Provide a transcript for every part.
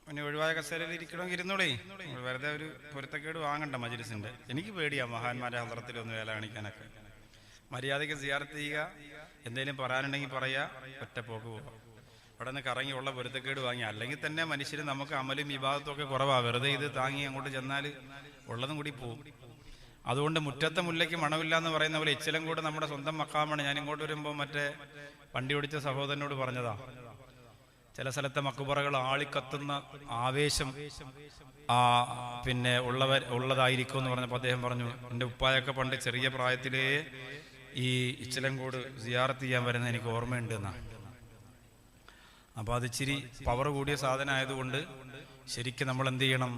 പിന്നെ ഒഴിവായ കസേരയിൽ ഇരിക്കണമെങ്കിൽ ഇരുന്നോളേ, വെറുതെ ഒരു പൊരുത്തക്കേട് വാങ്ങണ്ട മജ്‌ലിസിന്റെ. എനിക്ക് പേടിയാ മഹാന്മാരെ ഹദ്റത്തിലൊന്ന് വേല കാണിക്കാനൊക്കെ. മര്യാദയ്ക്ക് സിയാറത്ത് ചെയ്യുക, എന്തെങ്കിലും പറയാനുണ്ടെങ്കിൽ പറയാ, ഒറ്റ പോക്ക് പോവാം. അവിടെ നിന്ന് കറങ്ങി ഉള്ള പൊരുത്തക്കേട് വാങ്ങി. അല്ലെങ്കിൽ തന്നെ മനുഷ്യർ നമുക്ക് അമലും വിഭാഗത്തും ഒക്കെ കുറവാണ്. വെറുതെ ഇത് താങ്ങി അങ്ങോട്ട് ചെന്നാൽ ഉള്ളതും കൂടി പോവും. അതുകൊണ്ട് മുറ്റത്തെ മുല്ലയ്ക്ക് മണമില്ല എന്ന് പറയുന്ന പോലെ ഇച്ചിലും കൂടെ നമ്മുടെ സ്വന്തം മക്കാമാണ്. ഞാൻ ഇങ്ങോട്ട് വരുമ്പോൾ മറ്റേ വണ്ടി ഓടിച്ച സഹോദരനോട് പറഞ്ഞതാ, ചില സ്ഥലത്തെ മക്കുപറകൾ ആളിക്കത്തുന്ന ആവേശം പിന്നെ ഉള്ളതായിരിക്കും എന്ന് പറഞ്ഞപ്പോൾ അദ്ദേഹം പറഞ്ഞു, എൻ്റെ ഉപ്പായൊക്കെ പണ്ട് ചെറിയ പ്രായത്തിലേ ഈ ഇച്ചിലങ്കോട് സിയാറത്ത് ചെയ്യാൻ വരുന്നത് എനിക്ക് ഓർമ്മയുണ്ട് എന്നാണ്. അപ്പോൾ അത് ഇച്ചിരി പവർ കൂടിയ സാധനം ആയതുകൊണ്ട് ശരിക്കും നമ്മൾ എന്ത് ചെയ്യണം,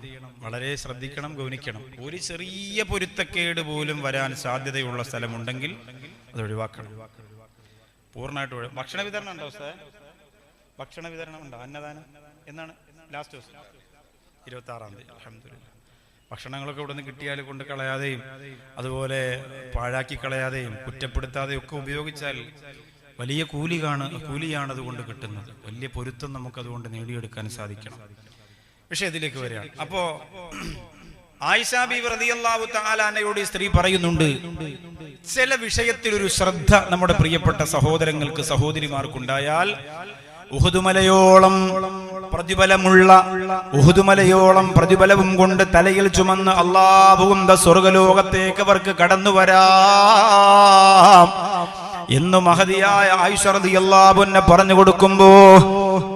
വളരെ ശ്രദ്ധിക്കണം, ഗൗനിക്കണം. ഒരു ചെറിയ പൊരുത്തക്കേട് പോലും വരാൻ സാധ്യതയുള്ള സ്ഥലമുണ്ടെങ്കിൽ അത് ഒഴിവാക്കണം, പൂർണ്ണമായിട്ട് ഒഴിവാക്കണം. ഭക്ഷണ വിതരണം ഉണ്ടോ സാർ? ഭക്ഷണ വിതരണം ഉണ്ടോ? അന്നദാനം എന്നാണ് ലാസ്റ്റ് ദിവസം? 26-ാം തീയതി. അൽഹംദുലില്ലാഹ്. ഭക്ഷണങ്ങളൊക്കെ ഇവിടെ നിന്ന് കിട്ടിയാൽ കൊണ്ട് കളയാതെയും അതുപോലെ പാഴാക്കി കളയാതെയും കുറ്റപ്പെടുത്താതെയും ഒക്കെ ഉപയോഗിച്ചാൽ വലിയ കൂലിയാണ് അതുകൊണ്ട് കിട്ടുന്നത്. വലിയ പൊരുത്തം നമുക്കതുകൊണ്ട് നേടിയെടുക്കാൻ സാധിക്കണം. വിഷയത്തിലേക്ക് വരികയാണ്. അപ്പോ ആയിഷ ബീവി റളിയല്ലാഹു തആല അൻഹയോട് സ്ത്രീ പറയുന്നുണ്ട്, ചില വിഷയത്തിൽ ഒരു ശ്രദ്ധ നമ്മുടെ പ്രിയപ്പെട്ട സഹോദരങ്ങൾക്ക് സഹോദരിമാർക്കുണ്ടായാൽ ഉഹുദുമലയോളം പ്രതിഫലവും കൊണ്ട് തലയിൽ ചുമന്ന് അല്ലാഹുവിന്റെ സ്വർഗ്ഗലോകത്തേക്ക് അവർക്ക് കടന്നു വരാം എന്ന് മഹദിയായ ആയിഷ റളിയല്ലാഹു അൻഹ പറഞ്ഞു കൊടുക്കുമ്പോ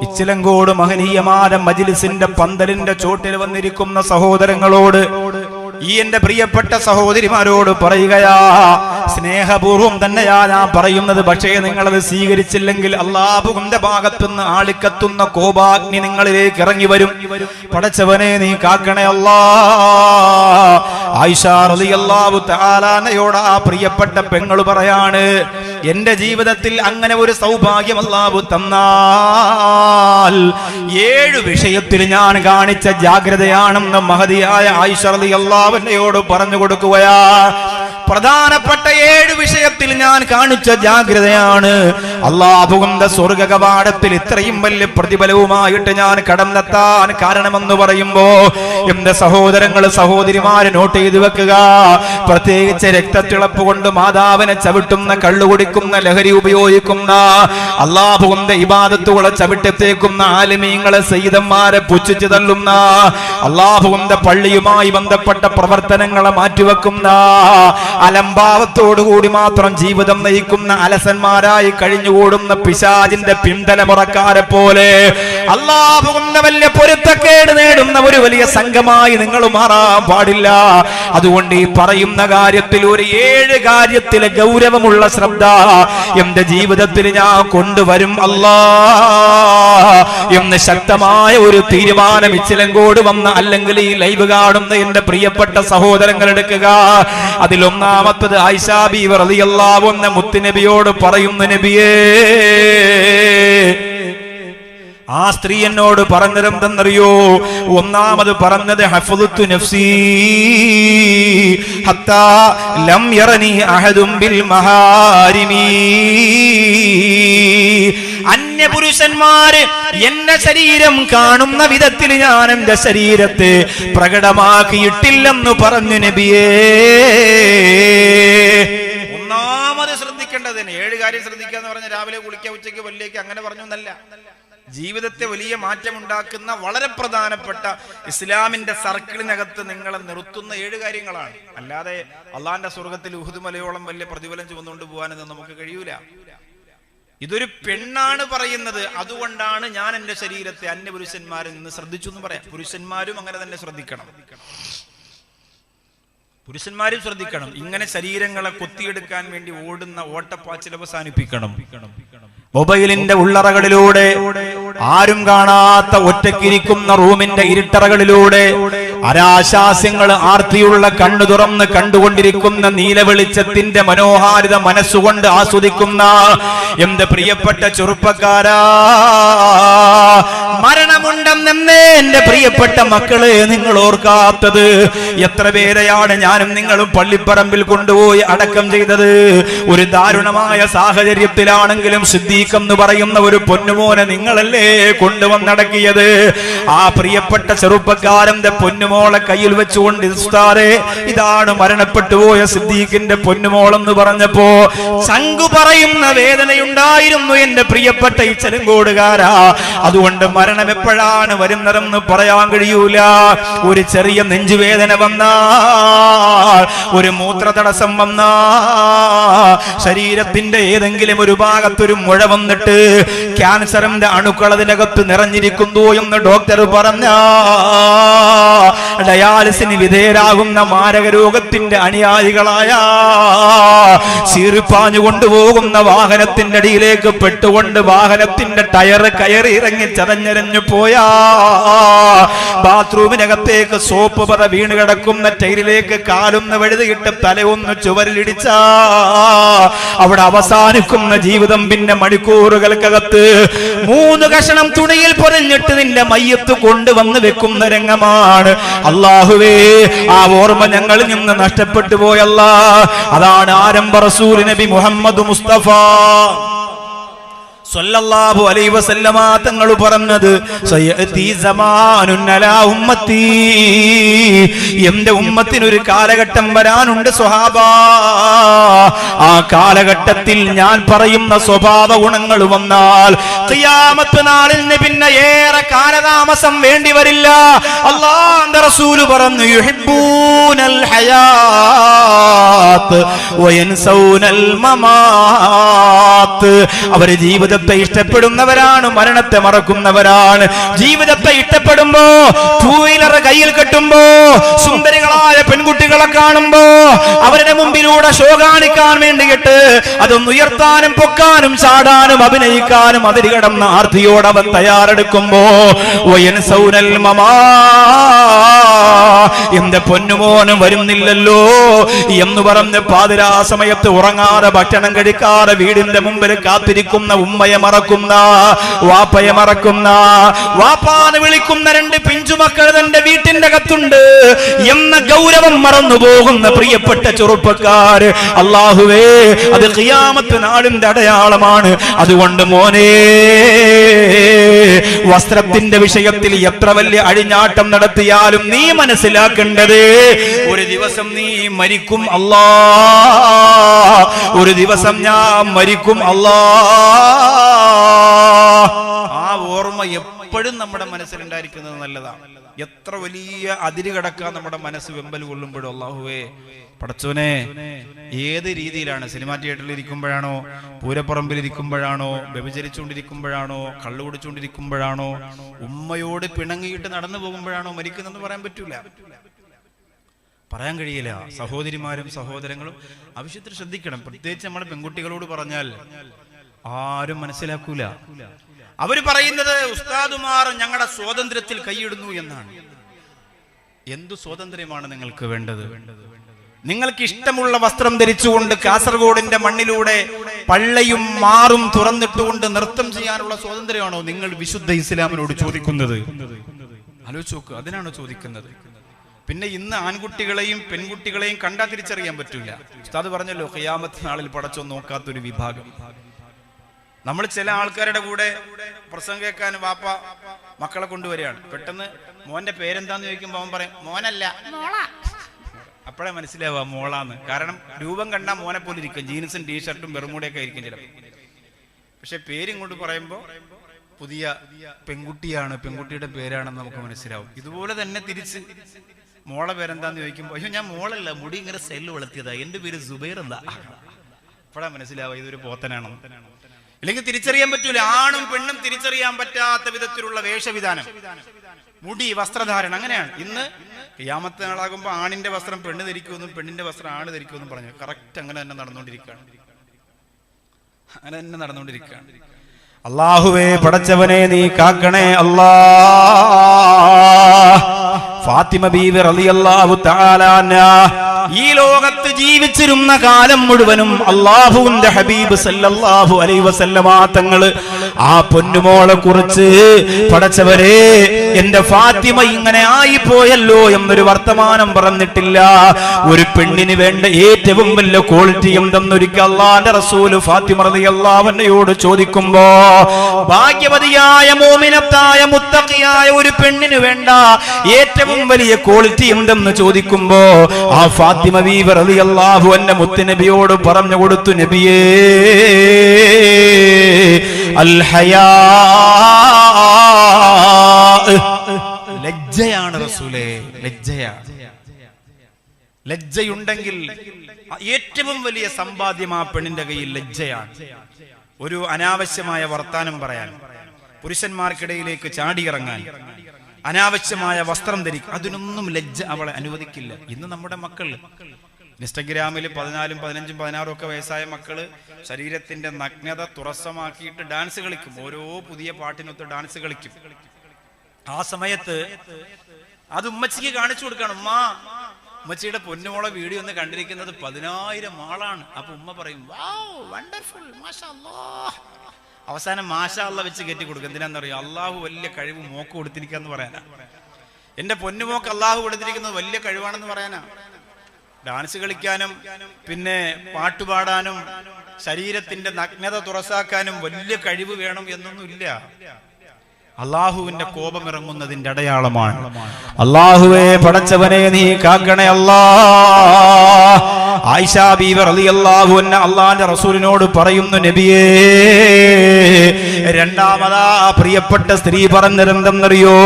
ഇച്ചിലങ്കോട് മഹനീയമായ മജ്‌ലിസിന്റെ പന്തലിന്റെ ചോട്ടിൽ വന്നിരിക്കുന്ന സഹോദരങ്ങളോട്, ഈ എന്റെ പ്രിയപ്പെട്ട സഹോദരിമാരോട് പറയുകയാ, സ്നേഹപൂർവം തന്നെയാ ഞാൻ പറയുന്നത്. പക്ഷേ നിങ്ങളത് സ്വീകരിച്ചില്ലെങ്കിൽ അല്ലാഹുവിന്റെ ഭാഗത്തുനിന്ന് ആളിക്കത്തുന്ന കോപാഗ്നി നിങ്ങളിലേക്ക് ഇറങ്ങി വരും. പടച്ചവനെ നീ കാക്കണേ അല്ലാ. ആയിഷ റളിയല്ലാഹു തആല അൻഹയോട് ആ പ്രിയപ്പെട്ട പെങ്ങൾ പറയാണ്, എന്റെ ജീവിതത്തിൽ അങ്ങനെ ഒരു സൗഭാഗ്യം അല്ലാഹു തന്നാൽ 7 വിഷയത്തിൽ ഞാൻ കാണിച്ച ജാഗ്രതയാണെന്ന് മഹദിയായ ആയിഷ റളിയല്ലാഹു അൻഹയോട് പറഞ്ഞു കൊടുക്കുകയാ. പ്രധാനപ്പെട്ട 7 വിഷയത്തിൽ ഞാൻ കാണിച്ച ജാഗ്രതയാണ് അല്ലാഹുവിന്റെ സ്വർഗ്ഗ കവാടത്തിൽ ഇത്രയും വലിയ പ്രതിഫലവുമായിട്ട് ഞാൻ കടന്നെത്താൻ കാരണമെന്ന് പറയുമ്പോ എന്റെ സഹോദരങ്ങൾ സഹോദരിമാരെ നോട്ട് ചെയ്ത് വെക്കുക. പ്രത്യേകിച്ച് രക്തത്തിളപ്പ് കൊണ്ട് മാതാവിനെ ചവിട്ടുന്ന, കള്ളുകുടിക്കുന്ന, ലഹരി ഉപയോഗിക്കുന്ന, അല്ലാഹുവിന്റെ ഇബാദത്തുകളെ ചവിട്ടത്തേക്കുന്ന ആലിമീങ്ങളെ സയ്യിദന്മാരെ പുച്ഛിച്ചു തള്ളുന്ന, അല്ലാഹുവിന്റെ പള്ളിയുമായി ബന്ധപ്പെട്ട പ്രവർത്തനങ്ങളെ മാറ്റിവെക്കുന്ന, അലംഭാവത്തോടുകൂടി മാത്രം ജീവിതം നയിക്കുന്ന, അലസന്മാരായി കഴിഞ്ഞുകൂടുന്ന പിശാചിന്റെ പിന്തലമുറക്കാരെ പോലെ അല്ലാഹുവിന്റെ വലിയ പൊരുത്തക്കേട് നേടുന്ന ഒരു വലിയ സംഘമായി നിങ്ങൾ മാറാൻ പാടില്ല. അതുകൊണ്ട് ഈ പറയുന്ന കാര്യത്തിൽ ഒരു 7 കാര്യത്തിലെ ഗൗരവമുള്ള ശ്രദ്ധ എന്റെ ജീവിതത്തിൽ ഞാൻ കൊണ്ടുവരും അല്ലാ എന്ന് ശക്തമായ ഒരു തീരുമാനം ഇച്ചിലങ്കോട് വന്ന, അല്ലെങ്കിൽ ഈ ലൈവ് കാണുന്ന എന്റെ പ്രിയപ്പെട്ട സഹോദരങ്ങൾ എടുക്കുക. അതിലൊന്നാമത്തത് ആയിഷ ബീവി റളിയല്ലാഹു അൻഹ മുത്തുനബിയോട് പറയുന്നു, നബിയേ, ആ സ്ത്രീ എന്നോട് പറഞ്ഞതെന്തെന്നറിയോ? ഒന്നാമത് പറഞ്ഞത് ഹഫ്ളത്തു നഫ്സി ഹത്താ ലം യറനി അഹദും ബിൽ മഹാരിമി. അന്യപുരുഷന്മാര് എന്റെ ശരീരം കാണുന്ന വിധത്തിൽ ഞാൻ എന്റെ ശരീരത്തെ പ്രകടമാക്കിയിട്ടില്ലെന്ന് പറഞ്ഞു നബിയേ. ഒന്നാമത് ശ്രദ്ധിക്കേണ്ടതിന് 7 കാര്യം ശ്രദ്ധിക്കുക എന്ന് പറഞ്ഞ രാവിലെ കുളിക്കുക, ഉച്ചയ്ക്ക് പല്ലിലേക്ക് അങ്ങനെ പറഞ്ഞൊന്നല്ല. ജീവിതത്തെ വലിയ മാറ്റമുണ്ടാക്കുന്ന വളരെ പ്രധാനപ്പെട്ട ഇസ്ലാമിന്റെ സർക്കിളിനകത്ത് നിങ്ങളെ നിർത്തുന്ന 7 കാര്യങ്ങളാണ്. അല്ലാതെ അള്ളാന്റെ സ്വർഗത്തിൽ ഉഹുദ് മലയോളം വലിയ പ്രതിഫലം ചുമന്നുകൊണ്ട് പോകാനൊന്നും നമുക്ക് കഴിയൂല. ഇതൊരു പെണ്ണാണ് പറയുന്നത്. അതുകൊണ്ടാണ് ഞാൻ എന്റെ ശരീരത്തെ അന്യപുരുഷന്മാരിൽ നിന്ന് ശ്രദ്ധിച്ചു എന്ന് പറയാം. പുരുഷന്മാരും അങ്ങനെ തന്നെ ശ്രദ്ധിക്കണം. പുരുഷന്മാരും ശ്രദ്ധിക്കണം. ഇങ്ങനെ ശരീരങ്ങളെ കൊത്തിയെടുക്കാൻ വേണ്ടി ഓടുന്ന ഓട്ടപ്പാച്ചിൽ അവസാനിപ്പിക്കണം. മൊബൈലിന്റെ ഉള്ളറകളിലൂടെ, ആരും കാണാത്ത ഒറ്റക്കിരിക്കുന്ന റൂമിന്റെ ഇരുട്ടറകളിലൂടെ, അനാശാസ്യങ്ങൾ ആർത്തിയുള്ള കണ്ണു തുറന്ന് കണ്ടുകൊണ്ടിരിക്കുന്ന നീലവെളിച്ചത്തിന്റെ മനോഹാരിത മനസ്സുകൊണ്ട് ആസ്വദിക്കുന്ന എന്റെ പ്രിയപ്പെട്ട ചെറുപ്പക്കാരാ, മരണമുണ്ടെന്നേ എന്റെ പ്രിയപ്പെട്ട മക്കളെ നിങ്ങൾ ഓർക്കാത്തത്? എത്ര പേരെയാണ് ഞാനും നിങ്ങളും പള്ളിപ്പറമ്പിൽ കൊണ്ടുപോയി അടക്കം ചെയ്തത്? ഒരു ദാരുണമായ സാഹചര്യത്തിലാണെങ്കിലും സിദ്ദീഖ് എന്ന് പറയുന്ന ഒരു പൊന്നുമോനെ നിങ്ങളല്ലേ കൊണ്ടുവന്നടക്കിയത്? ആ പ്രിയപ്പെട്ട ചെറുപ്പക്കാരന്റെ പൊന്നുമോളെ കയ്യിൽ വെച്ചുകൊണ്ട് ഉസ്താദേ ഇതാണ് മരണപ്പെട്ടു പോയ സിദ്ദീഖിന്റെ പൊന്നുമോളെന്ന് പറഞ്ഞപ്പോ ചങ്കു പറയുന്ന വേദനയുണ്ടായിരുന്നു എന്റെ പ്രിയപ്പെട്ട ഈ ചെറുങ്കോടുകാരാ. അതുകൊണ്ട് മരണം എപ്പോഴാണ് വരുന്നതെന്ന് പറയാൻ കഴിയൂല. ഒരു ചെറിയ നെഞ്ചുവേദന വന്നാൽ, ഒരു മൂത്ര തടസ്സം വന്നാൽ, ശരീരത്തിന്റെ ഏതെങ്കിലും ഒരു ഭാഗത്തൊരു മുഴ വന്നിട്ട് ക്യാൻസറിന്റെ അണുക്കൾ അതിനകത്ത് നിറഞ്ഞിരിക്കുന്നു എന്ന് ഡോക്ടർ പറഞ്ഞ, ഡയാലിസിന് വിധേയരാകുന്ന മാരക രോഗത്തിന്റെ അനുയായികളായ ചീറിപ്പാഞ്ഞു കൊണ്ടുപോകുന്ന വാഹനത്തിന്റെ അടിയിലേക്ക് പെട്ടുകൊണ്ട് വാഹനത്തിന്റെ ടയർ കയറി ഇറങ്ങി ചതഞ്ഞരഞ്ഞു പോയാ, ബാത്റൂമിനകത്തേക്ക് സോപ്പ് പത വീണ് കിടക്കുന്ന ടൈറിലേക്ക് കാലൊന്ന് വഴുതിയിട്ട് തലയൊന്ന് ചുവരിലിടിച്ച അവിടെ അവസാനിക്കുന്ന ജീവിതം പിന്നെ മണിക്കൂറുകൾക്കകത്ത് 3 കഷണം തുണിയിൽ പൊതിഞ്ഞിട്ട് നിന്റെ മയ്യത്ത് കൊണ്ടുവന്ന് വെക്കുന്ന രംഗമാണ്. അല്ലാഹുവേ, ആ ഓർമ്മ ഞങ്ങളിൽ നിന്ന് നഷ്ടപ്പെട്ടു പോയല്ല. അതാണ് ആരംഭ റസൂൽ നബി മുഹമ്മദ് മുസ്തഫ സല്ലല്ലാഹു അലൈഹി വസല്ലമ തങ്ങൾ പറഞ്ഞത്, സയഅതി സമാനുൻ അലാ ഉമ്മത്തി, എന്റെ ഉമ്മത്തിനൊരു കാലഘട്ടം വരാനുണ്ട് സ്വഹാബാ. ആ കാലഘട്ടത്തിൽ ഞാൻ പറയുന്ന സ്വഭാവ ഗുണങ്ങൾ വന്നാൽ ഖിയാമത്ത് നാളിന് പിന്നെ ഏറെ കാലതാമസം വേണ്ടി വരില്ല. അല്ലാഹുവിന്റെ റസൂൽ പറഞ്ഞു, യുഹിബ്ബൂനൽ ഹയാത്ത് വയൻസൗനൽ മമാത്ത്. അവർ ജീവിതത്തെ ഇഷ്ടപ്പെടുന്നവരാണ്, മരണത്തെ മറക്കുന്നവരാണ്. ജീവിതത്തെ ഇഷ്ടപ്പെടുമ്പോ, ടൂ വീലർ കയ്യിൽ കെട്ടുമ്പോ, സുന്ദരികളായ പെൺകുട്ടികളെ കാണുമ്പോ അവരുടെ മുമ്പിലൂടെ ഷോ കാണിക്കാൻ വേണ്ടിയിട്ട് അതൊന്ന് ഉയർത്താനും പൊക്കാനും ചാടാനും അഭിനയിക്കാനും അതിരുകടന്ന ആർത്തിയോട് അവൻ തയ്യാറെടുക്കുമ്പോ എന്റെ പൊന്നുമോനും വരുന്നില്ലല്ലോ എന്ന് പറഞ്ഞ് പാതിരാ സമയത്ത് ഉറങ്ങാതെ ഭക്ഷണം കഴിക്കാതെ വീടിന്റെ മുമ്പിൽ കാത്തിരിക്കുന്ന ഉമ്മയെ മറക്കുന്ന, വാപ്പയെ മറക്കുന്ന, വാപ്പാന്ന് വിളിക്കുന്ന 2 പിഞ്ചുമക്കൾ തന്റെ വീട്ടിന്റെ അകത്തുണ്ട് എന്ന ഗൗരവം മറന്നു പോകുന്ന പ്രിയപ്പെട്ട ചെറുപ്പക്കാര്, അല്ലാഹുവേ, അത് ഖിയാമത്ത് നാളിന്റെ അടയാളമാണ്. അതുകൊണ്ട് മോനെ, വസ്ത്രത്തിന്റെ വിഷയത്തിൽ എത്ര വലിയ അഴിഞ്ഞാട്ടം നടത്തിയാലും നീ മനസ്സിലാക്കേണ്ടത്, ഒരു ദിവസം നീ മരിക്കും അല്ലാ, ഒരു ദിവസം ഞാൻ മരിക്കും അല്ലാ. ആ ഓർമ്മ എപ്പോഴും നമ്മുടെ മനസ്സിലുണ്ടായിരിക്കുന്നത് നല്ലതാണ്. എത്ര വലിയ അതിര് കടക്കാൻ നമ്മുടെ മനസ്സ് വെമ്പൽ കൊള്ളുമ്പോഴും അല്ലാഹുവേ, പടച്ചോനെ, ഏത് രീതിയിലാണ്, സിനിമാ തിയേറ്ററിൽ ഇരിക്കുമ്പോഴാണോ, പൂരപ്പറമ്പിൽ ഇരിക്കുമ്പോഴാണോ, വ്യഭിചരിച്ചുകൊണ്ടിരിക്കുമ്പോഴാണോ, കള്ളു കുടിച്ചുകൊണ്ടിരിക്കുമ്പോഴാണോ, ഉമ്മയോട് പിണങ്ങിയിട്ട് നടന്നു പോകുമ്പോഴാണോ മരിക്കുന്നതെന്ന് പറയാൻ പറ്റൂല, പറയാൻ കഴിയില്ല. സഹോദരിമാരും സഹോദരങ്ങളും ആവശ്യത്തിൽ ശ്രദ്ധിക്കണം. പ്രത്യേകിച്ച് നമ്മുടെ പെൺകുട്ടികളോട് പറഞ്ഞാൽ ആരും മനസ്സിലാക്കൂല. അവര് പറയുന്നത് ഉസ്താദുമാർ ഞങ്ങളുടെ സ്വാതന്ത്ര്യത്തിൽ കൈയിടുന്നു എന്നാണ്. എന്തു സ്വാതന്ത്ര്യമാണ് നിങ്ങൾക്ക് വേണ്ടത്? നിങ്ങൾക്ക് ഇഷ്ടമുള്ള വസ്ത്രം ധരിച്ചുകൊണ്ട് കാസർഗോഡിന്റെ മണ്ണിലൂടെ പള്ളയും മാറും തുറന്നിട്ടുകൊണ്ട് നൃത്തം ചെയ്യാനുള്ള സ്വാതന്ത്ര്യമാണോ നിങ്ങൾ വിശുദ്ധ ഇസ്ലാമിനോട് ചോദിക്കുന്നത്? ആലോചിച്ച് നോക്ക്, അതിനാണോ ചോദിക്കുന്നത്? പിന്നെ ഇന്ന് ആൺകുട്ടികളെയും പെൺകുട്ടികളെയും കണ്ടാ തിരിച്ചറിയാൻ പറ്റൂല. ഉസ്താദ് പറഞ്ഞല്ലോ, ഖിയാമത്ത് നാളിൽ പടച്ചോ നോക്കാത്തൊരു വിഭാഗം. നമ്മൾ ചില ആൾക്കാരുടെ കൂടെ പ്രസംഗം കേൾക്കാൻ വാപ്പ മക്കളെ കൊണ്ടുവരികയാണ്. പെട്ടെന്ന് മോന്റെ പേരെന്താന്ന് ചോദിക്കുമ്പോ അവൻ പറയും മോനല്ല മോള. അപ്പോഴേ മനസ്സിലാവുക മോളാന്ന്. കാരണം രൂപം കണ്ടാൽ മോനെ പോലെ ഇരിക്കും, ജീൻസും ടീഷർട്ടും ബെർമൂഡയൊക്കെ ആയിരിക്കും ചിലപ്പോൾ. പക്ഷെ പേരിങ്ങോട്ട് പറയുമ്പോ പുതിയ പെൺകുട്ടിയാണ്, പെൺകുട്ടിയുടെ പേരാണെന്ന് നമുക്ക് മനസ്സിലാവും. ഇതുപോലെ തന്നെ തിരിച്ച് മോളെ പേരെന്താന്ന് ചോദിക്കുമ്പോ അയ്യോ ഞാൻ മോളല്ല, മുടി ഇങ്ങനെ സെല്ല് വളർത്തിയതാ, എന്റെ പേര് സുബൈർ എന്താ. അപ്പോഴാ മനസ്സിലാവുക ഇതൊരു പോത്തനാണെന്ന്. ഇല്ലെങ്കിൽ തിരിച്ചറിയാൻ പറ്റൂല. ആണും പെണ്ണും തിരിച്ചറിയാൻ പറ്റാത്ത വിധത്തിലുള്ള വേഷവിധാനം, മുടി, വസ്ത്രധാരണം, അങ്ങനെയാണ്. ഇന്ന് ഖിയാമത്ത് നാളാകുമ്പോ ആണിന്റെ വസ്ത്രം പെണ്ണ് ധരിക്കുമെന്നും പെണ്ണിന്റെ വസ്ത്രം ആണ് ധരിക്കുമെന്നും പറഞ്ഞു. കറക്റ്റ് അങ്ങനെ തന്നെ നടന്നുകൊണ്ടിരിക്കുകയാണ്. അല്ലാഹുവേ, പടച്ചവനെ നീ കാക്കണേ അല്ലാ. ഫാത്തിമ ബീവി റളിയല്ലാഹു തആല അൻഹാ ഈ ലോകത്ത് ജീവിച്ചിരുന്ന കാലം മുഴുവനും അല്ലാഹുവിന്റെ ഹബീബ് സല്ലല്ലാഹു അലൈഹി വസല്ലമ തങ്ങള് ആ പൊന്നുമോളെ കുറിച്ച് പടച്ചവരെ എന്റെ ഫാത്തിമ ഇങ്ങനെ ആയിപ്പോയല്ലോ എന്നൊരു വർത്തമാനം പറഞ്ഞിട്ടില്ല. ഒരു പെണ്ണിന് വേണ്ട ഏറ്റവും വലിയ ക്വാളിറ്റി എന്തെന്നൊരിക്കൽ അല്ലാഹുവിന്റെ റസൂല് ഫാത്തിമ റളിയല്ലാഹു അൻഹയോട് ചോദിക്കുമ്പോ, ഭാഗ്യവതിയായ മോമിനത്തായ മുത്തഖിയായ ഒരു പെണ്ണിന് വേണ്ട ഏറ്റവും വലിയ ക്വാളിറ്റി എന്തെന്ന് ചോദിക്കുമ്പോ ആ ഫാത്തിമ ബീവി റളിയല്ലാഹു അൻഹ മുത്തുനബിയോട് പറഞ്ഞു കൊടുത്തു, നബിയേ അൽ ഹയാ, ലജ്ജയാണ് റസൂലേ, ലജ്ജയാണ്. ലജ്ജയുണ്ടെങ്കിൽ ഏറ്റവും വലിയ സമ്പാദ്യം ആ പെണ്ണിന്റെ കയ്യിൽ ലജ്ജയാണ്. ഒരു അനാവശ്യമായ വർത്താനം പറയാൻ, പുരുഷന്മാർക്കിടയിലേക്ക് ചാടിയിറങ്ങാൻ, അനാവശ്യമായ വസ്ത്രം ധരിക്കുക, അതിനൊന്നും ലജ്ജ അവളെ അനുവദിക്കില്ല. ഇന്ന് നമ്മുടെ മക്കൾ ഇൻസ്റ്റഗ്രാമിൽ 14, 15, 16 ഒക്കെ വയസ്സായ മക്കള് ശരീരത്തിന്റെ നഗ്നത തുറസ്സമാക്കിയിട്ട് ഡാൻസ് കളിക്കും. ഓരോ പുതിയ പാട്ടിനൊത്ത് ഡാൻസ് കളിക്കും. ആ സമയത്ത് അത് ഉമ്മച്ചിക്ക് കാണിച്ചു കൊടുക്കണം. ഉമ്മച്ചിയുടെ പൊന്നുമോളെ വീഡിയോ ഒന്ന് കണ്ടിരിക്കുന്നത് 10,000 ആളാണ്. അപ്പൊ ഉമ്മ പറയും, വാവ് വണ്ടർഫുൾ, മാഷാ അല്ലാഹ്. അവസാനം മാഷാ അല്ലാഹ് വെച്ച് കയറ്റി കൊടുക്കും. എന്തിനാന്നറിയോ? അള്ളാഹു വലിയ കഴിവ് മോക്ക് കൊടുത്തിരിക്കാന്ന് പറയാനാ. എന്റെ പൊന്നുമോക്ക് അള്ളാഹു കൊടുത്തിരിക്കുന്നത് വലിയ കഴിവാണെന്ന് പറയാനാ. ഡാൻസ് കളിക്കാനും പിന്നെ പാട്ടുപാടാനും ശരീരത്തിന്റെ നഗ്നത തുറസാക്കാനും വലിയ കഴിവ് വേണം എന്നൊന്നും ഇല്ല. അള്ളാഹുവിന്റെ കോപം ഇറങ്ങുന്നതിന്റെ അടയാളമാണ്. അള്ളാഹുവേ പടച്ചവനെ നീ കാക്കണേ അല്ലാ. ആയിഷ ബീവി റളിയല്ലാഹു അൻഹ അള്ളാന്റെ റസൂലിനോട് പറയുന്നു, നബിയേ രണ്ടാമതാ പ്രിയപ്പെട്ട സ്ത്രീ പറഞ്ഞതെന്തെന്നറിയോ?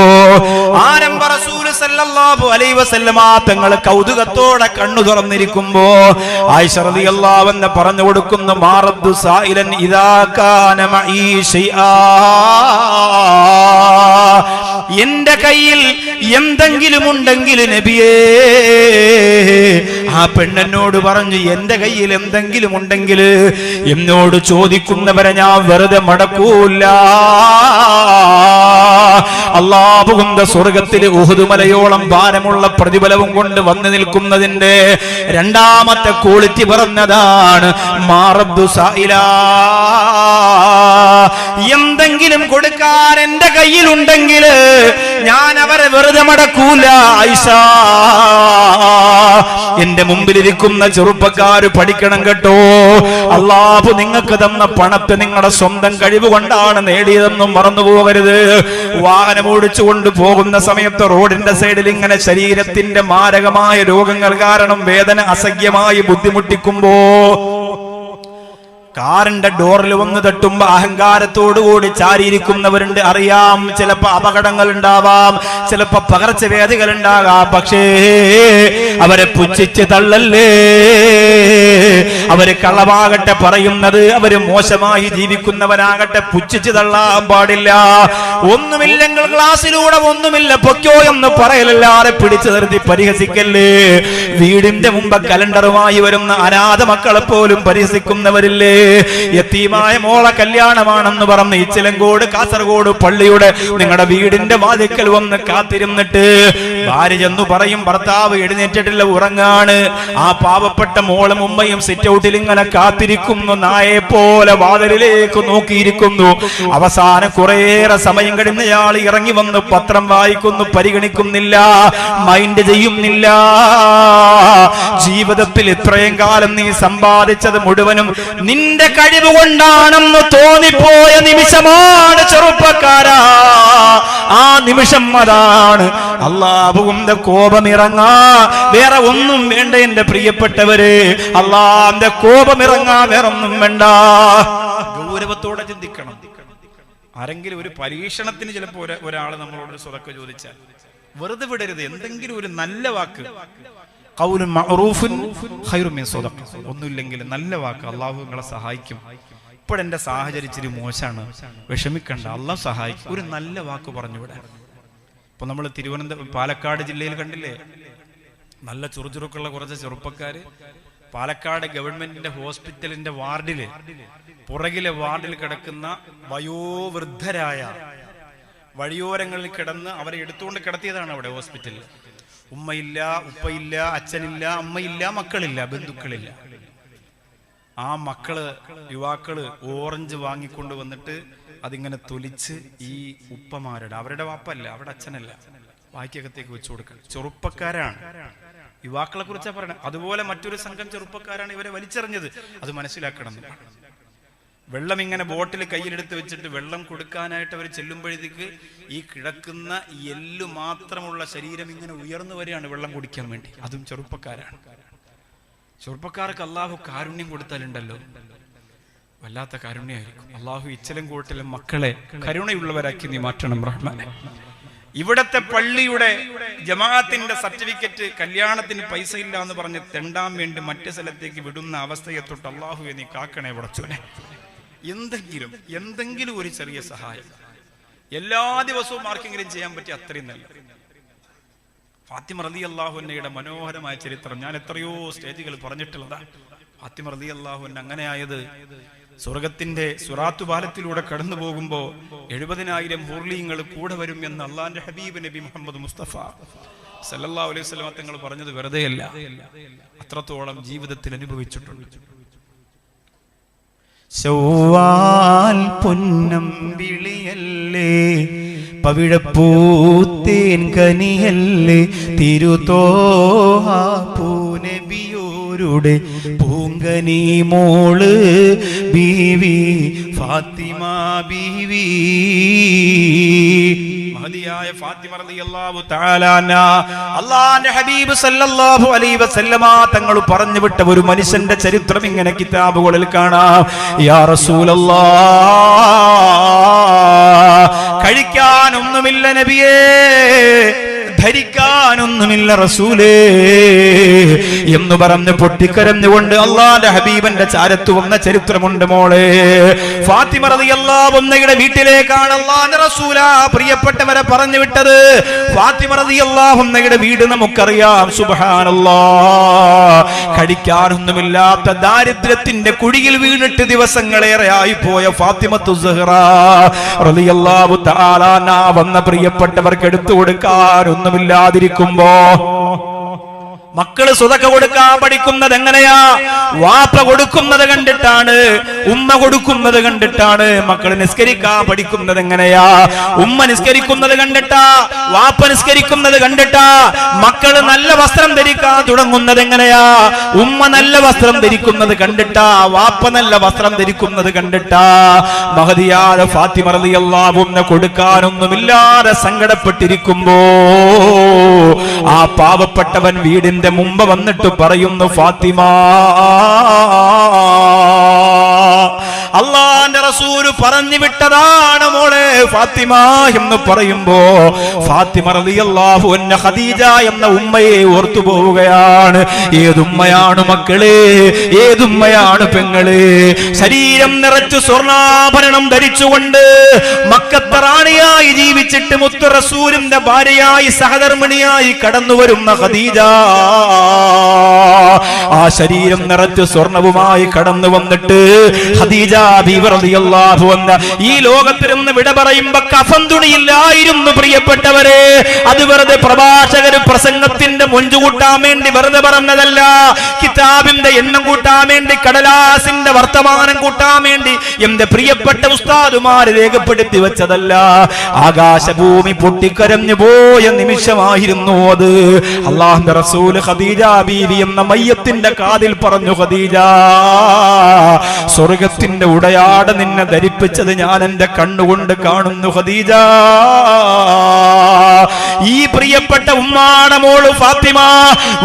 ആരംഭ റസൂൽ സല്ലല്ലാഹു അലൈഹി വസല്ലമ തങ്ങൾ കൗതുകത്തോടെ കണ്ണു തുറന്നിരിക്കുമ്പോ ആയിഷ റളിയല്ലാഹു അൻഹ പറഞ്ഞു കൊടുക്കുന്നു, മാറദ്ദു സായിലൻ ഇദാ കാന മഈ ശൈആ, എന്റെ കയ്യിൽ എന്തെങ്കിലും ഉണ്ടെങ്കിൽ നബിയേ, ആ പെണ്ണെന്നോട് പറഞ്ഞു, എന്റെ കയ്യിൽ എന്തെങ്കിലും ഉണ്ടെങ്കിൽ എന്നോട് ചോദിക്കുന്നവരെ ഞാൻ വെറുതെ മടക്കൂല. അല്ലാഹുവിന്റെ സ്വർഗത്തിൽ ഉഹുദ് മലയോളം ഭാരമുള്ള പ്രതിഫലവും കൊണ്ട് വന്നു നിൽക്കുന്നതിന്റെ രണ്ടാമത്തെ ക്വാളിറ്റി പറഞ്ഞതാണ് മാറബ്ദു സായിലാ, എന്തെങ്കിലും കൊടുക്കാൻ എന്റെ കയ്യിലുണ്ടെങ്കിൽ ഞാൻ അവരെ വെറുതെ മടക്കൂല. ആയിഷ, എന്റെ മുമ്പിലിരിക്കുന്ന ചെറുപ്പക്കാര് പഠിക്കണം കേട്ടോ. അല്ലാഹു നിങ്ങൾക്ക് തന്ന പണത്തെ നിങ്ങളുടെ സ്വന്തം കഴിവ് കൊണ്ടാണ് നേടിയതെന്നും മറന്നു പോകരുത്. വാഹനം ഓടിച്ചുകൊണ്ട് പോകുന്ന സമയത്ത് റോഡിന്റെ സൈഡിൽ ഇങ്ങനെ ശരീരത്തിന്റെ മാരകമായ രോഗങ്ങൾ കാരണം വേദന അസഹ്യമായി ബുദ്ധിമുട്ടിക്കുമ്പോ കാറിന്റെ ഡോറിൽ വന്ന് തട്ടുമ്പോ അഹങ്കാരത്തോടുകൂടി ചാരിയിരിക്കുന്നവരുണ്ട്. അറിയാം, ചിലപ്പോ അപകടങ്ങൾ ഉണ്ടാവാം, ചിലപ്പോ പകർച്ചവ്യാധികൾ ഉണ്ടാകാം. പക്ഷേ അവരെ പുച്ഛിച്ച് തള്ളല്ലേ. അവര് കളവാകട്ടെ പറയുന്നത്, അവര് മോശമായി ജീവിക്കുന്നവനാകട്ടെ പുച്ഛിച്ച് തള്ളാൻ പാടില്ല. ഒന്നുമില്ലെങ്കിൽ ക്ലാസ്സിലൂടെ ഒന്നുമില്ല പൊക്കോ എന്ന് പറയലല്ലാതെ പിടിച്ചു നിർത്തി പരിഹസിക്കല്ലേ. വീടിന്റെ മുമ്പ് കലണ്ടറുമായി വരുന്ന അനാഥ മക്കളെ പോലും പരിഹസിക്കുന്നവരില്ലേ. യതീമായ മോളെ കല്യാണമാണെന്ന് പറഞ്ഞ് ഇച്ചിലങ്കോട് കാസർഗോഡ് പള്ളിയുടെ നിങ്ങളുടെ വീടിന്റെ വാതിക്കൽ വന്ന് കാത്തിരുന്നിട്ട് ഭാര്യ ചെന്നു പറയും, ഭർത്താവ് എഴുന്നേറ്റിട്ടില്ല, ഉറങ്ങാണ്. ആ പാവപ്പെട്ട മോളും ഉമ്മയും സിറ്റ് ഔട്ടിൽ ഇങ്ങനെ കാത്തിരിക്കുന്നു, നായെ പോലെ വാതിലിലേക്ക് നോക്കിയിരിക്കുന്നു. അവസാനം കുറേയേറെ സമയം കഴിഞ്ഞയാൾ ഇറങ്ങി വന്ന് പത്രം വായിക്കുന്നു, പരിഗണിക്കുന്നില്ല, മൈൻഡ് ചെയ്യുന്നില്ല. ജീവിതത്തിൽ ഇത്രയും കാലം നീ സമ്പാദിച്ചത് മുഴുവനും നിന്റെ കഴിവ് കൊണ്ടാണെന്ന് തോന്നിപ്പോയ നിമിഷമാണ് ചെറുപ്പക്കാരാ. ആ നിമിഷം അതാണ് അല്ലാഹുവിന്റെ കോപമിറങ്ങാ. വേറെ ഒന്നും വേണ്ട എന്റെ പ്രിയപ്പെട്ടവര്. അല്ലാഹുവിന്റെ കോപമിറങ്ങാ, വേറൊന്നും വേണ്ട. ഗൗരവത്തോടെ ചിന്തിക്കണം. ആരെങ്കിലും ഒരു പരീക്ഷണത്തിന് ചിലപ്പോ ഒരാൾ നമ്മളോട് സ്വതക്ക ചോദിച്ചാൽ വെറുതെ വിടരുത്. എന്തെങ്കിലും ഒരു നല്ല വാക്ക്, ഖൗലുൻ മഅറൂഫുൻ ഖൈറുൻ മിൻ സ്വദഖ, ഒന്നുമില്ലെങ്കിൽ നല്ല വാക്ക്, അള്ളാഹു നിങ്ങളെ സഹായിക്കും. ഇപ്പോഴെന്റെ സാഹചര്യം ഇച്ചിരി മോശമാണ്, വിഷമിക്കണ്ട, അള്ളാഹു സഹായിക്കും. ഒരു നല്ല വാക്ക് പറഞ്ഞുവിടാൻ. ഇപ്പൊ നമ്മൾ തിരുവനന്തപുരം പാലക്കാട് ജില്ലയിൽ കണ്ടില്ലേ, നല്ല ചുറുചുറുക്കുള്ള കുറച്ച് ചെറുപ്പക്കാര് പാലക്കാട് ഗവൺമെന്റിന്റെ ഹോസ്പിറ്റലിന്റെ വാർഡില് പുറകിലെ വാർഡിൽ കിടക്കുന്ന വയോവൃദ്ധരായ വഴിയോരങ്ങളിൽ കിടന്ന് അവരെ എടുത്തുകൊണ്ട് കിടത്തിയതാണ് അവിടെ ഹോസ്പിറ്റലിൽ. ഉമ്മയില്ല, ഉപ്പയില്ല, അച്ഛനില്ല, അമ്മയില്ല, മക്കളില്ല, ബന്ധുക്കളില്ല. ആ മക്കള്, യുവാക്കള് ഓറഞ്ച് വാങ്ങിക്കൊണ്ട് വന്നിട്ട് അതിങ്ങനെ തൊലിച്ച് ഈ ഉപ്പമാരുടെ, അവരുടെ വാപ്പല്ല, അവരുടെ അച്ഛനല്ല, വായിക്കകത്തേക്ക് വെച്ചു കൊടുക്കുക. ചെറുപ്പക്കാരാണ്, യുവാക്കളെ കുറിച്ചാണ് പറയണത്. അതുപോലെ മറ്റൊരു സംഘം ചെറുപ്പക്കാരാണ് ഇവരെ വലിച്ചെറിഞ്ഞത്. അത് മനസ്സിലാക്കണം. വെള്ളം ഇങ്ങനെ ബോട്ടിൽ കയ്യിലെടുത്ത് വെച്ചിട്ട് വെള്ളം കൊടുക്കാനായിട്ട് അവർ ചെല്ലുമ്പോഴത്തേക്ക് ഈ കിടക്കുന്ന എല്ലു മാത്രമുള്ള ശരീരം ഇങ്ങനെ ഉയർന്നു വരികയാണ് വെള്ളം കുടിക്കാൻ വേണ്ടി. അതും ചെറുപ്പക്കാരാണ്. ചെറുപ്പക്കാർക്ക് അള്ളാഹു കാരുണ്യം കൊടുത്താലുണ്ടല്ലോ, വല്ലാത്ത കാരുണ്യമായിരിക്കും. അള്ളാഹു ഇച്ചലും കൂട്ടലും മക്കളെ കരുണയുള്ളവരാക്കി നീ മാറ്റണം റഹ്മാനെ. ഇവിടത്തെ പള്ളിയുടെ ജമാഅത്തിന്റെ സർട്ടിഫിക്കറ്റ് കല്യാണത്തിന് പൈസ ഇല്ല എന്ന് പറഞ്ഞ് തെണ്ടാൻ വേണ്ടി മറ്റു സ്ഥലത്തേക്ക് വിടുന്ന അവസ്ഥയെ തൊട്ട് അള്ളാഹുവെ നീ കാക്കണേ പടച്ചോനെ. എന്തെങ്കിലും ഒരു ചെറിയ സഹായം എല്ലാ ദിവസവും ആർക്കെങ്കിലും ചെയ്യാൻ പറ്റിയ അത്രയും നല്ല. ഫാത്തിമ റളിയല്ലാഹു അൻഹയുടെ മനോഹരമായ ചരിത്രം ഞാൻ എത്രയോ സ്റ്റേജുകൾ പറഞ്ഞിട്ടുള്ളതാ. ഫാത്തിമ റളിയല്ലാഹു അൻഹ അങ്ങനെ ആയത് സ്വർഗത്തിന്റെ സുറാത്തു പാലത്തിലൂടെ കടന്നു പോകുമ്പോ 70,000 ഹൂർലിങ്ങൾ കൂടെ വരും എന്ന് അള്ളാന്റെ ഹബീബ് നബി മുഹമ്മദ് മുസ്തഫ സല്ലല്ലാഹു അലൈഹി വസല്ലം തങ്ങൾ പറഞ്ഞത് വെറുതെയല്ല, അത്രത്തോളം ജീവിതത്തിൽ അനുഭവിച്ചിട്ടുണ്ട്. ശൗവാൽ പൊന്നമ്പിളിയല്ലേ, പവിഴപ്പൂത്തേൻ കനിയല്ലേ, തിരുതോഹ പൂനബിയോരുടെ പൂങ്കനി മോള് ബീവി ഫാത്തിമ ബീവി. മഹദിയായ ഫാത്തിമ റളിയല്ലാഹു തആല അൻഹാ അല്ലാഹുവിന്റെ ഹബീബ് സല്ലല്ലാഹു അലൈഹി വസല്ലമ തങ്ങൾ പറഞ്ഞു വിട്ട ഒരു മനുഷ്യന്റെ ചരിത്രം ഇങ്ങനെ കിതാബുകളിൽ കാണാം. യാ റസൂലല്ലാഹ്, കഴിക്കാനൊന്നുമില്ല നബിയേ, ധരിക്കാനൊന്നുമില്ല റസൂലേ എന്ന് പറഞ്ഞ് പൊട്ടിക്കരഞ്ഞുകൊണ്ട് അള്ളാന്റെ ഹബീബന്റെ ചാരത്ത് വന്ന ചരിത്രമുണ്ട്. മോളെ ഫാത്തിമ റളിയല്ലാഹു അൻഹയുടെ വീട്ടിലേക്കാണ് അള്ളാന്റെ റസൂല പ്രിയപ്പെട്ടവരെ പറഞ്ഞു വിട്ടത്. ഫാത്തിമ റളിയല്ലാഹു അൻഹയുടെ വീട് നമുക്കറിയാം. സുബ്ഹാനല്ലാഹ്, കഴിക്കാനൊന്നുമില്ലാത്ത ദാരിദ്ര്യത്തിന്റെ കുഴിയിൽ വീണിട്ട് ദിവസങ്ങളേറെ ആയി പോയ ഫാത്തിമത്തു സുഹ്റ റളിയല്ലാഹു തആല അൻഹാ വന്ന പ്രിയപ്പെട്ടവർക്ക് എടുത്തു കൊടുക്കാനൊന്നും ില്ലാതിരിക്കുമ്പോ മക്കള് സ്വതക്ക കൊടുക്കാൻ പഠിക്കുന്നത് എങ്ങനെയാ? വാപ്പ കൊടുക്കുന്നത് കണ്ടിട്ടാണ്, ഉമ്മ കൊടുക്കുന്നത് കണ്ടിട്ടാണ്. മക്കള് നിസ്കരിക്കാൻ പഠിക്കുന്നത് എങ്ങനെയാ? ഉമ്മ നിസ്കരിക്കുന്നത് കണ്ടിട്ടാ, വാപ്പ നിസ്കരിക്കുന്നത് കണ്ടിട്ടാ. മക്കള് നല്ല വസ്ത്രം ധരിക്കാൻ തുടങ്ങുന്നത് എങ്ങനെയാ? ഉമ്മ നല്ല വസ്ത്രം ധരിക്കുന്നത് കണ്ടിട്ടാ, വാപ്പ നല്ല വസ്ത്രം ധരിക്കുന്നത് കണ്ടിട്ടാ. മഹദിയായ ഫാത്തിമ റളിയല്ലാഹു അൻഹ കൊടുക്കാനൊന്നുമില്ലാതെ സങ്കടപ്പെട്ടിരിക്കുമ്പോ ആ പാവപ്പെട്ടവൻ വീടിന്റെ മുമ്പ് വന്നിട്ട് പറയുന്നു, ഫാത്തിമ, അള്ളാന്റെ റസൂല് പറഞ്ഞു വിട്ടതാണ് മോളെ ഫാത്തിമ എന്ന് പറയുമ്പോ ഫാത്തിമ റളിയല്ലാഹു അൻഹ ഖദീജ എന്ന ഉമ്മയെ ഓർത്തു പോവുകയാണ്. ഏതുമ്മയാണ് മക്കളെ, ഏതുമ്മയാണ് പെങ്ങളെ? ശരീരം നിറച്ച് സ്വർണ്ണാഭരണം ധരിച്ചുകൊണ്ട് മക്കത്തെ റാണിയായി ജീവിച്ചിട്ട് മുത്തു റസൂലിന്റെ ഭാര്യയായി സഹധർമ്മിണിയായി കടന്നു വരുന്ന ഖദീജ, ആ ശരീരം നിറച്ച് സ്വർണവുമായി കടന്നു വന്നിട്ട് ഖദീജ ബീവി റളിയല്ലാഹു അൻഹ ഈ ലോകത്തിൽ നിന്ന് വിട പറയുമ്പോ കഫൻ തുണിയില്ലായിരുന്നു പ്രിയപ്പെട്ടവരെ. അത് വെറുതെ പ്രഭാഷകര് പ്രസംഗത്തിന്റെ മൊഞ്ചു കൂട്ടാൻ വേണ്ടി വെറുതെ പറഞ്ഞതല്ല, കിതാബിന്റെ എണ്ണം കൂട്ടാൻ വേണ്ടി, കടലാസിന്റെ വർത്തമാനം കൂട്ടാൻ വേണ്ടി എന്റെ പ്രിയപ്പെട്ട ഉസ്താദുമാര് രേഖപ്പെടുത്തി വെച്ചതല്ല. ആകാശഭൂമി പൊട്ടിക്കരഞ്ഞു പോയ നിമിഷമായിരുന്നു അത്. അല്ലാഹുവിന്റെ റസൂല് ഖദീജ ബീവി എന്ന മയ്യത്തിന്റെ കാതിൽ പറഞ്ഞു, ഖദീജ, സ്വർഗത്തിന്റെ ഉടയാട നിന്നെ ധരിപ്പിച്ചത് ഞാൻ എന്റെ കണ്ണുകൊണ്ട് കാണുന്നു ഖദീജ. ഈ പ്രിയപ്പെട്ട ഉമ്മാടെ മോള് ഫാത്തിമ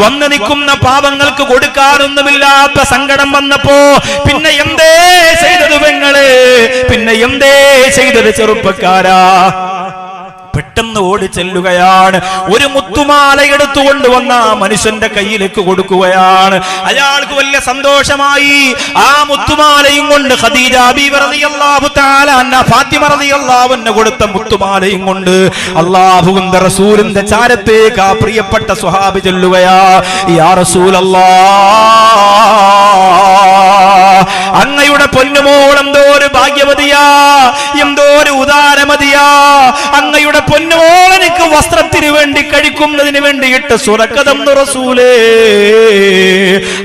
വന്നു നിൽക്കുന്ന പാവങ്ങൾക്ക് കൊടുക്കാനൊന്നുമില്ലാത്ത സങ്കടം വന്നപ്പോ പിന്നെ എന്തേ ചെയ്തത് പെങ്ങള്? പിന്നെ എന്തേ ചെയ്തത് ചെറുപ്പക്കാരാ? പെട്ടെന്ന് ഓടി ചെല്ലുകയാണ്. ഒരു മുത്തുമാല എടുത്തുകൊണ്ട് വന്ന മനുഷ്യന്റെ കയ്യിലേക്ക് കൊടുക്കുകയാണ്. അയാൾക്ക് വലിയ സന്തോഷമായി. ആ മുത്തുമാലയും കൊണ്ട് ഖദീജ ബീവി റളിയല്ലാഹു തആല അൻഹ ഫാത്തിമ റളിയല്ലാഹു അൻഹ കൊടുത്ത മുത്തുമാലയും കൊണ്ട് അല്ലാഹുവിന്റെ റസൂലിന്റെ ചാരത്തേക്ക് ആ പ്രിയപ്പെട്ട സ്വഹാബി ചെല്ലുകയാ. യാ റസൂലല്ലാഹ്, അങ്ങയുടെ പൊന്നുമോൾ എന്തോ ഒരു ഭാഗ്യവതിയാ, എന്തോ ഒരു ഉദാരമതിയാ. അങ്ങയുടെ പൊന്നുമോൾ എനിക്ക് വസ്ത്രത്തിന് വേണ്ടി കഴിക്കുന്നതിന് വേണ്ടിയിട്ട് സുറക്കതെന്ന് റസൂലേ.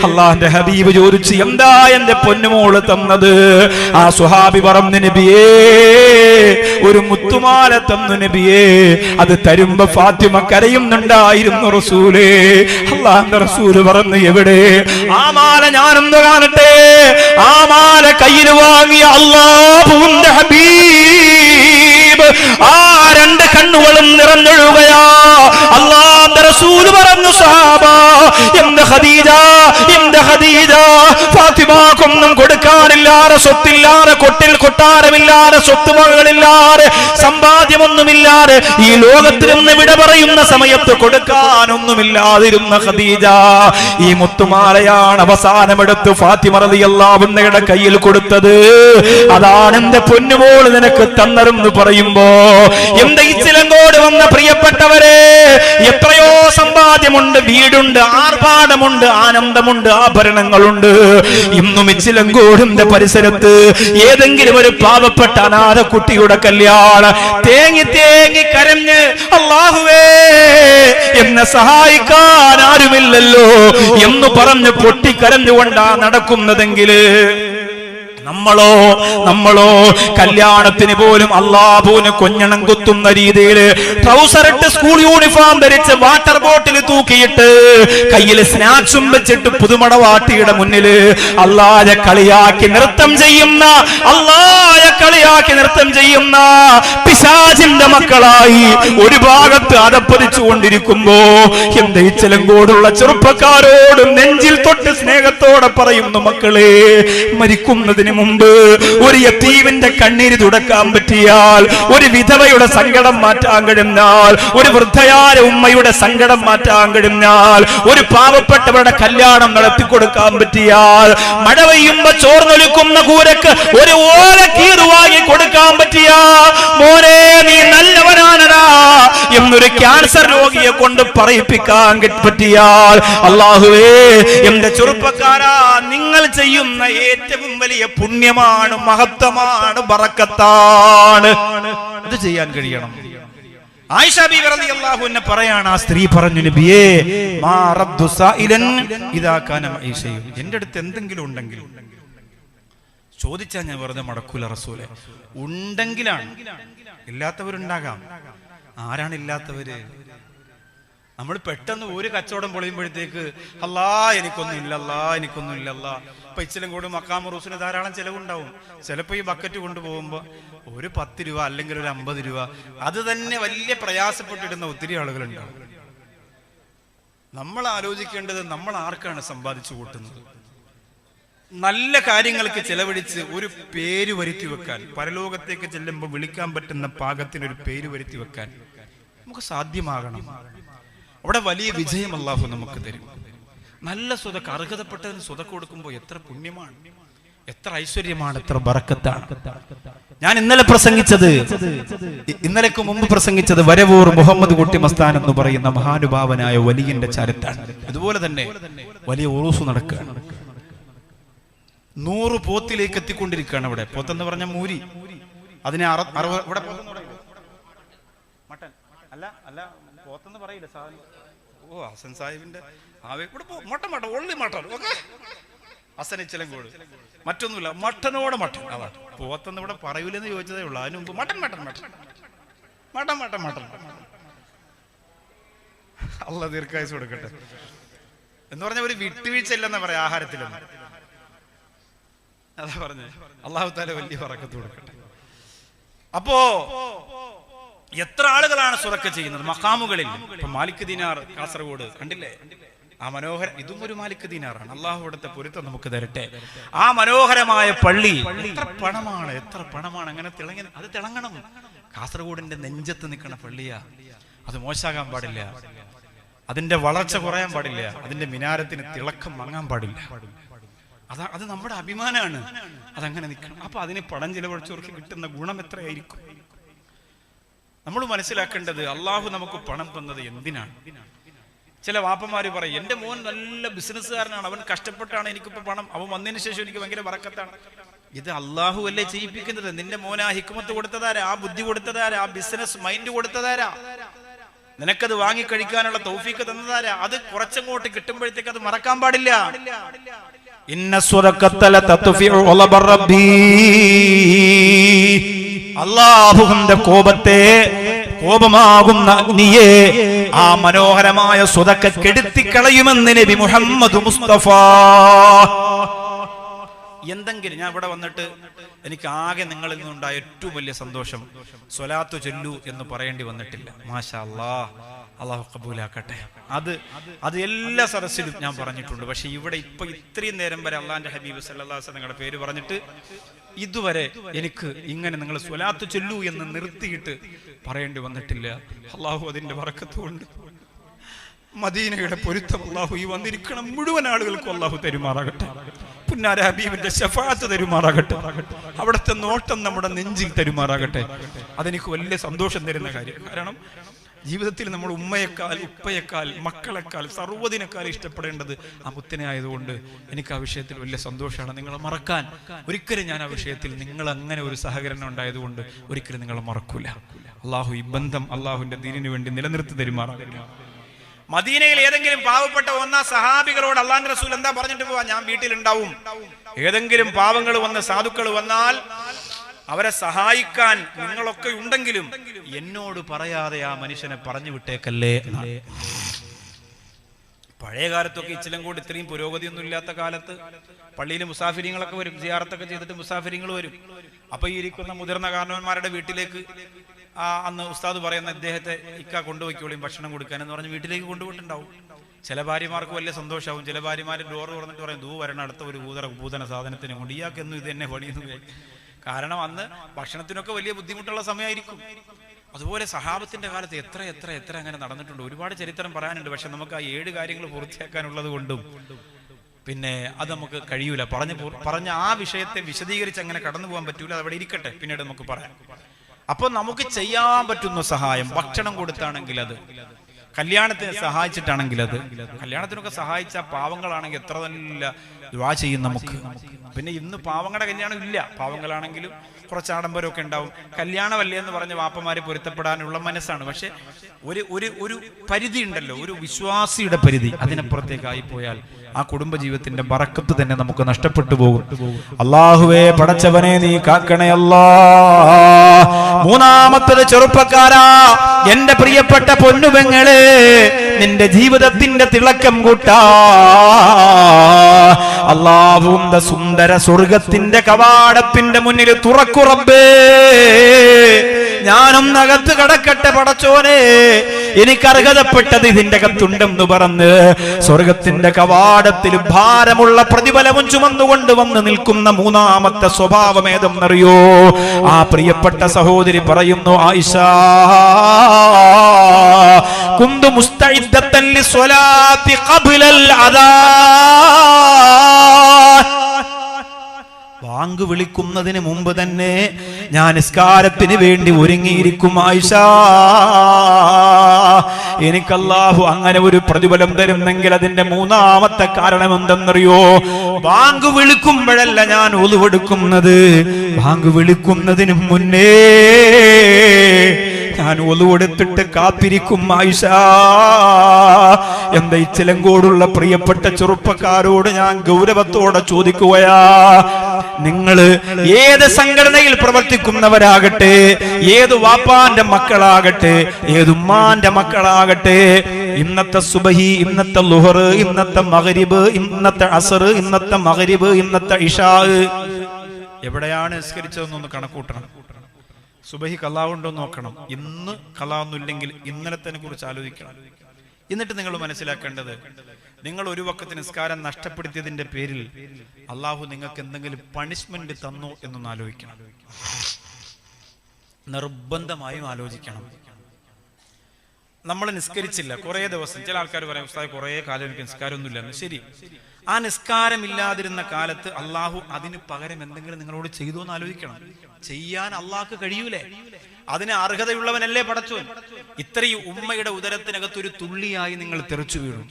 അള്ളാന്റെ ഹബീബ് ചോദിച്ചു, എന്താ എന്റെ പൊന്നുമോള് തന്നത്? ആ സ്വഹാബി പറഞ്ഞു, നബിയേ ഒരു മുത്തുമാല തന്നു നബിയേ. അത് തരുമ്പോ ഫാത്തിമ കരയുന്നുണ്ടായിരുന്നു റസൂലേ. അള്ളാന്റെ റസൂല് പറഞ്ഞു, എവിടെ ആ മാല? ഞാനൊന്ന് കാണട്ടെ. ആ മാല കയ്യിൽ വാങ്ങിയ അല്ലാഹുവിന്റെ ഹബീബ് ആ രണ്ട് കണ്ണുകളും നിറഞ്ഞൊഴുകയാ. അല്ലാഹുവിന്റെ റസൂല് പറഞ്ഞു, സഹാബ എന്ത് ഖദീജ, എന്ത് ഖദീജ, ഫാത്തിമക്കൊന്നും കൊടുക്കാനില്ലാതെ, സ്വത്തില്ലാതെ, കൊട്ടാരമില്ലാതെ, സ്വത്തുമകളില്ലാതെ, സമ്പാദ്യമൊന്നുമില്ലാതെ, ഈ ലോകത്തിൽ നിന്ന് വിട പറയുന്ന സമയത്ത് കൊടുക്കാനൊന്നുമില്ലാതിരുന്ന ഖദീജ ഈ മുത്തുമാലയാണ് അവസാനമെടുത്ത് ഫാത്തിമ റളിയല്ലാഹു അൻഹയുടെ കയ്യിൽ കൊടുത്തത്. അതാണ് എന്റെ പൊന്നുമോൾ നിനക്ക് തന്നതെന്ന് പറയുമ്പോ എന്റെ ഇച്ചിലങ്കോട് വന്ന പ്രിയപ്പെട്ടവരെ, എത്രയോ സമ്പാദ്യമുണ്ട്, വീടുണ്ട്, ആർഭാടമുണ്ട്, ആനന്ദമുണ്ട്, ആഭരണങ്ങളുണ്ട്. ഇന്നും ഇച്ചിലങ്കോടിന്റെ പരിസരത്ത് ഏതെങ്കിലും ഒരു പാവപ്പെട്ട അനാഥ കുട്ടിയുടെ കല്യാണം തേങ്ങി തേങ്ങി കരഞ്ഞ് അല്ലാഹുവേ എന്നെ സഹായിക്കാൻ ആരുമില്ലല്ലോ എന്ന് പറഞ്ഞ് പൊട്ടിക്കരഞ്ഞുകൊണ്ടാ നടക്കുന്നതെങ്കില് നമ്മളോ കല്യാണത്തിന് പോലും അല്ലാഹുവിന് കൊഞ്ഞണം കുത്തുന്ന രീതിയിൽ ട്രൗസറിട്ട് സ്കൂൾ യൂണിഫോം ധരിച്ച് വാട്ടർ ബോട്ടിൽ തൂക്കിയിട്ട് കയ്യിൽ സ്നാക്സും വെച്ചിട്ട് പുതുമടവാട്ടിയുടെ മുന്നിൽ അല്ലാഹുവെ കളിയാക്കി നൃത്തം ചെയ്യുന്ന പിശാചിന്റെ മക്കളായി ഒരു ഭാഗത്ത് അതപ്പതിച്ചു കൊണ്ടിരിക്കുമ്പോ എന്റെ ഇച്ചലങ്കോടുള്ള ചെറുപ്പക്കാരോട് നെഞ്ചിൽ തൊട്ട് സ്നേഹത്തോടെ പറയുന്നു, മക്കളെ മരിക്കുന്നതിന് മുമ്പ് ഒരു യതീമിന്റെ കണ്ണീര് തുടക്കാൻ പറ്റിയാൽ, ഒരു വിധവയുടെ സങ്കടം മാറ്റാൻ കഴിഞ്ഞാൽ, ഒരു വൃദ്ധയായ ഉമ്മയുടെ സങ്കടം മാറ്റാൻ കഴിഞ്ഞാൽ, ഒരു പാവപ്പെട്ടവരുടെ കല്യാണം നടത്തിക്കൊടുക്കാൻ പറ്റിയാൽ, മഴ പെയ്യുമ്പോ ചോർന്നൊലിക്കുന്ന കൂരക്ക് ഒരു ഓല കീറുവാങ്ങി കൊടുക്കാൻ പറ്റിയ മോനെ നീ നല്ലവനാണടാ എന്നൊരു ക്യാൻസർ രോഗിയെ കൊണ്ട് പറയിപ്പിക്കാൻ പറ്റിയാൽ, അല്ലാഹുവേ എന്റെ ചെറുപ്പക്കാരാ, നിങ്ങൾ ചെയ്യുന്ന ഏറ്റവും വലിയ പുണ്യമാണ്, മഹത്വമാണ്, ബറക്കത്താണ്. ഇത് ചെയ്യാൻ കഴിയണം. ആയിഷ ബീവി റളിയല്ലാഹു അൻഹ പറയാണ്, ആ സ്ത്രീ പറഞ്ഞു, നബിയേ മാ റദ്ദു സായിലൻ ഇദാ കാന മഈശയും, എൻ്റെ അടുത്ത് എന്തെങ്കിലും ഉണ്ടെങ്കിൽ ചോദിച്ചാൽ ഞാൻ വെറുതെ മടക്കൂല റസൂലെ. ഉണ്ടെങ്കിലാണ്, ഇല്ലാത്തവരുണ്ടാകാം. ആരാണ് ഇല്ലാത്തവര്? നമ്മൾ പെട്ടെന്ന് ഒരു കച്ചവടം പൊളിയുമ്പോഴത്തേക്ക് എനിക്കൊന്നും ഇല്ല. ഇപ്പൊ ഇച്ചിലും കൂടി മക്കാം റൂസിന് ധാരാളം ചെലവുണ്ടാവും. ചിലപ്പോ ഈ ബക്കറ്റ് കൊണ്ടുപോകുമ്പോ ഒരു 10 രൂപ അല്ലെങ്കിൽ ഒരു 50 രൂപ അത് തന്നെ വലിയ പ്രയാസപ്പെട്ടിടുന്ന ഒത്തിരി ആളുകളുണ്ടാവും. നമ്മൾ ആലോചിക്കേണ്ടത് നമ്മൾ ആർക്കാണ് സമ്പാദിച്ചു കൂട്ടുന്നത്. നല്ല കാര്യങ്ങൾക്ക് ചെലവഴിച്ച് ഒരു പേര് വരുത്തി വെക്കാൻ, പരലോകത്തേക്ക് ചെല്ലുമ്പോൾ വിളിക്കാൻ പറ്റുന്ന പാകത്തിനൊരു പേര് വരുത്തി വെക്കാൻ നമുക്ക് സാധ്യമാകണം. അവിടെ വലിയ വിജയം അല്ലാഹു നമുക്ക് തരും. നല്ല സ്വതക്ക്, അർഹതപ്പെട്ടതിന് സ്വതക്ക് കൊടുക്കുമ്പോൾ എത്ര പുണ്യമാണ്, എത്ര ഐശ്വര്യമാണ്, എത്ര ബറക്കത്താണ്. ഞാൻ ഇന്നലെക്ക് മുമ്പ് പ്രസംഗിച്ചത് വരവൂർ മുഹമ്മദ് കുട്ടി മസ്താൻ എന്ന് പറയുന്ന മഹാനുഭാവനായ വലിയന്റെ ചരിത്താണ്. അതുപോലെ തന്നെ വലിയ ഉറൂസ് നടക്കുകയാണ്. 100 പോത്തിലേക്ക് എത്തിക്കൊണ്ടിരിക്കുകയാണ്. അവിടെ പോത്തെന്ന് പറഞ്ഞ മൂരി, അതിനെ ഇവിടെ മട്ടൻ അല്ല പോത്തെന്ന് പറയില്ല സാധനം. ഓ ഹസൻ സാഹിബിന്റെ മട്ടൻ ഒള്ളി മട്ടൻ ഹസൻ ഇച്ചലങ്കോട്, മറ്റൊന്നുമില്ല, മട്ടനോടെ മട്ടൻ. അതാണ് പോത്തെന്ന് ഇവിടെ പറയൂലെന്ന് ചോദിച്ചതേ ഉള്ളൂ. അതിന് മുമ്പ് മട്ടൻ. അല്ലാഹ് ദീർഘായുസ്സ് കൊടുക്കട്ടെ എന്ന് പറഞ്ഞ ഒരു വിട്ടുവീഴ്ച ഇല്ലെന്നാ പറയാ ആഹാരത്തിലൊന്നും. അതാ പറഞ്ഞ അല്ലാഹു തആല വലിയ ബറക്കത്ത് കൊടുക്കട്ടെ. അപ്പോ എത്ര ആളുകളാണ് സുറക്ക ചെയ്യുന്നത് മഖാമുകളിൽ. ഇപ്പൊ മാലിക് ദീനാർ കാസർഗോഡ് കണ്ടില്ലേ, ആ മനോഹര, ഇതും ഒരു മാലിക് ദീനാറാണ്. അള്ളാഹു അവിടുത്തെ പൊരുത്തം നമുക്ക് തരട്ടെ. ആ മനോഹരമായ പള്ളി എത്ര പണമാണ് അങ്ങനെ അത് തിളങ്ങണം. കാസർഗോഡിന്റെ നെഞ്ചത്ത് നിൽക്കുന്ന പള്ളിയാ. അത് മോശാകാൻ പാടില്ല, അതിന്റെ വളർച്ച കുറയാൻ പാടില്ല, അതിന്റെ മിനാരത്തിന് തിളക്കം മങ്ങാൻ പാടില്ല. അത് നമ്മുടെ അഭിമാനമാണ്. അതങ്ങനെ നിൽക്കണം. അപ്പൊ അതിന് പണം ചിലവഴിച്ചവർക്ക് കിട്ടുന്ന ഗുണം എത്രയായിരിക്കും? നമ്മൾ മനസ്സിലാക്കേണ്ടത്, അള്ളാഹു നമുക്ക് പണം തന്നത് എന്തിനാണ്? ചില വാപ്പന്മാര് പറയും, എൻ്റെ മോൻ നല്ല ബിസിനസ്സുകാരനാണ്, അവൻ കഷ്ടപ്പെട്ടാണ് എനിക്കിപ്പോൾ പണം, അവൻ വന്നതിന് ശേഷം എനിക്ക് ഭയങ്കര ബറക്കത്താണ്. ഇത് അള്ളാഹു അല്ലേ ചെയ്യിപ്പിക്കുന്നത്? നിന്റെ മോൻ ആ ഹിക്മത്ത് കൊടുത്തതാരാ? ആ ബുദ്ധി കൊടുത്തതാരാ? ആ ബിസിനസ് മൈൻഡ് കൊടുത്തതാരാ? നിനക്കത് വാങ്ങിക്കഴിക്കാനുള്ള തൗഫീക്ക് തന്നതാരാ? അത് കുറച്ചങ്ങോട്ട് കിട്ടുമ്പോഴത്തേക്ക് അത് മറക്കാൻ പാടില്ല. അല്ലാഹുവിന്റെ കോപമാകുന്ന അഗ്നിയെ ആ മനോഹരമായ സ്വതക്ക കെടുത്തിക്കളയുമെന്ന് നബി മുഹമ്മദ് മുസ്തഫ. എന്തെങ്കിലും ഞാൻ ഇവിടെ വന്നിട്ട് എനിക്ക് ആകെ നിങ്ങളിൽ നിന്നുണ്ടായ ഏറ്റവും വലിയ സന്തോഷം സ്വലാത്തു ചൊല്ലു എന്ന് പറയേണ്ടി വന്നിട്ടില്ല. മാഷാ അല്ലാഹ്, അള്ളാഹു കബൂലാക്കട്ടെ. അത് എല്ലാ സദസ്സിലും ഞാൻ പറഞ്ഞിട്ടുണ്ട്. പക്ഷെ ഇവിടെ ഇപ്പൊ ഇത്രയും നേരം വരെ അള്ളാന്റെ ഹബീബ് സല്ലല്ലാഹു അലൈഹി വസല്ലം നിങ്ങളുടെ പേര് പറഞ്ഞിട്ട് ഇതുവരെ എനിക്ക് ഇങ്ങനെ നിങ്ങൾ സ്വലാത്തു ചൊല്ലു എന്ന് നിർത്തിയിട്ട് പറയേണ്ടി വന്നിട്ടില്ല. അള്ളാഹു അതിന്റെ ബറക്കത്ത് കൊണ്ട് മദീനയുടെ പൊരുത്തം അള്ളാഹു ഈ വന്നിരിക്കണം മുഴുവൻ ആളുകൾക്കും അള്ളാഹു തരുമാറാകട്ടെ. പുന്നാര ഹബീബിന്റെ ശഫാഅത്ത് തരുമാറാകട്ടെ. അവിടുത്തെ നോട്ടം നമ്മുടെ നെഞ്ചിൽ തരുമാറാകട്ടെ. അതെനിക്ക് വലിയ സന്തോഷം തരുന്ന കാര്യം. കാരണം ജീവിതത്തിൽ നമ്മൾ ഉമ്മയേക്കാൾ, ഉപ്പയേക്കാൾ, മക്കളെക്കാൾ, സർവ്വതിനേക്കാൾ ഇഷ്ടപ്പെടേണ്ടത് ആ മുത്തിനെ ആയതുകൊണ്ട് എനിക്ക് ആ വിഷയത്തിൽ വലിയ സന്തോഷമാണ്. നിങ്ങളെ മറക്കാൻ ഒരിക്കലും ഞാൻ ആ വിഷയത്തിൽ നിങ്ങൾ അങ്ങനെ ഒരു സഹകരണം ഉണ്ടായതുകൊണ്ട് ഒരിക്കലും നിങ്ങളെ മറക്കൂല. അള്ളാഹു ഈ ബന്ധം അള്ളാഹുവിന്റെ ദീനിനു വേണ്ടി നിലനിർത്തി തരുമാറാകട്ടെ. മദീനയിൽ ഏതെങ്കിലും പാവപ്പെട്ട വന്ന സഹാബികളോട് അള്ളാഹുവിന്റെ റസൂൽ എന്താ പറഞ്ഞിട്ട് പോവാ? ഞാൻ വീട്ടിലുണ്ടാവും. ഏതെങ്കിലും പാവങ്ങൾ വന്ന് സാധുക്കൾ വന്നാൽ അവരെ സഹായിക്കാൻ നിങ്ങളൊക്കെ ഉണ്ടെങ്കിലും എന്നോട് പറയാതെ ആ മനുഷ്യനെ പറഞ്ഞു വിട്ടേക്കല്ലേ. പഴയ കാലത്തൊക്കെ ഇച്ചിലങ്കോട് ഇത്രയും പുരോഗതിയൊന്നും ഇല്ലാത്ത കാലത്ത് പള്ളിയിൽ മുസാഫിരിങ്ങളൊക്കെ വരും, സിയാറത്തൊക്കെ ചെയ്തിട്ട് മുസാഫിരിങ്ങൾ വരും. അപ്പൊ ഈ ഇരിക്കുന്ന മുതിർന്ന കാരണവന്മാരുടെ വീട്ടിലേക്ക് അന്ന് ഉസ്താദ് പറയുന്ന ഇദ്ദേഹത്തെ ഇക്ക കൊണ്ടുപോയിക്കോളിയും ഭക്ഷണം കൊടുക്കാൻ എന്ന് പറഞ്ഞ് വീട്ടിലേക്ക് കൊണ്ടുപോയിട്ടുണ്ടാവും. ചില ഭാര്യമാർക്ക് വലിയ സന്തോഷമാവും. ചില ഭാര്യമാർ ഡോർ തുറന്നിട്ട് പറയും, ദൂ വരണം അടുത്ത ഒരു ഭൂതന സാധനത്തിനെ കൊണ്ട്, ഇയാൾക്കെന്നും ഇത് തന്നെ പണിയെന്ന്. കാരണം അന്ന് ഭക്ഷണത്തിനൊക്കെ വലിയ ബുദ്ധിമുട്ടുള്ള സമയമായിരിക്കും. അതുപോലെ സഹാബത്തിന്റെ കാലത്ത് എത്ര എത്ര എത്ര അങ്ങനെ നടന്നിട്ടുണ്ട്. ഒരുപാട് ചരിത്രം പറയാനുണ്ട്. പക്ഷെ നമുക്ക് ആ 7 കാര്യങ്ങൾ പൂർത്തിയാക്കാനുള്ളത് കൊണ്ടും പിന്നെ അത് നമുക്ക് കഴിയൂല. പറഞ്ഞ ആ വിഷയത്തെ വിശദീകരിച്ച് അങ്ങനെ കടന്നു പോകാൻ പറ്റൂല. അതവിടെ ഇരിക്കട്ടെ, പിന്നീട് നമുക്ക് പറയാം. അപ്പൊ നമുക്ക് ചെയ്യാൻ പറ്റുന്ന സഹായം, ഭക്ഷണം കൊടുത്താണെങ്കിൽ അത്, കല്യാണത്തിന് സഹായിച്ചിട്ടാണെങ്കിൽ അത്, കല്യാണത്തിനൊക്കെ സഹായിച്ച പാവങ്ങളാണെങ്കിൽ എത്ര നല്ല ദുആ ചെയ്യും നമുക്ക്. പിന്നെ ഇന്ന് പാവങ്ങളുടെ കല്യാണം ഇല്ല. പാവങ്ങളാണെങ്കിലും കുറച്ച് ആഡംബരമൊക്കെ ഉണ്ടാവും. കല്യാണമല്ലേ എന്ന് പറഞ്ഞ് വാപ്പമാരെ പൊരുത്തപ്പെടാനുള്ള മനസ്സാണ്. പക്ഷെ ഒരു പരിധി ഉണ്ടല്ലോ, ഒരു വിശ്വാസിയുടെ പരിധി. അതിനപ്പുറത്തേക്കായി പോയാൽ ആ കുടുംബജീവിതത്തിന്റെ ബറക്കത്ത് തന്നെ നമുക്ക് നഷ്ടപ്പെട്ടു പോകും. അല്ലാഹുവേ, പടച്ചവനെ നീ കാക്കണേ അല്ലാ. മൂന്നാമത്തത് ചെറുപ്പക്കാരാ, എന്റെ പ്രിയപ്പെട്ട പൊന്നുപെങ്ങളെ, നിന്റെ ജീവിതത്തിന്റെ തിളക്കം കൂട്ടാ അല്ലാഹുവിന്റെ സുന്ദര സ്വർഗത്തിന്റെ കവാടത്തിന്റെ മുന്നിൽ തുറക്കു റബ്ബേ. ഞാനൊന്നകത്ത് കടക്കട്ടെ പടച്ചോനെ, എനിക്ക് അർഹതപ്പെട്ടത് ഇതിന്റെ അകത്തുണ്ടെന്ന് പറഞ്ഞ് സ്വർഗത്തിന്റെ കവാടത്തിൽ ഭാരമുള്ള പ്രതിഫലവും ചുമന്നുകൊണ്ട് വന്ന് നിൽക്കുന്ന മൂന്നാമത്തെ സ്വഭാവം ഏതെന്നറിയോ? ആ പ്രിയപ്പെട്ട സഹോദരി പറയുന്നു, ആയിഷ കുന്തു മുസ്തഇദ്ദത്തൻ ലിസ്വലാത്തി ഖബ്ലൽ അദാൻ. ബാങ്ക് വിളിക്കുന്നതിന് മുമ്പ് തന്നെ ഞാൻ നിസ്കാരത്തിന് വേണ്ടി ഒരുങ്ങിയിരിക്കും ആയിഷ. എനിക്ക് അല്ലാഹു അങ്ങനെ ഒരു പ്രതിഫലം തരുന്നെങ്കിൽ അതിന്റെ മൂന്നാമത്തെ കാരണം എന്തെന്നറിയോ? ബാങ്ക് വിളിക്കുമ്പോഴല്ല ഞാൻ ഒളുവെടുക്കുന്നത്, ബാങ്ക് വിളിക്കുന്നതിന് മുന്നേ ഞാൻ ഒളുവെടുത്തിട്ട് കാത്തിരിക്കും ആയിഷ. എന്റെ ഇച്ചിലങ്കോടുള്ള പ്രിയപ്പെട്ട ചെറുപ്പക്കാരോട് ഞാൻ ഗൗരവത്തോടെ ചോദിക്കുകയാ, നിങ്ങൾ ഏത് സംഘടനയിൽ പ്രവർത്തിക്കുന്നവരാകട്ടെ, ഏത് വാപ്പാന്റെ മക്കളാകട്ടെ, ഏതുമ്മാന്റെ മക്കളാകട്ടെ, ഇന്നത്തെ സുബഹി, ഇന്നത്തെ ളുഹർ, ഇന്നത്തെ മഗ്രിബ്, ഇന്നത്തെ അസർ, ഇന്നത്തെ മഗ്രിബ്, ഇന്നത്തെ ഇശാ എവിടെയാണ് നിസ്കരിച്ചതെന്നൊന്ന് കണക്കൂട്ടണം. സുബഹി ഖളാവുണ്ടോ നോക്കണം. ഇന്ന് ഖളാവൊന്നുമില്ലെങ്കിൽ ഇന്നലത്തെ കുറിച്ച് ആലോചിക്കണം. എന്നിട്ട് നിങ്ങൾ മനസ്സിലാക്കേണ്ടത്, നിങ്ങൾ ഒരു വക്കത്ത് നിസ്കാരം നഷ്ടപ്പെടുത്തിയതിന്റെ പേരിൽ അള്ളാഹു നിങ്ങൾക്ക് എന്തെങ്കിലും പണിഷ്മെന്റ് തന്നു എന്നൊന്ന് ആലോചിക്കണം. നിർബന്ധമായും ആലോചിക്കണം. നമ്മൾ നിസ്കരിച്ചില്ല കുറെ ദിവസം, ചില ആൾക്കാർ പറയും ഉസ്താദ് കുറെ കാലം എനിക്ക് നിസ്കാരമൊന്നുമില്ലെന്ന്. ശരി, ആ നിസ്കാരം ഇല്ലാതിരുന്ന കാലത്ത് അള്ളാഹു അതിന് പകരം എന്തെങ്കിലും നിങ്ങളോട് ചെയ്തു എന്ന് ആലോചിക്കണം. ചെയ്യാൻ അള്ളാഹ്ക്ക് കഴിയൂലേ? അതിന് അർഹതയുള്ളവനല്ലേ പടച്ചോൻ? ഇത്രയും ഉമ്മയുടെ ഉദരത്തിനകത്തൊരു തുള്ളിയായി നിങ്ങൾ തെറിച്ചു വീണു.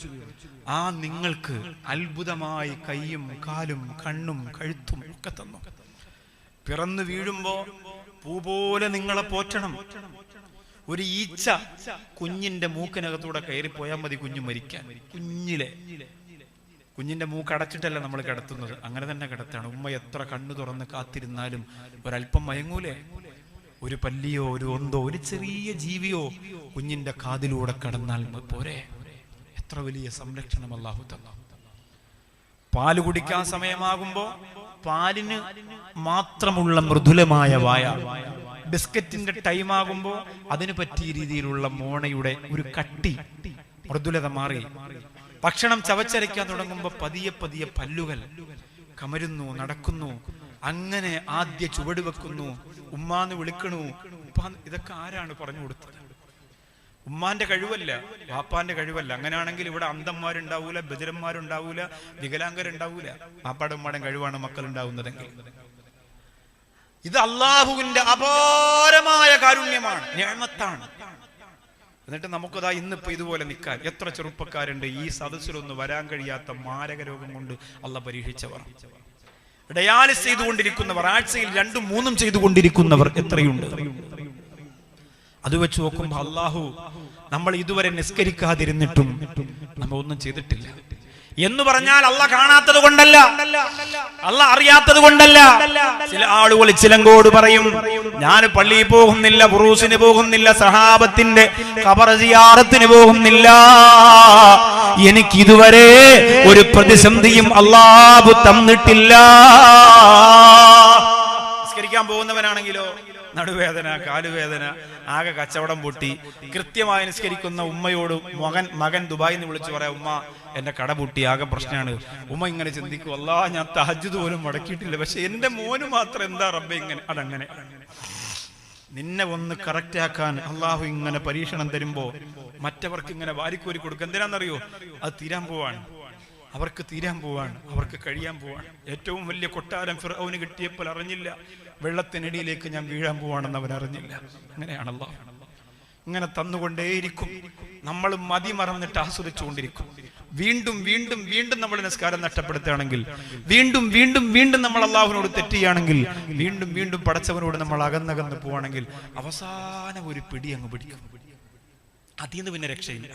ആ നിങ്ങൾക്ക് അത്ഭുതമായി കൈയും കാലും കണ്ണും കഴുത്തും ഒക്കെ തന്നു. പിറന്നു വീഴുമ്പോ പൂ പോലെ നിങ്ങളെ പോറ്റണം. ഒരു ഈച്ച കുഞ്ഞിന്റെ മൂക്കിനകത്തൂടെ കയറിപ്പോയാൽ മതി കുഞ്ഞു മരിക്കാൻ. കുഞ്ഞിന്റെ മൂക്ക് അടച്ചിട്ടല്ല നമ്മൾ കിടത്തുന്നത്, അങ്ങനെ തന്നെ കിടത്താണ്. ഉമ്മ എത്ര കണ്ണു തുറന്ന് കാത്തിരുന്നാലും ഒരല്പം മയങ്ങൂലേ? ഒരു പല്ലിയോ ഒരു ഒന്തോ ഒരു ചെറിയ ജീവിയോ കുഞ്ഞിന്റെ കാതിലൂടെ കടന്നാൽ പോരെ? എത്ര വലിയ സംരക്ഷണം അല്ലാഹു തന്നു. പാല് കുടിക്കാൻ സമയമാകുമ്പോ പാലിന് മാത്രമുള്ള മൃദുലമായ വായ, ബിസ്ക്കറ്റിന്റെ ടൈം ആകുമ്പോ അതിന് പറ്റിയ രീതിയിലുള്ള മോണയുടെ ഒരു കട്ടി, മൃദുലത മാറി. ഭക്ഷണം ചവച്ചരയ്ക്കാൻ തുടങ്ങുമ്പോ പതിയെ പതിയെ പല്ലുകൾ കമരുന്നു, നടക്കുന്നു. അങ്ങനെ ആദ്യ ചുവട് വെക്കുന്നു, ഉമ്മാന്ന് വിളിക്കണു. ഇതൊക്കെ ആരാണ് പറഞ്ഞു കൊടുത്തത്? ഉമ്മാന്റെ കഴിവല്ല, വാപ്പാന്റെ കഴിവല്ല. അങ്ങനെയാണെങ്കിൽ ഇവിടെ അന്ധന്മാരുണ്ടാവൂല, ബദിരന്മാരുണ്ടാവൂല, വികലാംഗരുണ്ടാവൂല. വാപ്പാടെ ഉമ്മാടെ കഴിവാണ് മക്കൾ ഉണ്ടാവുന്നതെങ്കിൽ. ഇത് അള്ളാഹുവിന്റെ അപാരമായ കാരുണ്യമാണ്, നിഅമത്താണ്. എന്നിട്ട് നമുക്കതാ ഇന്നിപ്പോ ഇതുപോലെ നിൽക്കാൻ എത്ര ചെറുപ്പക്കാരുണ്ട് ഈ സദസ്സിലൊന്ന് വരാൻ കഴിയാത്ത മാരക രോഗം കൊണ്ട് അള്ളാഹ് പരീക്ഷിച്ചവർ, ഡയാലിസ് ചെയ്തുകൊണ്ടിരിക്കുന്നവർ, ആഴ്ചയിൽ 2-3 ചെയ്തുകൊണ്ടിരിക്കുന്നവർ എത്രയുണ്ട്? അത് വെച്ച് നോക്കുമ്പോ അള്ളാഹു നമ്മൾ ഇതുവരെ നിസ്കരിക്കാതിരുന്നിട്ടും നമ്മ ഒന്നും ചെയ്തിട്ടില്ല എന്ന് പറഞ്ഞാൽ അള്ളാഹ് കാണാത്തത് കൊണ്ടല്ല, അള്ളാഹ് അറിയാത്തത് കൊണ്ടല്ല. ചില ആളുകൾ ചിലങ്കോട് പറയും, ഞാൻ പള്ളിയിൽ പോകുന്നില്ല, ഉറൂസിന് പോകുന്നില്ല, സഹാബത്തിന്റെ ഖബർ സിയാറത്തിന് പോകുന്നില്ല, എനിക്ക് ഇതുവരെ ഒരു പ്രതിസന്ധിയും അള്ളാഹു തന്നിട്ടില്ല. നിസ്കരിക്കാൻ പോകുന്നവനാണെങ്കിലോ നടുവേദന, കാലുവേദന, ആകെ കച്ചവടം പൊട്ടി. കൃത്യമായി നിസ്കരിക്കുന്ന ഉമ്മയോട് മകൻ ദുബായിൽ നിന്ന് വിളിച്ചു പറയാം, ഉമ്മ എന്റെ കട പൊട്ടി, ആകെ പ്രശ്നമാണ്. ഉമ്മ ഇങ്ങനെ ചിന്തിക്കും, അല്ലാ ഞാൻ തഹജ്ജുദ് പോലും മുടക്കിയിട്ടില്ല, പക്ഷെ എന്റെ മോന് മാത്രം എന്താ റബ്ബേ ഇങ്ങനെ. അതങ്ങനെ നിന്നെ ഒന്ന് കറക്റ്റ് ആക്കാൻ അള്ളാഹു ഇങ്ങനെ പരീക്ഷണം തരുമ്പോ മറ്റവർക്ക് ഇങ്ങനെ വാരിക്കോരി കൊടുക്കുക. എന്തിനാണെന്നറിയോ? അത് തീരാൻ പോവാണ്, അവർക്ക് തീരാൻ പോവാണ്, അവർക്ക് കഴിയാൻ പോവാണ്. ഏറ്റവും വലിയ കൊട്ടാരം ഫിർഔന് കിട്ടിയപ്പോൾ അറിഞ്ഞില്ല, വെള്ളത്തിനടിയിലേക്ക് ഞാൻ വീഴാൻ പോവാണെന്ന് അവൻ അറിഞ്ഞില്ല. അങ്ങനെയാണല്ലോ, ഇങ്ങനെ തന്നുകൊണ്ടേയിരിക്കും. നമ്മൾ മതി മറന്നിട്ട് ആസ്വദിച്ചുകൊണ്ടിരിക്കും. വീണ്ടും വീണ്ടും വീണ്ടും നമ്മൾ നിസ്കാരം നഷ്ടപ്പെടുത്തുകയാണെങ്കിൽ, വീണ്ടും വീണ്ടും വീണ്ടും നമ്മൾ അള്ളാഹുവിനോട് തെറ്റുകയാണെങ്കിൽ, വീണ്ടും വീണ്ടും പടച്ചവനോട് നമ്മൾ അകന്നകന്ന് പോവാണെങ്കിൽ അവസാനം ഒരു പിടി അങ്ങ് പിടിക്കും. അതിൽ നിന്ന് പിന്നെ രക്ഷയില്ല.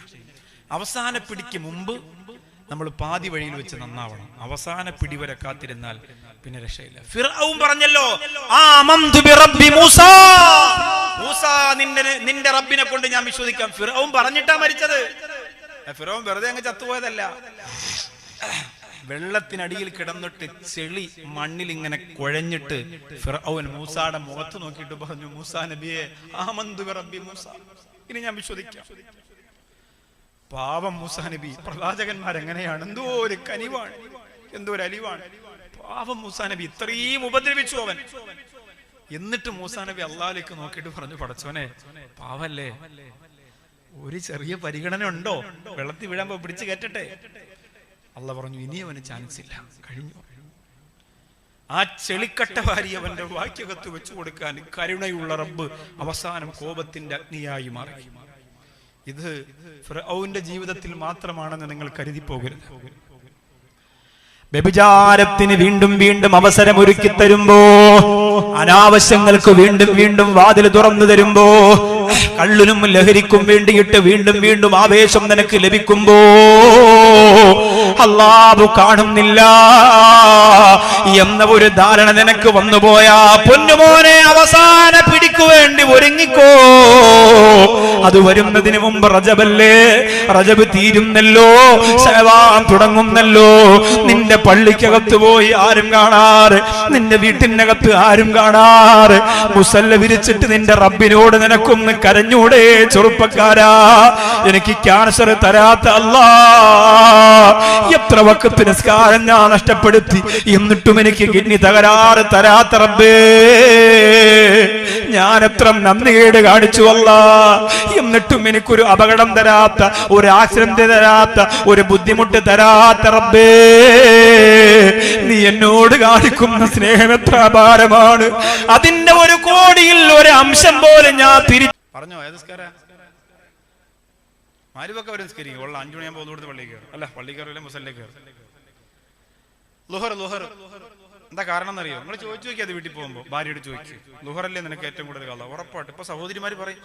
അവസാന പിടിക്ക് മുമ്പ് നമ്മൾ പാതി വഴിയിൽ വെച്ച് നന്നാവണം. അവസാന പിടിവരെ കാത്തിരുന്നാൽ പിന്നെ രക്ഷയില്ല. ഫിർഔൻ പറഞ്ഞല്ലോ, ആമന്തു ബിറബ്ബി മൂസ, മൂസ നിന്റെ റബ്ബിനെ കൊണ്ട് ഞാൻ വിശ്വസിക്കാം. ഫിർഔൻ പറഞ്ഞിട്ടാ മരിച്ചത്. ഫിർഔൻ വെറുതെ അങ്ങ് ചത്തുപോയതല്ല. വെള്ളത്തിനടിയിൽ കിടന്നിട്ട് ചെളി മണ്ണിൽ ഇങ്ങനെ കുഴഞ്ഞിട്ട് ഫിർഔൻ മൂസായുടെ മുഖത്ത് നോക്കിയിട്ട് പറഞ്ഞു, മൂസാ നബിയെ, ആമന്തു ബിറബ്ബി മൂസ, ഇനി ഞാൻ വിശ്വസിക്കാം. പാവം മൂസാ നബി. പ്രവാചകന്മാരെങ്ങനെയാണ്? എന്തോ ഒരു കനിവാണ്, എന്തോ ഒരു അലിവാണ്. പാവം മൂസാ നബി ഇത്രയും ഉപദ്രവിച്ചു അവൻ. എന്നിട്ട് മൂസാ നബി അള്ളാഹിലേക്ക് നോക്കിയിട്ട് പറഞ്ഞു, പടച്ചവനെ പാവല്ലേ, ഒരു ചെറിയ പരിഗണന ഉണ്ടോ? വെള്ളത്തിൽ വീഴാമ്പോ പിടിച്ചു കയറ്റട്ടെ. അള്ളാഹ് പറഞ്ഞു, ഇനി അവന് ചാൻസ് ഇല്ല, കഴിഞ്ഞു. ആ ചെളിക്കട്ട വാരി അവന്റെ വാക്യകത്ത് വെച്ചു കൊടുക്കാൻ കരുണയുള്ള റബ്ബ് അവസാനം കോപത്തിന്റെ അഗ്നിയായി മാറി. ഇത് ഫിർഔന്റെ ജീവിതത്തിൽ മാത്രമാണെന്ന് നിങ്ങൾ കരുതി പോകരുത്. വ്യഭിചാരത്തിന് വീണ്ടും വീണ്ടും അവസരം ഒരുക്കി തരുമ്പോ, അനാവശ്യങ്ങൾക്ക് വീണ്ടും വീണ്ടും വാതിൽ തുറന്നു തരുമ്പോ, കള്ളിനും ലഹരിക്കും വേണ്ടിയിട്ട് വീണ്ടും വീണ്ടും ആവേശം നിനക്ക് ലഭിക്കുമ്പോ അല്ലാഹു കാണുന്നില്ല എന്ന ഒരു ധാരണ നിനക്ക് വന്നുപോയാ പൊന്നുമോനെ, അവസാന പിടിക്കു വേണ്ടി ഒരുങ്ങിക്കോ. അത് വരുന്നതിന് മുമ്പ് റജബല്ലേ, റജബ് തീരുന്നല്ലോ, ശഅബാൻ തുടങ്ങുന്നല്ലോ. നിന്റെ പള്ളിക്കകത്ത് പോയി ആരും കാണാറ്, നിന്റെ വീട്ടിനകത്ത് ആരും കാണാറ്, മുസല്ല വിരിച്ചിട്ട് നിന്റെ റബ്ബിനോട് നിനക്കൊന്ന് കരഞ്ഞൂടെ ചെറുപ്പക്കാരാ? എനിക്ക് ക്യാൻസർ തരാത്ത അല്ലാ, എത്ര വഖത്ത് നിസ്കാരം ഞാൻ നഷ്ടപ്പെടുത്തി, എന്നിട്ടും എനിക്ക് കിഡ്നി തകരാറ് തരാത്ത റബ്ബേ, ഞാൻ എത്ര നന്ദികേട് കാണിച്ചു അല്ലാഹ്. എന്നിട്ടും എനിക്കൊരു അപകടം തരാത്ത, ഒരു ആക്സിഡന്റ് തരാത്ത, ഒരു ബുദ്ധിമുട്ട് തരാത്ത റബ്ബേ, നീ എന്നോട് കാണിക്കുന്ന സ്നേഹം എത്ര അപാരമാണ്. അതിന്റെ 1 കോടിയിൽ 1 അംശം പോലെ ഞാൻ പറഞ്ഞോ. ഏതസ്കാര മാരിവൊക്കെ അവർ നിസ്കരിക്കും. ഉള്ള 5 മണിയാകുമ്പോൾ ഒന്നുകൂടുത്ത് പള്ളി കയറും. അല്ല, പള്ളി കയറില്ല, മുസല്ലേ കയറും. ലുഹർ എന്താ കാരണം എന്നറിയോ? നിങ്ങൾ ചോദിച്ചു നോക്കി. അത് വീട്ടിൽ പോകുമ്പോൾ ഭാര്യയോട് ചോദിച്ചു, ലുഹറല്ലേ നിനക്ക് ഏറ്റവും കൂടുതൽ കഥ? ഉറപ്പായിട്ട്. ഇപ്പൊ സഹോദരിമാര് പറയും,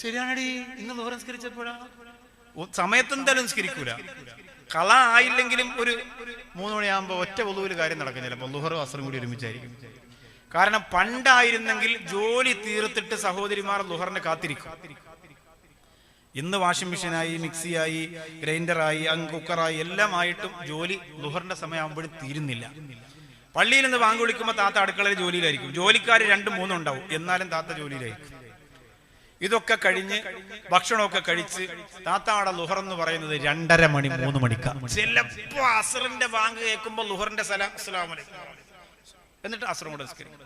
ശരിയാണടി, ഇന്ന് ലുഹർ നിസ്കരിച്ചപ്പോഴാ. സമയത്തെന്തായാലും നിസ്കരിക്കൂല. കള ആയില്ലെങ്കിലും ഒരു 3 മണിയാകുമ്പോൾ ഒറ്റ പൊതുവിൽ കാര്യം നടക്കും. ചിലപ്പോൾ ലുഹറും അസറും കൂടി ഒരുമിച്ചായിരിക്കും. കാരണം പണ്ടായിരുന്നെങ്കിൽ ജോലി തീർത്തിട്ട് സഹോദരിമാർ ലുഹറിനെ കാത്തിരിക്കും. ഇന്ന് വാഷിംഗ് മെഷീനായി, മിക്സിയായി, ഗ്രൈൻഡറായി, കുക്കറായി എല്ലാം ആയിട്ടും ജോലി ലുഹറിന്റെ സമയമാകുമ്പോഴും തീരുന്നില്ല. പള്ളിയിൽ നിന്ന് വാങ്ങി വിളിക്കുമ്പോൾ താത്ത അടുക്കളയിൽ ജോലിയിലായിരിക്കും. ജോലിക്കാർ 2-3 ഉണ്ടാവും, എന്നാലും താത്ത ജോലിയിലായിരിക്കും. ഇതൊക്കെ കഴിഞ്ഞ് ഭക്ഷണമൊക്കെ കഴിച്ച് താത്ത അവിടെ ലുഹർ എന്ന് പറയുന്നത് 2:30 മണി 3 മണിക്കാണ്. ചിലപ്പോ അസറിന്റെ ബാങ്ക് കേൾക്കുമ്പോൾ ലുഹറിന്റെ അസ്സലാമു അലൈക്കും എന്നിട്ട് അസറും കൂടെ നിസ്കരിക്കും.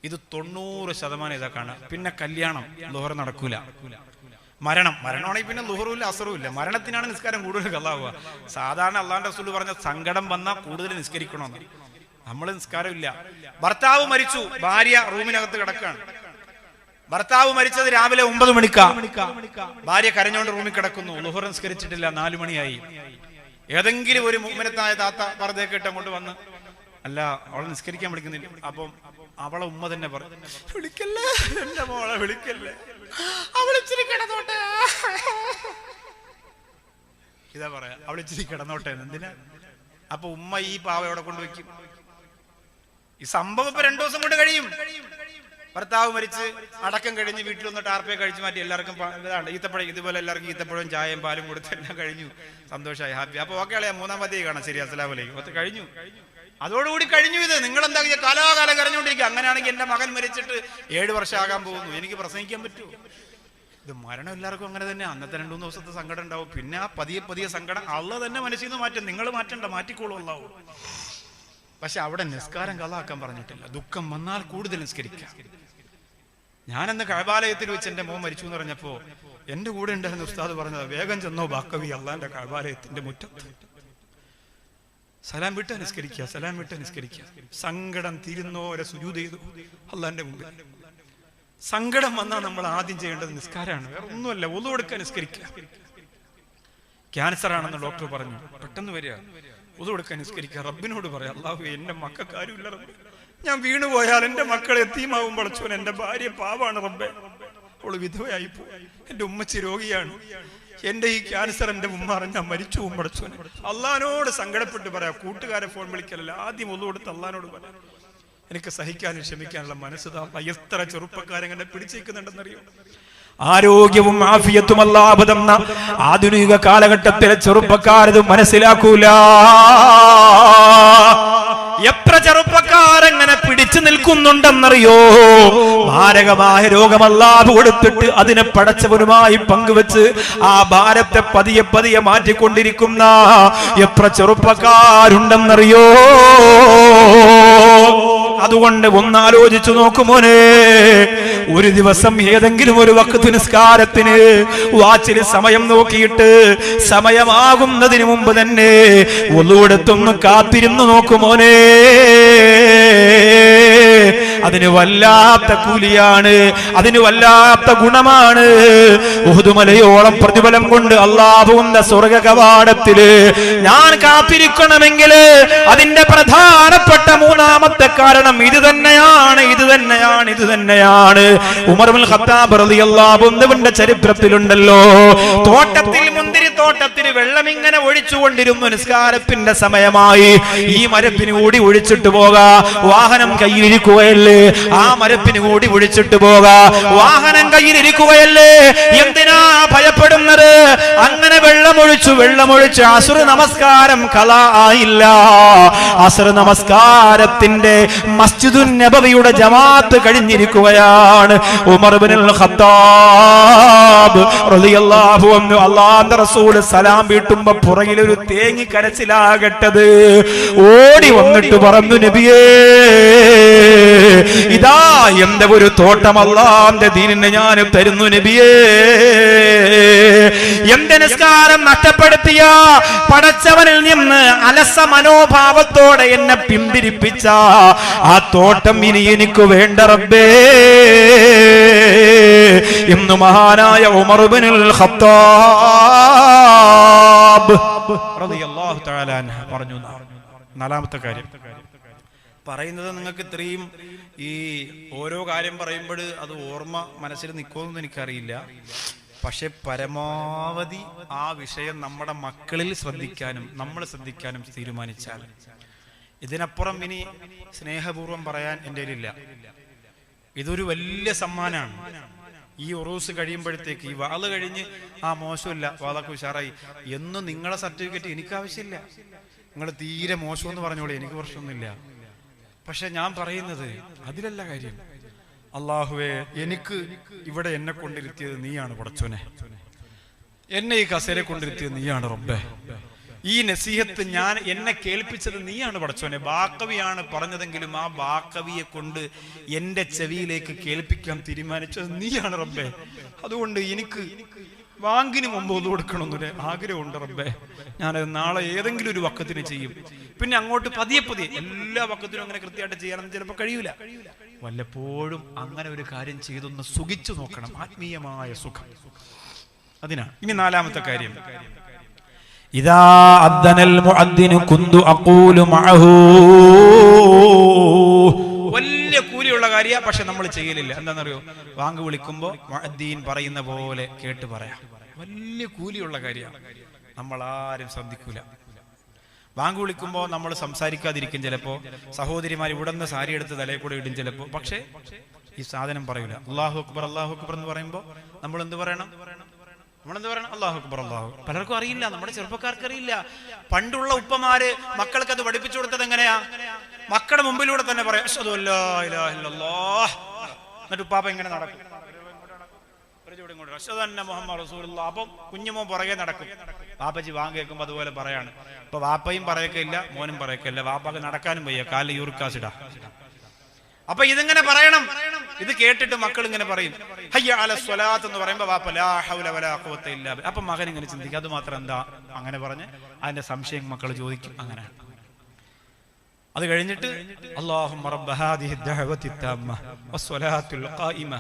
ഇത് 90% ഇതാ കാണാം. പിന്നെ കല്യാണം, ലുഹർ നടക്കൂല. മരണമാണെങ്കിൽ പിന്നെ ലുഹറും ഇല്ല, അസറും ഇല്ല. മരണത്തിനാണ് നിസ്കാരം കൂടുതൽ കളാവുക. സാധാരണ അള്ളാഹുവിന്റെ റസൂൽ പറഞ്ഞ സങ്കടം വന്നാൽ കൂടുതൽ നിസ്കരിക്കണമെന്ന്. നമ്മൾ നിസ്കാരമില്ല. ഭർത്താവ് മരിച്ചു, ഭാര്യ റൂമിനകത്ത് കിടക്കാണ്. ഭർത്താവ് മരിച്ചത് രാവിലെ 9 മണിക്കാ. ഭാര്യ കരഞ്ഞോണ്ട് റൂമിൽ കിടക്കുന്നു. ലുഹർ നിസ്കരിച്ചിട്ടില്ല, 4 മണിയായി. ഏതെങ്കിലും ഒരു മുഅ്മിനത്തായ താത്ത പർദ്ദയൊക്കെ ഇട്ട് അങ്ങോട്ട് വന്ന്, അല്ല അവളെ നിസ്കരിക്കാൻ വിളിക്കുന്നില്ല. അപ്പം അവളെ ഉമ്മ തന്നെ പറഞ്ഞു, വിളിക്കല്ലേ എന്റെ മോളെ, വിളിക്കല്ലേ, അവളിച്ചിരി കിടന്നോട്ടെ. ഇതാ പറയാ, അവളിച്ചിരി കിടന്നോട്ടെ. എന്തിനാ? അപ്പൊ ഉമ്മ ഈ പാവ എവിടെ കൊണ്ടുവയ്ക്കും? ഈ സംഭവം ഇപ്പൊ 2 ദിവസം കൊണ്ട് കഴിയും. ഭർത്താവ് മരിച്ച് അടക്കം കഴിഞ്ഞ് വീട്ടിലൊന്ന് ടാർപ്പയെ കഴിച്ചു മാറ്റി എല്ലാവർക്കും ഇതാണ് ഈത്തപ്പഴം. ഇതുപോലെ എല്ലാവർക്കും ഈത്തപ്പഴവും ചായയും പാലും കൊടുത്ത് എല്ലാം കഴിഞ്ഞു. സന്തോഷമായി, ഹാപ്പി. അപ്പൊ ഓക്കെ അളയാ 3-ാം പതിയെ കാണാം. ശരി, അസ്സലാമു അലൈക്കും. അത് കഴിഞ്ഞു, അതോടുകൂടി കഴിഞ്ഞു. ഇത് നിങ്ങൾ എന്താ കാലാകാലം കരഞ്ഞുകൊണ്ടിരിക്കുക. അങ്ങനെയാണെങ്കിൽ എന്റെ മകൻ മരിച്ചിട്ട് 7 വർഷം ആകാൻ പോകുന്നു, എനിക്ക് പ്രസംഗിക്കാൻ പറ്റൂ? ഇത് മരണം എല്ലാവർക്കും അങ്ങനെ തന്നെ. അന്നത്തെ 2-3 ദിവസത്തെ സങ്കടം ഉണ്ടാവും. പിന്നെ ആ പതിയെ സങ്കടം അള്ളാഹ് തന്നെ മനസ്സിൽ നിന്ന് മാറ്റും. നിങ്ങൾ മാറ്റണ്ട, മാറ്റിക്കോളൂ അള്ളാഹു. പക്ഷെ അവിടെ നിസ്കാരം കളാക്കാൻ പറഞ്ഞിട്ടില്ല. ദുഃഖം വന്നാൽ കൂടുതൽ നിസ്കരിക്കാം. ഞാനെന്ന് കഅബാലയത്തിൽ വെച്ച് എന്റെ മോൻ മരിച്ചു എന്ന് പറഞ്ഞപ്പോ എന്റെ കൂടെ ഉണ്ടായിരുന്ന ഉസ്താദ് പറഞ്ഞത്, വേഗം ചെന്നോ ബാക്കവി അള്ളാന്റെ കഅബാലയത്തിന്റെ മുറ്റത്ത്, സലാം വിട്ട് നിസ്കരിക്കുക, സലാം വിട്ട് നിസ്കരിക്കുക. സങ്കടം തീരുന്നോരെ സുജൂദ് ചെയ്തു അള്ളാന്റെ മുമ്പിൽ. സങ്കടം വന്നാൽ നമ്മൾ ആദ്യം ചെയ്യേണ്ടത് നിസ്കാരമാണ്, വേറെ ഒന്നുമല്ല. ഒളു കൊടുക്കാൻ നിസ്കരിക്കുക. ക്യാൻസർ ആണെന്ന് ഡോക്ടർ പറഞ്ഞു, പെട്ടെന്ന് വരിക, ഒളു കൊടുക്കാൻ നിസ്കരിക്കുക. റബ്ബിനോട് പറയാം, അല്ലാഹു എന്റെ മക്കൾക്ക് ആരുമില്ല റബ്ബേ, ഞാൻ വീണുപോയാൽ എന്റെ മക്കളെ എത്തീമാവും പടച്ചോൻ, എന്റെ ഭാര്യ പാവാണ് റബ്ബേ, അവള് വിധവയായി പോയി, എന്റെ ഉമ്മച്ചി രോഗിയാണ്, എന്റെ ഈ ക്യാൻസർ എന്റെ ഉമ്മ അറിഞ്ഞാൽ മരിച്ചു പോകും പടച്ചോനെ. അള്ളഹാനോട് സങ്കടപ്പെട്ട് പറയാം. കൂട്ടുകാരെ ഫോൺ വിളിക്കലല്ല, ആദ്യം ഒളു കൊടുത്ത് അള്ളഹാനോട് പറയാം, എനിക്ക് സഹിക്കാനും ക്ഷമിക്കാനുള്ള മനസ്സ് താ. എത്ര ചെറുപ്പക്കാരെങ്ങനെ പിടിച്ചേക്കുന്നുണ്ടെന്നറിയോ? ആരോഗ്യവും ആഫിയത്തും അല്ലാഹു തന്ന ആധുനിക കാലഘട്ടത്തിലെ ചെറുപ്പക്കാരത് മനസ്സിലാക്കൂല. എത്ര ചെറുപ്പക്കാരെങ്ങനെ പിടിച്ചു നിൽക്കുന്നുണ്ടെന്നറിയോ? മാരകമായ രോഗം അല്ലാഹു കൊടുത്തിട്ട് അതിനെ പടച്ചവനുമായി പങ്കുവെച്ച് ആ ഭാരത്തെ പതിയെ മാറ്റിക്കൊണ്ടിരിക്കുന്ന എത്ര ചെറുപ്പക്കാരുണ്ടെന്നറിയോ? അതുകൊണ്ട് ഒന്നാലോചിച്ചു നോക്കുമോനെ, ഒരു ദിവസം ഏതെങ്കിലും ഒരു വഖ്ത് നിസ്കാരത്തിന് വാച്ചിൽ സമയം നോക്കിയിട്ട് സമയമാകുന്നതിന് മുമ്പ് തന്നെ ഒന്നുകൂടത്തൊന്ന് കാത്തിരുന്നു നോക്കുമോനെ, അതിന് വല്ലാത്ത കൂലിയാണ്, അതിന് വല്ലാത്ത ഗുണമാണ്. ഉഹുദ് മലയോളം പ്രതിഫലം കൊണ്ട് അല്ലാഹുവിന്റെ സ്വർഗ്ഗ കവാടത്തില് ഞാൻ കാത്തിരിക്കണമെങ്കിൽ അതിന്റെ പ്രധാനപ്പെട്ട 3-ാമത്തെ കാരണം ഇത് തന്നെയാണ്. ഉമർ ഇബ്നുൽ ഖത്താബ് റളിയല്ലാഹു അൻഹുവിന്റെ ചരിത്രത്തിലുണ്ടല്ലോ, തോട്ടത്തിൽ, മുന്തിരിത്തോട്ടത്തിൽ വെള്ളം ഇങ്ങനെ ഒഴിച്ചുകൊണ്ടിരുന്നു. നിസ്കാരത്തിന്റെ സമയമായി. ഈ മരത്തിന് കൂടി ഒഴിച്ചിട്ട് പോകാ, വാഹനം കയ്യിലിരിക്കുകയല്ലേ, ആ മരത്തിന് കൂടി ഒഴിച്ചിട്ട് പോകാ, വാഹനം കയ്യിലിരിക്കുകയല്ലേ, എന്തിനാ ഭയപ്പെടുന്നത്? അങ്ങനെ വെള്ളമൊഴിച്ച് അസ്ർ നമസ്കാരം കളാ ആയില്ല. അസ്ർ നമസ്കാരത്തിന്റെ മസ്ജിദുൻ നബവിയുടെ ജമാഅത്ത് കഴിഞ്ഞിരിക്കുകയാണ്. ഉമർ ഇബ്നുൽ ഖത്താബ് റളിയല്ലാഹു അൻഹു അല്ലാഹുവിന്റെ റസൂൽ റസൂൽ സലാം വീട്ടുമ്പോ പുറകിലൊരു തേങ്ങി കരച്ചിലാകട്ടത്. ഓടി വന്നിട്ട് പറഞ്ഞു, നബിയേ ഇതാ എന്റെ ഒരു തോട്ടം അല്ലാഹുവിന്റെ ദീനിനെ ഞാൻ തരുന്നു നബിയേ. എന്റെ നിസ്കാരം നഷ്ടപ്പെടുത്തിയ പടച്ചവനിൽ നിന്ന് അലസ മനോഭാവത്തോടെ എന്നെ പിന്തിരിപ്പിച്ച ആ തോട്ടം ഇനി എനിക്ക് വേണ്ട റബ്ബേ എന്ന് മഹാനായ ഉമർ ഇബ്നുൽ ഖത്താബ് റളിയല്ലാഹു തആല അൻഹു പറഞ്ഞു. നാലാമത്തെ കാര്യം പറയുന്നത്, നിങ്ങൾക്ക് ഇത്രയും ഈ ഓരോ കാര്യം പറയുമ്പോൾ അത് ഓർമ്മ മനസ്സിൽ നിൽക്കുമെന്ന് എനിക്കറിയില്ല. പക്ഷെ പരമാവധി ആ വിഷയം നമ്മുടെ മക്കളിൽ ശ്രദ്ധിക്കാനും നമ്മൾ ശ്രദ്ധിക്കാനും തീരുമാനിച്ചാൽ ഇതിനപ്പുറം ഇനി സ്നേഹപൂർവ്വം പറയാൻ എൻ്റെ കയ്യിലില്ല. ഇതൊരു വലിയ സമ്മാനമാണ്. ഈ ഉറൂസ് കഴിയുമ്പോഴത്തേക്ക്, ഈ വാള് കഴിഞ്ഞ് ആ മോശമില്ല, വാളൊക്കെ ഉഷാറായി എന്നും നിങ്ങളെ സർട്ടിഫിക്കറ്റ് എനിക്ക് ആവശ്യമില്ല. നിങ്ങൾ തീരെ മോശമെന്ന് പറഞ്ഞോളൂ, എനിക്ക് പ്രശ്നമൊന്നുമില്ല. പക്ഷെ ഞാൻ പറയുന്നത് അതിലല്ല കാര്യം. അള്ളാഹുവേ, എനിക്ക് ഇവിടെ എന്നെ കൊണ്ടിരുത്തിയത് നീയാണ് പടച്ചോനെ, എന്നെ ഈ കസേരെ കൊണ്ടിരുത്തിയത് നീയാണ് റബ്ബേ, ഈ നസീഹത്ത് എന്നെ കേൾപ്പിച്ചത് നീയാണ് പടച്ചോനെ. ബാക്കവിയാണ് പറഞ്ഞതെങ്കിലും ആ ബാക്കവിയെ കൊണ്ട് എന്റെ ചെവിയിലേക്ക് കേൾപ്പിക്കാൻ തീരുമാനിച്ചത് നീയാണ് റബ്ബേ. അതുകൊണ്ട് എനിക്ക് വാങ്ങിന് മുമ്പ് ഒന്ന് കൊടുക്കണമെന്നൊരു ആഗ്രഹമുണ്ട് റബ്ബേ. ഞാനത് നാളെ ഏതെങ്കിലും ഒരു വക്കത്തിന് ചെയ്യും. പിന്നെ അങ്ങോട്ട് പതിയെ പതിയെ എല്ലാ വക്കത്തിനും അങ്ങനെ കൃത്യമായിട്ട് ചെയ്യാനൊന്നും ചിലപ്പോൾ കഴിയൂല. വല്ലപ്പോഴും അങ്ങനെ ഒരു കാര്യം ചെയ്തൊന്ന് സുഖിച്ചു നോക്കണം, ആത്മീയമായ സുഖം. അതിനാണ് ഇനി നാലാമത്തെ കാര്യം. ഇദാ അദ്ദനൽ മുഅദ്ദിനു കുന്തു അഖൂലു മഅഹു. വലിയ കൂലിയുള്ള കാര്യ, പക്ഷെ നമ്മൾ ചെയ്യലില്ല. എന്താണെന്നറിയോ? വാങ്ക് വിളിക്കുമ്പോ മുഅദ്ദീൻ പറയുന്ന പോലെ കേട്ട് പറയാം. വലിയ കൂലിയുള്ള കാര്യമാണ്, നമ്മൾ ആരും ശ്രദ്ധിക്കൂല. വാങ്ക് വിളിക്കുമ്പോ നമ്മൾ സംസാരിക്കാതിരിക്കും. ചിലപ്പോ സഹോദരിമാർ ഇവിടെ നിന്ന് സാരി എടുത്ത് തലയിൽ കൂടെ ഇടും ചിലപ്പോ. പക്ഷെ ഈ സാധനം പറയൂല. അല്ലാഹു അക്ബർ അല്ലാഹു അക്ബർ എന്ന് പറയുമ്പോ നമ്മൾ എന്ത് പറയണം? നമ്മളെന്ത് പറയണം? അല്ലാഹു അക്ബർ അല്ലാഹു. പലർക്കും അറിയില്ല, നമ്മുടെ ചെറുപ്പക്കാർക്ക് അറിയില്ല. പണ്ടുള്ള ഉപ്പമാര് മക്കൾക്ക് അത് പഠിപ്പിച്ചു കൊടുത്തത് എങ്ങനെയാ? മക്കളുടെ മുമ്പിലൂടെ തന്നെ പറയാം അശ്ഹദു അല്ലാ ഇലാഹ ഇല്ലല്ലാഹ്. എന്നിട്ട് ഉപ്പാപ്പ ഇങ്ങനെ നടക്കും, അശ്ഹദു അന്ന മുഹമ്മദ് റസൂലുള്ളാഹ്. അപ്പം കുഞ്ഞുമോ പുറകെ നടക്കും. വാപ്പച്ചി വാങ്ങ് കേൾക്കുമ്പോ അതുപോലെ പറയാണ്. ഇപ്പൊ വാപ്പയും പറയക്കില്ല, മോനും പറയക്കില്ല. വാപ്പാക്ക് നടക്കാനും വയ്യ, കാലിൽ യൂറിക്കാസിഡ. അപ്പൊ ഇതിങ്ങനെ പറയണം. ഇത് കേട്ടിട്ട് മക്കൾ ഇങ്ങനെ പറയും ഹയ്യ അല സ്വലാത്ത് എന്ന് പറയുമ്പോ വാപ്പ ലാ ഹൗല വലാ ഖുവത ഇല്ലാ ബില്ലാഹ്. അപ്പൊ മകൻ ഇങ്ങനെ ചിന്തിക്കും, അത് മാത്രം എന്താ അങ്ങനെ പറഞ്ഞ് അതിന്റെ സംശയം മക്കൾ ചോദിക്കും. അങ്ങനെ അത് കഴിഞ്ഞിട്ട് അല്ലാഹുമ്മ റബ്ബ ഹാദിഹി ദഅവതി തമ്മ വസ്സലാത്തുൽ ഖായിമ.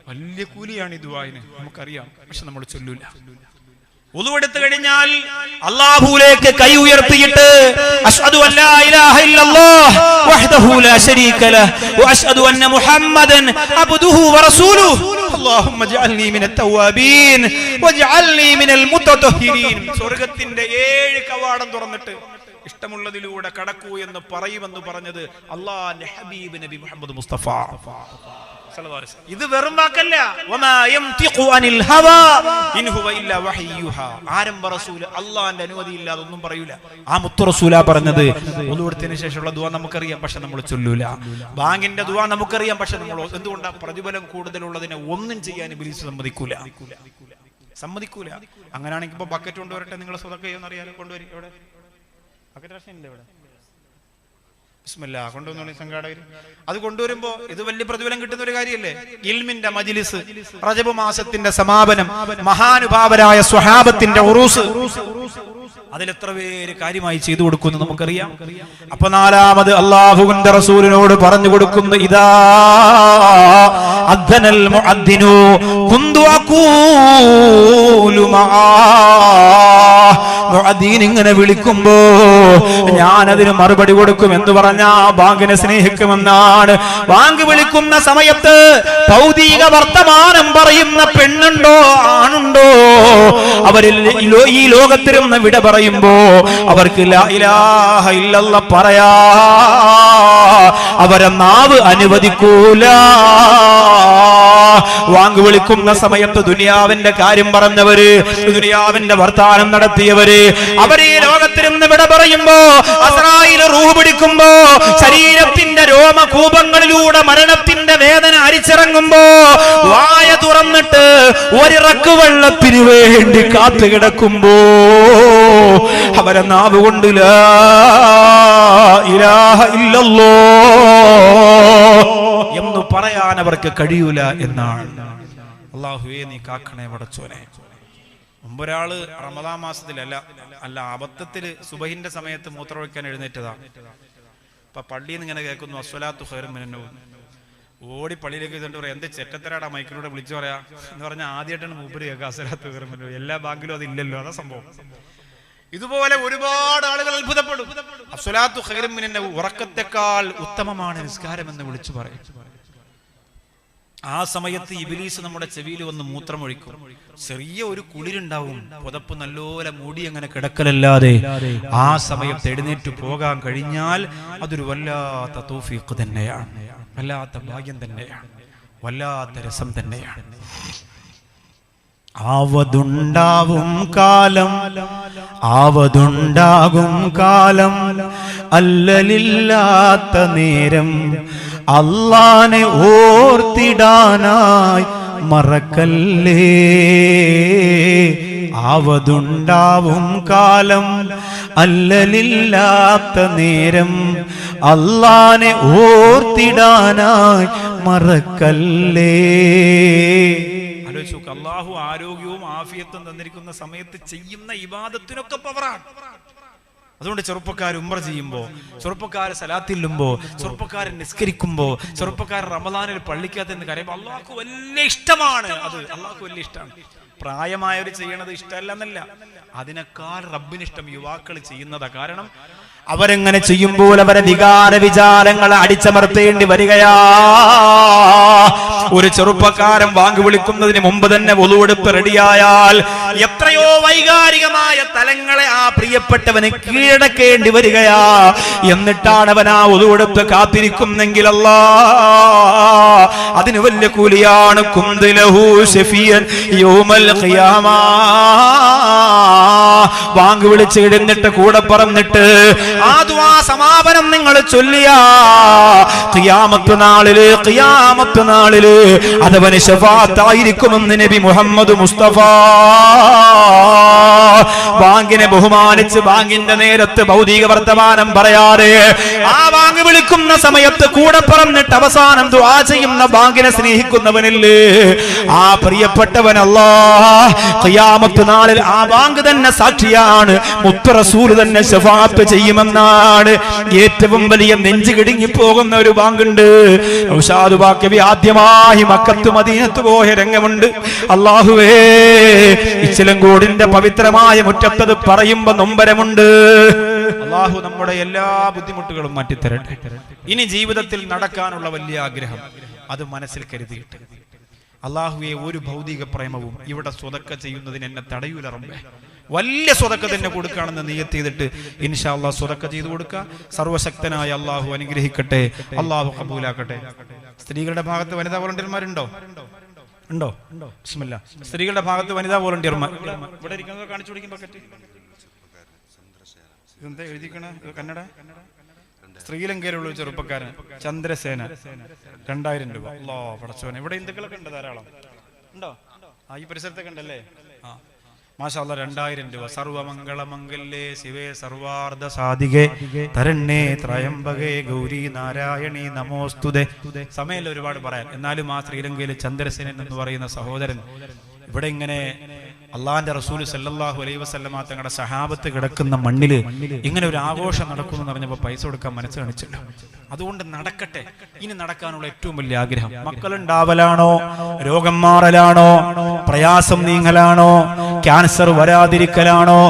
വലിയ കൂലിയാണ് ഈ ദുആഇന്, നമുക്കറിയാം. പക്ഷെ നമ്മൾ ചൊല്ലൂല. ഉളുവെടുത്തു കഴിഞ്ഞാൽ അല്ലാഹുവിലേക്ക് കൈ ഉയർത്തിയിട്ട് അശ്ഹദു അല്ലാ ഇലാഹ ഇല്ലല്ലാഹ് വഹ്ദഹു ലാ ശരീക ലഹ് വഅശ്ഹദു അന്ന മുഹമ്മദൻ അബ്ദുഹു വറസൂലുഹു അല്ലാഹുമ്മ ജഅൽനി മിനത് തവ്വാബീൻ വജഅൽനി മിനൽ മുതതഹിരീൻ. സ്വർഗ്ഗത്തിന്റെ 7 കവാടം തുറന്നിട്ട് ഇഷ്ടമുള്ളതിലൂടെ കടക്കൂ എന്ന് പറയുമെന്ന് പറഞ്ഞത് അല്ലാഹുവിന്റെ ഹബീബ് നബി മുഹമ്മദ് മുസ്തഫ. ഇത് വെറും വാക്കല്ല. ആരംഭ റസൂല് അള്ളാന്റെ അനുമതി ഇല്ലാതെ ഒന്നും പറയൂല. ആ മുത്തു റസൂലാ പറഞ്ഞത്. ഒന്നുകൊടുത്തതിന് ശേഷമുള്ള ദുആ നമുക്കറിയാം, പക്ഷെ നമ്മൾ ചൊല്ലൂല. ബാങ്കിന്റെ ദുആ നമുക്കറിയാം, പക്ഷെ നമ്മൾ എന്തുകൊണ്ടാ? പ്രതിഫലം കൂടുതലുള്ളതിനെ ഒന്നും ചെയ്യാൻ ഇബ്ലീസ് സമ്മതിക്കൂല. അങ്ങനെയാണെങ്കിൽ ഇപ്പൊ ബക്കറ്റ് കൊണ്ടുവരട്ടെ, നിങ്ങൾ സ്വതക്ക ചെയ്യുമെന്ന് അറിയാലോ. കൊണ്ടുവരും. എവിടെ ബക്കറ്റ് റേഷനില്ല? ഇവിടെ ബിസ്മില്ലാ കൊണ്ടുവന്നോളി സംഘാടകർ. അത് കൊണ്ടുവരുമ്പോ ഇത് വലിയ പ്രതിഫലം കിട്ടുന്ന ഒരു കാര്യമല്ലേ? ഇൽമിന്റെ മജ്ലിസ്, റജബ് മാസത്തിന്റെ സമാപനം, മഹാനുഭാവരായ സ്വഹാബത്തിന്റെ ഉറൂസ്, അതിലെത്ര പേര് കാര്യമായി ചെയ്തു കൊടുക്കുന്നു നമുക്കറിയാം. അപ്പൊ നാലാമത് അല്ലാഹുവിന്റെ റസൂലിനോട് പറഞ്ഞു കൊടുക്കുന്നു, ഇദാ അദ്ദനൽ മുഅദ്ദിനു കുന്തു അഖൂലു മആ. മുഅദ്ദീൻ ഇങ്ങനെ വിളിക്കുമ്പോ ഞാൻ അതിന് മറുപടി കൊടുക്കും എന്ന് പറഞ്ഞ ബാങ്കിനെ സ്നേഹിക്കുമെന്നാണ്. ബാങ്ക് വിളിക്കുന്ന സമയത്ത് ഭൗതിക വർത്തമാനം പറയുന്ന പെണ്ണുണ്ടോ ആണുണ്ടോ? അവരിൽ ഈ ലോകത്തിരുന്ന് വിട പറയുമ്പോ അവർക്ക് ലാ ഇലാഹ ഇല്ലല്ലാഹ് പറയാ അവരെ നാവ് അനുവദിക്കൂല. വാങ്ക് വിളിക്കുന്ന സമയത്ത് ദുനിയാവിന്റെ കാര്യം പറഞ്ഞവര്, ദുനിയാവിന്റെ വർത്താനം നടത്തിയവര്, അവര് ഈ ലോകത്തിലും നിന്ന് വിട പറയുമ്പോ, അസ്രായീൽ റൂഹ് പിടിക്കുമ്പോ, ശരീരത്തിന്റെ രോമകൂപങ്ങളിലൂടെ മരണത്തിന്റെ വേദന അരിച്ചിറങ്ങുമ്പോ, വായ തുറന്നിട്ട് ഒരിറക്ക് വെള്ളത്തിന് വേണ്ടി കാത്തു കിടക്കുമ്പോ അവരെ നാവ് കൊണ്ട് ലാ ഇലാഹ ഇല്ലല്ലാഹ് എന്ന് പറയാൻ അവർക്ക് കഴിയൂല എന്നാണ്. അല്ലാഹുവേ നീ കാക്കണേ പടച്ചോനെ. മുമ്പൊരാള് റമദാൻ മാസത്തിലല്ല അബദ്ധത്തില് സുബഹിന്റെ സമയത്ത് മൂത്രമൊഴിക്കാൻ എഴുന്നേറ്റതാ. അപ്പൊ പള്ളിയിൽ നിന്ന് ഇങ്ങനെ കേൾക്കുന്നു അസ്വലാത്തു ഖൈറും മിനൻ നൗം. ഓടി പള്ളിയിലേക്ക് ചെന്നിട്ട് പറയാം, എന്ത് ചെറ്റത്തരാടാ മൈക്കിലൂടെ വിളിച്ചു പറയാ എന്ന് പറഞ്ഞാൽ ആദ്യമായിട്ടാണ് മൂപ്പര് കേൾക്കുക അസ്വലാത്തു ഖൈറും മിനൻ നൗം. എല്ലാ ബാങ്കിലും അതില്ലല്ലോ, അതാ സംഭവം. ഇതുപോലെ ഒരുപാട് ആളുകൾ അത്ഭുതപ്പെടും. അസ്വലാത്തു ഖൈറും മിനൻ നൗം, ഉറക്കത്തെക്കാൾ ഉത്തമമാണ് നിസ്കാരം എന്ന് വിളിച്ചു പറയും. ആ സമയത്ത് ഇബ്ലീസ് നമ്മുടെ ചെവിയിൽ വന്ന് മൂത്രമൊഴിക്കും. ചെറിയ ഒരു കുളിരുണ്ടാവും, പുതപ്പ് നല്ലോലെ മൂടി അങ്ങനെ കിടക്കലല്ലാതെ ആ സമയത്ത് എഴുന്നേറ്റ് പോകാൻ കഴിഞ്ഞാൽ അതൊരു വല്ലാത്ത തൗഫീഖ് തന്നെയാണ്, വല്ലാത്ത ഭാഗ്യം തന്നെയാണ്, വല്ലാത്ത രസം തന്നെയാണ്. ആവതുണ്ടാവും കാലം അല്ലലില്ലാത്ത നേരം അല്ലാനെ ഓർത്തിടാനായി മറക്കല്ലേ. ആവതുണ്ടാവും കാലം അല്ലലില്ലാത്ത നേരം അല്ലാനെ ഓർത്തിടാനായി മറക്കല്ലേ. അല്ലാഹു ആരോഗ്യവും ആഫിയത്തും തന്നിരിക്കുന്ന സമയത്ത് ചെയ്യുന്ന ഇബാദത്തിനൊക്കെ പവറാണ്. അതുകൊണ്ട് ചെറുപ്പക്കാർ ഉംറ ചെയ്യുമ്പോ, ചെറുപ്പക്കാർ സലാത്തില്ലുമ്പോ, ചെറുപ്പക്കാരൻ നിസ്കരിക്കുമ്പോ, ചെറുപ്പക്കാർ റമദാനിൽ പള്ളിക്കകത്ത് നിന്ന് കരയുമ്പോ അള്ളാഹ്ക്ക് വലിയ ഇഷ്ടമാണ്. അത് അള്ളാഹ്ക്ക് വലിയ ഇഷ്ടമാണ്. പ്രായമായവർ ചെയ്യണത് ഇഷ്ടമല്ല എന്നല്ല, അതിനേക്കാൾ റബ്ബിനിഷ്ടം യുവാക്കൾ ചെയ്യുന്നതാ. കാരണം അവരെങ്ങനെ ചെയ്യുമ്പോൾ അവരെ വികാര വിചാരങ്ങളെ അടിച്ചമർത്തേണ്ടി വരികയാ. ഒരു ചെറുപ്പക്കാരൻ വാങ്ങി വിളിക്കുന്നതിന് മുമ്പ് തന്നെ വുളൂഎടുപ്പ് റെഡിയായാൽ എത്രയോ വൈകാരികമായ തലങ്ങളെ ആ പ്രിയപ്പെട്ടവന് കീഴടക്കേണ്ടി വരികയാ. എന്നിട്ടാണ് അവൻ ആ വുളൂഎടുപ്പ് കാത്തിരിക്കുന്നെങ്കിൽ അല്ലാഹ് അതിന് വലിയ കൂലിയാണ്. കുന്ദലഹു ശഫീഅൻ യൗമൽ ഖിയാമ. വാങ്ങി വിളിച്ച് എഴുന്നിട്ട് കൂടെ പറഞ്ഞിട്ട് ആ ദുആ സമാപനം നിങ്ങൾ ചൊല്ലിയാ ഖിയാമത്ത് നാളില് അതവന് ശഫാഅത്തായിരിക്കുമെന്ന് നബി മുഹമ്മദ് മുസ്തഫ. ബാങ്കിനെ ബഹുമാനിച്ച് ബാങ്കിന്റെ നേരത്ത് ഭൗതിക വർത്തമാനം പറയാതെ ആ ബാങ്ക് വിളിക്കുന്ന സമയത്ത് കൂടെ പറഞ്ഞിട്ട് അവസാനം ദുആ ചെയ്യുന്ന ബാങ്കിനെ സ്നേഹിക്കുന്നവനില്ലേ, ആ പ്രിയപ്പെട്ടവൻ അല്ലാഹ് ഖിയാമത്ത് നാളിൽ ആ ബാങ്ക് തന്നെ സാക്ഷിയാണ്. മുത്ത് റസൂൽ തന്നെ ശഫാഅത്ത് ചെയ്യുമെന്നാണ്. ഏറ്റവും വലിയ നെഞ്ചു കിടുങ്ങി പോകുന്ന ഒരു ബാങ്കുണ്ട്. ഔഷാദ് ബാക്കവി ആദ്യമായി മക്കത്ത് മദീനത്ത് പോയ രംഗമുണ്ട്. അല്ലാഹുവേ, ഇച്ചിലങ്കോടിന്റെ പവിത്രമായ മുറ്റത്തത് പറയുമ്പോ നൊമ്പരമുണ്ട്. അല്ലാഹു നമ്മുടെ എല്ലാ ബുദ്ധിമുട്ടുകളും മാറ്റിത്തരട്ടെ. ഇനി ജീവിതത്തിൽ നടക്കാനുള്ള വലിയ ആഗ്രഹം അത് മനസ്സിൽ കരുതിയിട്ട് അല്ലാഹുവേ, ഒരു ഭൗതിക പ്രേമവും ഇവിടെ സ്വതക്ക ചെയ്യുന്നതിന് എന്നെ തടയൂല റബ്ബേ. വലിയ സ്വതക്ക തന്നെ കൊടുക്കുകയാണെന്ന് നിയ്യത്ത് ചെയ്തിട്ട് ഇൻഷാ അല്ലാഹ് സ്വതക്ക ചെയ്തു കൊടുക്കുക. സർവശക്തനായ അല്ലാഹു അനുഗ്രഹിക്കട്ടെ, അല്ലാഹു കബൂലാക്കട്ടെ. സ്ത്രീകളുടെ ഭാഗത്ത് വനിതാ വോളണ്ടിയർമാരുണ്ടോ? ഉണ്ടോ? ബിസ്മില്ലാ. സ്ത്രീകളുടെ ഭാഗത്ത് വനിതാ വോളണ്ടിയർമാർ ഇവിടെ ഇരിക്കുന്നത് കാണിച്ചു കൊടുക്കും. ബക്കറ്റ് ഇതെന്താ എഴുതിക്കണ? കന്നഡ. ശ്രീലങ്കയിലുള്ള ഒരു ചെറുപ്പക്കാരൻ ചന്ദ്രസേന 2000 രൂപ. അല്ലാ പടച്ചോനെ, ഇവിടെ ഹിന്ദുക്കളൊക്കെ ഉണ്ട്, ധാരാളം ഉണ്ടോ? ഈ പരിസരത്തൊക്കെ ഉണ്ടല്ലേ? മാഷാ അല്ലാഹ് 2000 രൂപ. സർവമംഗളമംഗല്യേ ശിവേ സർവാർദ്ധ സാധികേ തരണ്ണേ ത്രയംബകേ ഗൗരി നാരായണി നമോസ്തുതേ. സമയം ഒരുപാട് പറയാൻ, എന്നാലും ആ ശ്രീലങ്കയിലെ ചന്ദ്രസേനൻ എന്ന് പറയുന്ന സഹോദരൻ ഇവിടെ ഇങ്ങനെ അള്ളാന്റെ റസൂൽ സല്ലല്ലാഹു അലൈഹി വസല്ലമ തങ്ങളുടെ സഹാബത്ത് കിടക്കുന്ന മണ്ണില് ഇങ്ങനെ ഒരു ആഘോഷം നടക്കുന്നു പറഞ്ഞപ്പോൾ പൈസ കൊടുക്കാൻ മനസ്സ് കാണിച്ചല്ലോ. അതുകൊണ്ട് നടക്കട്ടെ. ഇനി നടക്കാനുള്ള ഏറ്റവും വലിയ ആഗ്രഹം മക്കളുണ്ടാവലാണോ, രോഗം മാറലാണോ, പ്രയാസം നീങ്ങലാണോ, ക്യാൻസർ വരാതിരിക്കലാണോ,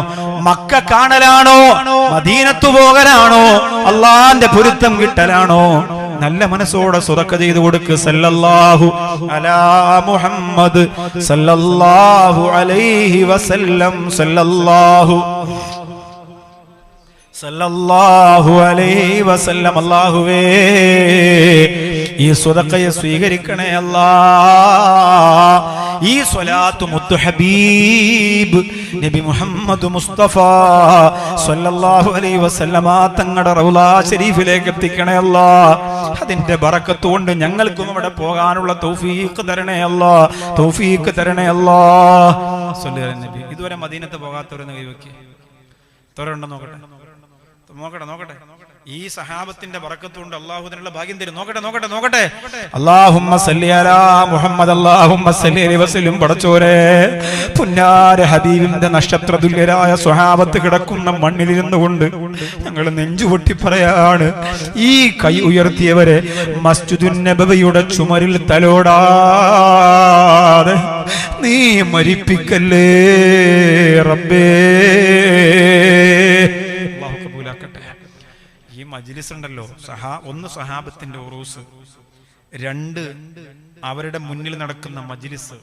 മക്ക കാണലാണോ, മദീനത്തു പോകലാണോ, അള്ളാന്റെ പൊരുത്തം കിട്ടലാണോ? നല്ല മനസ്സോടെ സ്വതക്ക ചെയ്തു കൊടുക്ക്. സല്ലല്ലാഹു അലാ മുഹമ്മദ് സല്ലല്ലാഹു അലൈഹി വസല്ലം സല്ലല്ലാഹു അലൈഹി വസല്ലം. അല്ലാഹുവേ, ഈ സ്വതക്കയെ സ്വീകരിക്കണേ അല്ലാ. ഈ സ്വലാത്ത് മുത്തു ഹബീബ് നബി മുഹമ്മദ് മുസ്തഫ സ്വല്ലല്ലാഹു അലൈഹി വസല്ലമ തങ്ങളുടെ റൗള ശരീഫിലേക്ക് എത്തിക്കണേ അല്ലാ. അതിന്റെ ബറക്കത്ത് കൊണ്ട് ഞങ്ങൾക്കും അവിടെ പോകാനുള്ള തൗഫീഖ് തരണേ അല്ലാ, തൗഫീഖ് തരണേ അല്ലാ. സ്വല്ലല്ലാഹു അലൈഹി നബി. ഇതുവരെ മദീനത്ത് പോകാത്തവരെന്ന് കൈവക്കി തോരുണ്ടോ നോക്കട്ടെ, നോക്കട്ടെ നോക്കട്ടെ. ഈ സഹാബത്തിന്റെ ബറക്കത്ത് കൊണ്ട് അല്ലാഹു അതിനുള്ള ഭാഗ്യം തരും. നോക്കട്ടെ നോക്കട്ടെ നോക്കട്ടെ. അല്ലാഹുമ്മ സല്ലി അലാ മുഹമ്മദ്, അല്ലാഹുമ്മ സല്ലി അലൈഹി വസല്ലം. പടച്ചോരെ, പുന്നാര ഹബീബിന്റെ നക്ഷത്ര തുല്യരായ സ്വഹാബത്ത് കിടക്കുന്ന മണ്ണിലിരുന്നു കൊണ്ട് ഞങ്ങൾ നെഞ്ചുപൊട്ടി പറയാണ്, ഈ കൈ ഉയർത്തിയവരെ മസ്ജിദുൻ നബവിയുടെ ചുമരിൽ തലോടാതെ നീ മരിപ്പിക്കല്ലേ റബ്ബേ. അല്ലാഹു കബൂലാക്കട്ടെ. ഈ മജ്ലിസ് ഉണ്ടല്ലോ, ഒന്ന് സഹാബത്തിന്റെ ഉറൂസ്, രണ്ട് അവരുടെ മുന്നിൽ നടക്കുന്ന മജ്ലിസ്,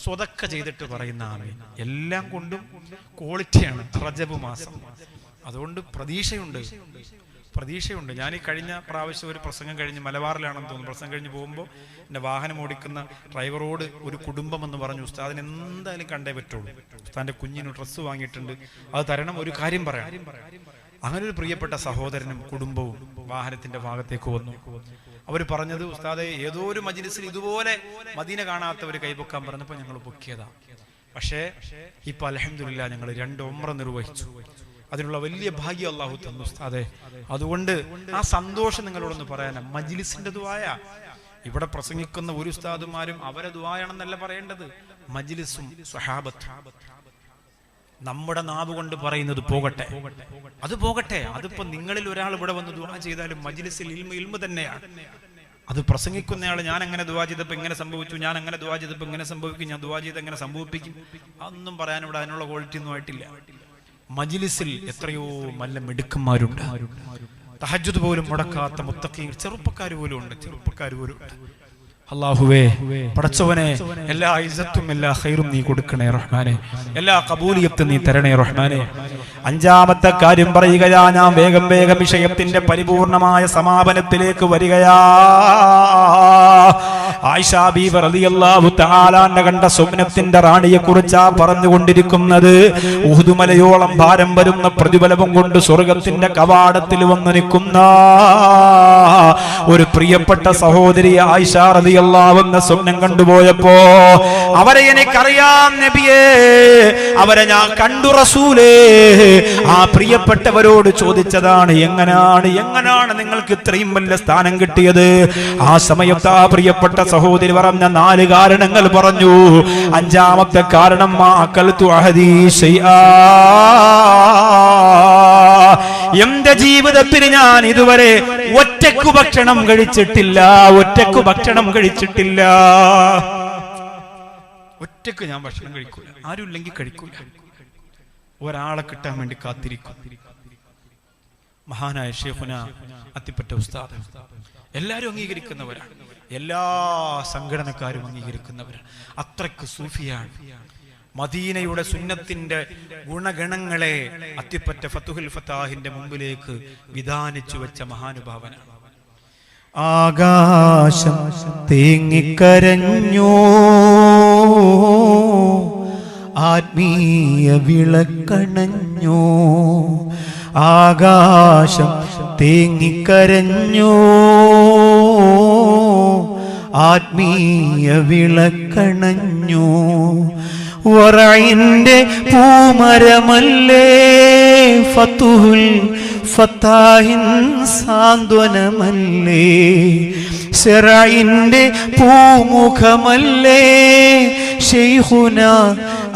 സ്വതക്ക ചെയ്തിട്ട് പറയുന്ന ആമീൻ, എല്ലാം കൊണ്ടും ക്വാളിറ്റിയാണ്. റജബ് മാസം, അതുകൊണ്ട് പ്രതീക്ഷയുണ്ട്. ഞാൻ ഈ കഴിഞ്ഞ പ്രാവശ്യം ഒരു പ്രസംഗം കഴിഞ്ഞ് മലബാറിലാണെന്ന് തോന്നുന്നു, പ്രസംഗം കഴിഞ്ഞ് പോകുമ്പോൾ എൻ്റെ വാഹനം ഓടിക്കുന്ന ഡ്രൈവറോട് ഒരു കുടുംബം എന്ന് പറഞ്ഞു, ഉസ്താദിന് എന്തായാലും കണ്ടേ പറ്റുള്ളൂ, ഉസ്താദിന്റെ കുഞ്ഞിന് ഡ്രസ്സ് വാങ്ങിയിട്ടുണ്ട്, അത് തരണം, ഒരു കാര്യം പറയാം. അങ്ങനെ ഒരു പ്രിയപ്പെട്ട സഹോദരനും കുടുംബവും വാഹനത്തിന്റെ ഭാഗത്തേക്ക് വന്നു. അവർ പറഞ്ഞത്, ഉസ്താദെ, ഏതോ ഒരു മജ്ലിസിൽ ഇതുപോലെ മദീന കാണാത്തവർ കൈപൊക്കാൻ പറഞ്ഞപ്പോൾ ഞങ്ങൾ പൊക്കിയതാ. പക്ഷേ ഇപ്പൊ അൽഹംദുലില്ലാ ഞങ്ങൾ 2 ഉംറ നിർവഹിച്ചു. അതിനുള്ള വലിയ ഭാഗ്യം അല്ലാഹു തന്നു ഉസ്താദെ. അതുകൊണ്ട് ആ സന്തോഷം നിങ്ങളോടൊന്ന് പറയാനാ. മജ്ലിസിന്റെ ദുആയ, ഇവിടെ പ്രസംഗിക്കുന്ന ഒരു ഉസ്താദുമാരും അവരെ ദുആയാണെന്നല്ല പറയേണ്ടത്, മജ്ലിസും സ്വഹാബത്തും. നമ്മുടെ നാവ് കൊണ്ട് പറയുന്നത് പോകട്ടെ, അത് പോകട്ടെ. അതിപ്പോ നിങ്ങളിൽ ഒരാൾ ഇവിടെ വന്ന് ദുആ ചെയ്താലും മജ്ലിസിൽ ഇൽമ തന്നെയാണ്. അത് പ്രസംഗിക്കുന്നയാൾ, ഞാൻ അങ്ങനെ ദുആ ചെയ്തപ്പോൾ ഇങ്ങനെ സംഭവിച്ചു, ഞാൻ അങ്ങനെ ദുആ ചെയ്തപ്പോൾ ഇങ്ങനെ സംഭവിക്കും, ഞാൻ ദുആ ചെയ്ത് എങ്ങനെ സംഭവിപ്പിക്കും, അതൊന്നും പറയാൻ ഇവിടെ അതിനുള്ള ക്വാളിറ്റി ഒന്നും ആയിട്ടില്ല. മജ്ലിസിൽ എത്രയോ നല്ല മിടുക്കന്മാരുണ്ട്, തഹജ്ജുദ് പോലും മുടക്കാത്ത മുത്തഖീൻ ചെറുപ്പക്കാർ പോലും ഉണ്ട്. അല്ലാഹുവേ, പടച്ചവനെ, എല്ലാ ഇസ്സത്തും എല്ലാ ഖൈറും നീ കൊടുക്കണേ റഹ്മാനെ, എല്ലാ ഖബൂലിയത്തും നീ തരണേ റഹ്മാനെ. 5ാമത്തെ കാര്യം പറയുകയാ, ഞാൻ വേഗം വിഷയത്തിന്റെ പരിപൂർണമായ സമാപനത്തിലേക്ക് വരികയാ. ആയിഷ ബീവി റളിയല്ലാഹു തആല അൻഹ കണ്ട സ്വപ്നത്തിന്റെ റാണിയെ കുറിച്ചാ പറഞ്ഞുകൊണ്ടിരിക്കുന്നത്. ഉഹുദ് മലയോളം ഭാരം വരുന്ന പ്രതിഫലവും കൊണ്ട് സ്വർഗത്തിന്റെ കവാടത്തിൽ വന്നു നിൽക്കുന്ന ഒരു പ്രിയപ്പെട്ട സഹോദരി ആയിഷ റളിയല്ലാഹു അൻഹ സ്വപ്നം കണ്ടുപോയപ്പോ, അവരെ എനിക്കറിയാം നബിയേ, അവരെ ഞാൻ കണ്ടു റസൂലേ. ആ പ്രിയപ്പെട്ടവരോട് ചോദിച്ചതാണ്, എങ്ങനാണ് നിങ്ങൾക്ക് ഇത്രയും വലിയ സ്ഥാനം കിട്ടിയത്? ആ സമയത്ത് ആ പ്രിയപ്പെട്ട സഹോദരി പറഞ്ഞ 4 കാരണങ്ങൾ പറഞ്ഞു. 5ാമത്തെ കാരണം, എന്റെ ജീവിതത്തിൽ ഞാൻ ഇതുവരെ ഒറ്റയ്ക്ക് ഭക്ഷണം കഴിച്ചിട്ടില്ല. ഒറ്റയ്ക്ക് ഞാൻ ഭക്ഷണം കഴിക്കൂല, ആരും ഇല്ലെങ്കിൽ കഴിക്കൂല, ഒരാളെ കിട്ടാൻ വേണ്ടി കാത്തിരിക്കും. മഹാനായ ശൈഖുന അത്തിപ്പറ്റ ഉസ്താദ് എല്ലാവരും അംഗീകരിക്കുന്നവരാണ്, എല്ലാ സംഘടനക്കാരും അംഗീകരിക്കുന്നവരാണ്. അത്രയ്ക്ക് സൂഫിയാണ്. മദീനയുടെ സുന്നത്തിന്റെ ഗുണഗണങ്ങളെ അത്തിപ്പറ്റ ഫതുഹുൽ ഫതാഹിന്റെ മുമ്പിലേക്ക് വിധാനിച്ചു വെച്ച മഹാനുഭാവനാണ്. ആകാശം തേങ്ങിക്കരഞ്ഞു, ആത്മീയ വിളക്കണഞ്ഞു. ആകാശം തേങ്ങിക്കരഞ്ഞു, ആത്മീയ വിളക്കണഞ്ഞു. വറഇന്റെ പൂമരമല്ലേ ഫതുഹുൽ ഫതാഹിൻ സാന്ത്വനമല്ലേ, ശറഇന്റെ പൂമുഖമല്ലേ ശൈഖുന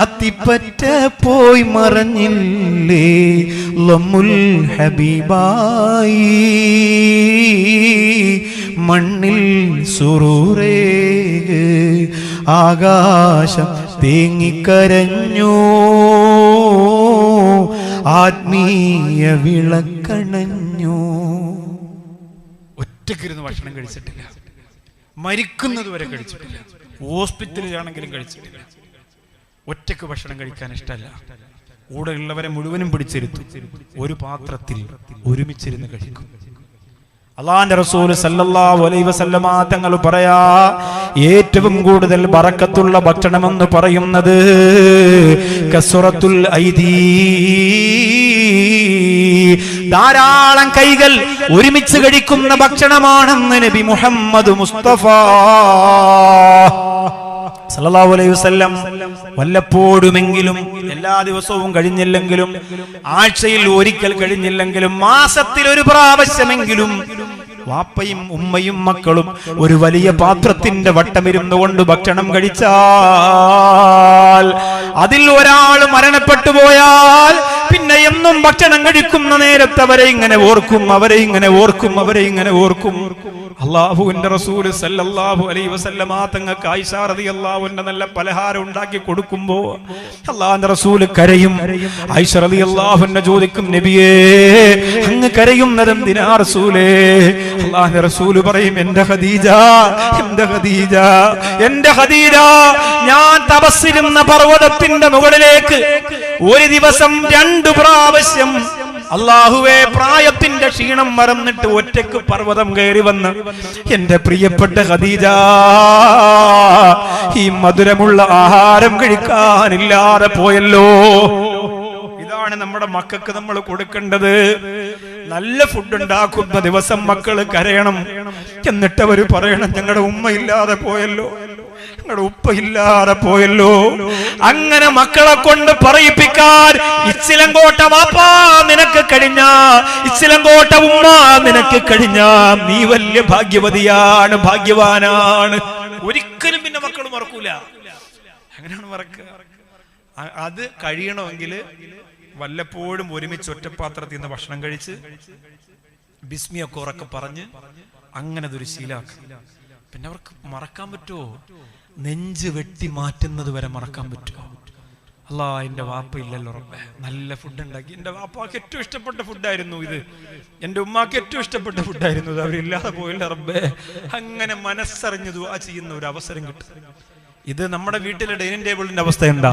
അത്തിപ്പറ്റ പോയി മറഞ്ഞില്ലേ ലമ്മുൽ ഹബീബായി മണ്ണിൽ സുറൂറേ. ആകാശം തേങ്ങിക്കരഞ്ഞു, ആത്മീയ വിളക്കണഞ്ഞു. ഒറ്റക്കിരുന്ന് ഭക്ഷണം കഴിച്ചിട്ടില്ല, മരിക്കുന്നത് വരെ കഴിച്ചിട്ടില്ല, ഹോസ്പിറ്റലിലാണെങ്കിലും കഴിച്ചിട്ടില്ല. ഒറ്റക്ക് ഭക്ഷണം കഴിക്കാൻ ഇഷ്ടമല്ല, കൂടെ ഉള്ളവരെ മുഴുവനും പിടിച്ചിരുത്തും, ഒരു പാത്രത്തിൽ ഒരുമിച്ചിരുന്ന് കഴിക്കും. അള്ളാന്റെ റസൂൽ സല്ലല്ലാഹു അലൈഹി വസല്ലമ തങ്ങൾ പറയാ, ഏറ്റവും കൂടുതൽ ബറക്കത്തുള്ള ഭക്ഷണമെന്ന് പറയുന്നത് കസ്റത്തുൽ ഐദി, ധാരാളം കൈകൾ ഒരുമിച്ച് കഴിക്കുന്ന ഭക്ഷണമാണെന്ന് നബി മുഹമ്മദ് മുസ്തഫ സല്ലല്ലാഹു അലൈഹി വസല്ലം. വല്ലപ്പോഴുമെങ്കിലും, എല്ലാ ദിവസവും കഴിഞ്ഞില്ലെങ്കിലും, ആഴ്ചയിൽ ഒരിക്കൽ കഴിഞ്ഞില്ലെങ്കിലും, മാസത്തിൽ ഒരു പ്രാവശ്യമെങ്കിലും വാപ്പയും ഉമ്മയും മക്കളും ഒരു വലിയ പാത്രത്തിന്റെ വട്ടമിരുന്നു കൊണ്ട് ഭക്ഷണം കഴിച്ചാൽ, അതിൽ ഒരാൾ മരണപ്പെട്ടു പോയാൽ പിന്നെ എന്നും ഭക്ഷണം കഴിക്കുന്ന നേരത്ത് അവരെ ഇങ്ങനെ ഓർക്കും, അവരെ ഇങ്ങനെ ഓർക്കും, അവരെ ഇങ്ങനെ ഓർക്കും. അല്ലാഹുവിന്റെ റസൂൽ സല്ലല്ലാഹു അലൈഹി വസല്ലമ തങ്ങൾക്ക് ആയിഷ റളിയല്ലാഹു അൻഹ നല്ല പലഹാരം ഉണ്ടാക്കി കൊടുക്കുമ്പോൾ അല്ലാഹുവിന്റെ റസൂൽ കരയും. ആയിഷ റളിയല്ലാഹു അൻഹ ചോദിക്കും, നബിയേ അങ്ങ് കരയുന്നത് എന്തിനാ റസൂലേ? അല്ലാഹുവിന്റെ റസൂൽ പറയും, എന്റെ ഖദീജ, എന്റെ ഖദീജ, എന്റെ ഖദീജ, ഞാൻ തപസ്സിരുന്ന പർവ്വതത്തിന്റെ മുകളിലേക്ക് ഒരു ദിവസം 2 പ്രാവശ്യം അല്ലാഹുവേ പ്രായത്തിന്റെ ക്ഷീണം മറന്നിട്ട് ഒറ്റക്ക് പർവ്വതം കയറി വന്ന് എന്റെ പ്രിയപ്പെട്ട ഖദീജ ഈ മധുരമുള്ള ആഹാരം കഴിക്കാനില്ലാതെ പോയല്ലോ. ഇതാണ് നമ്മുടെ മക്കൾക്ക് നമ്മൾ കൊടുക്കേണ്ടത്. നല്ല ഫുഡ് ഉണ്ടാക്കുന്ന ദിവസം മക്കള് കരയണം. എന്നിട്ട് അവര് പറയണം, ഞങ്ങളുടെ ഉമ്മ ഇല്ലാതെ പോയല്ലോ, ഞങ്ങളുടെ ഉപ്പ ഇല്ലാതെ പോയല്ലോ. അങ്ങനെ മക്കളെ കൊണ്ട് പറയിപ്പിക്കാൻ ഇച്ചിലങ്കോട്ട വാപ്പാ നിനക്ക് കഴിഞ്ഞ, ഇച്ചിലങ്കോട്ട ഉമ്മ നിനക്ക് കഴിഞ്ഞ, നീ വലിയ ഭാഗ്യവതിയാണ്, ഭാഗ്യവാനാണ്. ഒരിക്കലും പിന്നെ മക്കൾ മറക്കൂല. അങ്ങനെയാണ് മറക്കുക. അത് കഴിയണമെങ്കിൽ വല്ലപ്പോഴും ഒരുമിച്ച് ഒറ്റപ്പാത്രത്തിൽ നിന്ന് ഭക്ഷണം കഴിച്ച് ബിസ്മിയൊക്കെ ഉറക്കെ പറഞ്ഞ് അങ്ങനെ ഒരു ശീലാക്കുക. പിന്നെ അവർക്ക് മറക്കാൻ പറ്റുമോ? നെഞ്ച് വെട്ടി മാറ്റുന്നത് വരെ മറക്കാൻ പറ്റുമോ? അല്ലാ, എന്റെ വാപ്പ ഇല്ലല്ലോ റബ്ബേ, നല്ല ഫുഡ് ഉണ്ടാക്കി. എന്റെ വാപ്പാക്ക് ഏറ്റവും ഇഷ്ടപ്പെട്ട ഫുഡായിരുന്നു ഇത്, എന്റെ ഉമ്മാക്ക് ഏറ്റവും ഇഷ്ടപ്പെട്ട ഫുഡായിരുന്നു ഇത്, അവരില്ലാതെ പോയില്ല റബ്ബേ. അങ്ങനെ മനസ്സറിഞ്ഞ് ദുആ ചെയ്യുന്ന ഒരു അവസരം കിട്ടും. ഇത് നമ്മുടെ വീട്ടിലെ ഡൈനിങ് ടേബിളിന്റെ അവസ്ഥ എന്താ?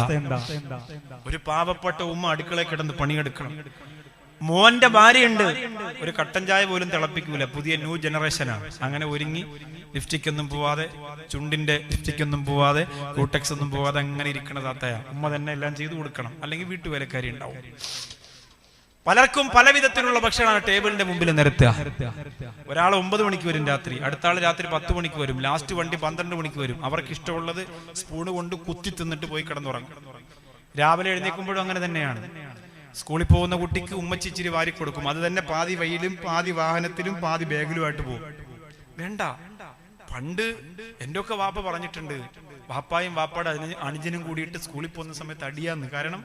ഒരു പാവപ്പെട്ട ഉമ്മ അടുക്കളയിൽ കിടന്ന് പണിയെടുക്കണം. മോന്റെ ഭാര്യയുണ്ട്, ഒരു കട്ടൻ ചായ പോലും തിളപ്പിക്കൂല, പുതിയ ന്യൂ ജനറേഷനാണ്. അങ്ങനെ ഒരുങ്ങി ലിപ്സ്റ്റിക് ഒന്നും പോവാതെ, ചുണ്ടിന്റെ ലിപ്സ്റ്റിക് ഒന്നും പോവാതെ, ക്യൂടെക്സ് ഒന്നും പോവാതെ അങ്ങനെ ഇരിക്കണ താത്തയാ. ഉമ്മ തന്നെ എല്ലാം ചെയ്തു കൊടുക്കണം, അല്ലെങ്കിൽ വീട്ടുവേലക്കാരി ഉണ്ടാവും. പലർക്കും പല വിധത്തിലുള്ള ഭക്ഷണമാണ് ടേബിളിന്റെ മുമ്പിൽ നിരത്തുക. ഒരാൾ 9 മണിക്ക് വരും രാത്രി, അടുത്ത ആൾ രാത്രി 10 മണിക്ക് വരും, ലാസ്റ്റ് വണ്ടി 12 മണിക്ക് വരും. അവർക്ക് ഇഷ്ടമുള്ളത് സ്പൂണ് കൊണ്ട് കുത്തി തിന്നിട്ട് പോയി കിടന്നുറങ്ങും. രാവിലെ എഴുന്നേൽക്കുമ്പോഴും അങ്ങനെ തന്നെയാണ്. സ്കൂളിൽ പോകുന്ന കുട്ടിക്ക് ഉമ്മച്ചി ഇച്ചിരി വാരി കൊടുക്കും, അത് തന്നെ പാതി വഴിയിലും പാതി വാഹനത്തിലും പാതി ബാഗിലുമായിട്ട് പോകും. വേണ്ട. പണ്ട് എൻ്റെ ഒക്കെ വാപ്പ പറഞ്ഞിട്ടുണ്ട്, വാപ്പായും വാപ്പാടെ അനുജനും കൂടിയിട്ട് സ്കൂളിൽ പോകുന്ന സമയത്ത് അടിയാന്ന്. കാരണം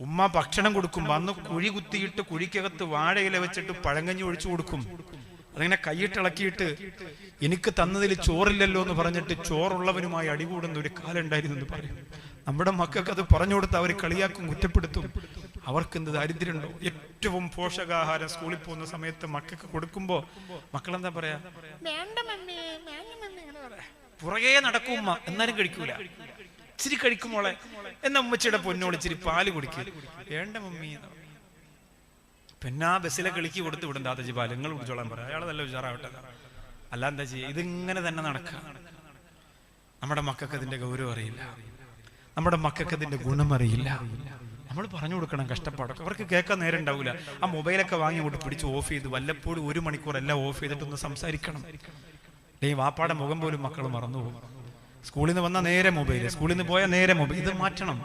ഉമ്മ ഭക്ഷണം കൊടുക്കും, വന്ന് കുഴി കുത്തിയിട്ട് കുഴിക്കകത്ത് വാഴയില വെച്ചിട്ട് പഴങ്കഞ്ഞി ഒഴിച്ചു കൊടുക്കും. അതങ്ങനെ കൈയിട്ടിളക്കിയിട്ട് എനിക്ക് തന്നതിൽ ചോറില്ലല്ലോ എന്ന് പറഞ്ഞിട്ട് ചോറുള്ളവനുമായി അടികൂടുന്ന ഒരു കാലം ഉണ്ടായിരുന്നു എന്ന് പറയും. നമ്മുടെ മക്കൾക്ക് അത് പറഞ്ഞു കൊടുത്ത് അവർ കളിയാക്കും, കുറ്റപ്പെടുത്തും. അവർക്ക് എന്ത് ദാരിദ്ര്യമുണ്ടോ? ഏറ്റവും പോഷകാഹാരം സ്കൂളിൽ പോകുന്ന സമയത്ത് മക്കൾക്ക് കൊടുക്കുമ്പോ മക്കളെന്താ പറയാ? പുറകെ നടക്കും ഉമ്മ, എന്നാലും കഴിക്കൂല. ഇച്ചിരി കഴിക്കുമോളെ, എന്നാ ഉമ്മച്ചിയുടെ പൊന്നോട് ഇച്ചിരി പാല് കുടിക്കും. വേണ്ട മമ്മി. പിന്നെ ആ ബസ്സിലെ കളിക്ക് കൊടുത്ത് വിടും, ദാദാജി പാല് നിങ്ങൾ കുടിച്ചോളാൻ പറയാം, അയാൾ നല്ല ഉഷാറാവട്ടെ. അല്ല എന്താ ചെയ്യുക? ഇതിങ്ങനെ തന്നെ നടക്കുക. നമ്മുടെ മക്കൾക്ക് അതിന്റെ ഗൗരവം അറിയില്ല, നമ്മുടെ മക്കൾക്ക് അതിന്റെ ഗുണം അറിയില്ല. നമ്മൾ പറഞ്ഞു കൊടുക്കണം കഷ്ടപ്പാടൊക്കെ. അവർക്ക് കേൾക്കാൻ നേരം ഉണ്ടാവില്ല. ആ മൊബൈലൊക്കെ വാങ്ങി കൊണ്ട് പിടിച്ച് ഓഫ് ചെയ്ത് വല്ലപ്പോഴും 1 മണിക്കൂർ എല്ലാം ഓഫ് ചെയ്തിട്ടൊന്ന് സംസാരിക്കണം. വാപ്പാടെ മുഖം പോലും മക്കൾ മറന്നുപോകും. സ്കൂളിൽ നിന്ന് വന്നാൽ നേരെ മൊബൈൽ, സ്കൂളിൽ നിന്ന് പോയാൽ നേരെ മൊബൈൽ. ഇത് മാറ്റണം.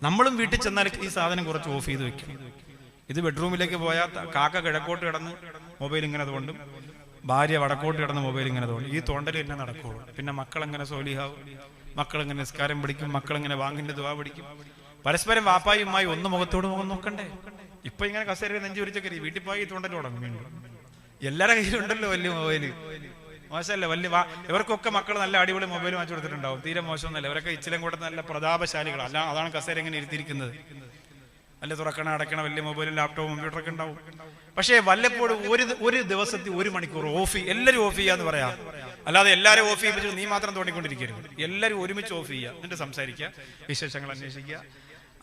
നമ്മളും വീട്ടിൽ ചെന്നാൽ ഈ സാധനം കുറച്ച് ഓഫ് ചെയ്ത് വെക്കും. ഇത് ബെഡ്റൂമിലേക്ക് പോയാൽ കാക്ക കിഴക്കോട്ട് കിടന്ന് മൊബൈൽ ഇങ്ങനെ തോണ്ടും, ഭാര്യ വടക്കോട്ട് കിടന്ന് മൊബൈൽ ഇങ്ങനെ തോണ്ടും. ഈ തോണ്ടൽ തന്നെ നടക്കുള്ളൂ. പിന്നെ മക്കളെങ്ങനെ സോലിഹാവും, മക്കളെങ്ങനെ നിസ്കാരം പഠിക്കും, മക്കളെങ്ങനെ വാങ്ങിന്റെ ദുആ പഠിക്കും. പരസ്പരം വാപ്പായും ഉമ്മായി ഒന്ന് മുഖത്തോട് മുഖം നോക്കണ്ടേ? ഇപ്പൊ ഇങ്ങനെ കസേര നെഞ്ചു പിടിച്ചൊക്കെ വീട്ടിൽ പോയി തോണ്ടൽ തുടങ്ങും. വീണ്ടും എല്ലാവരുടെ കയ്യിലുണ്ടല്ലോ വലിയ മൊബൈല്. മോശമല്ല, വലിയ ഇവർക്കൊക്കെ മക്കൾ നല്ല അടിപൊളി മൊബൈൽ വാങ്ങിച്ചു കൊടുത്തിട്ടുണ്ടാവും. തീരെ മോശമൊന്നുമല്ല. ഇവരൊക്കെ ഇച്ചിലും കൂടെ നല്ല പ്രതാപശാലികൾ. അല്ല, അതാണ് കസേര ഇങ്ങനെ ഇരുത്തിയിരിക്കുന്നത്. അല്ലെ തുറക്കണ അടക്കണ വലിയ മൊബൈലും ലാപ്ടോപ്പും കമ്പ്യൂട്ടറൊക്കെ ഉണ്ടാവും. പക്ഷേ വല്ലപ്പോഴും ഒരു ദിവസത്തിൽ 1 മണിക്കൂർ ഓഫ് എല്ലാവരും ഓഫ് ചെയ്യാന്ന് പറയാം. അല്ലാതെ എല്ലാവരും ഓഫ് ചെയ്യിപ്പിച്ചിട്ട് നീ മാത്രം തോണ്ടിക്കൊണ്ടിരിക്കരുത്. എല്ലാവരും ഒരുമിച്ച് ഓഫ് ചെയ്യുക, എന്നിട്ട് സംസാരിക്കുക, വിശേഷങ്ങൾ അന്വേഷിക്കുക.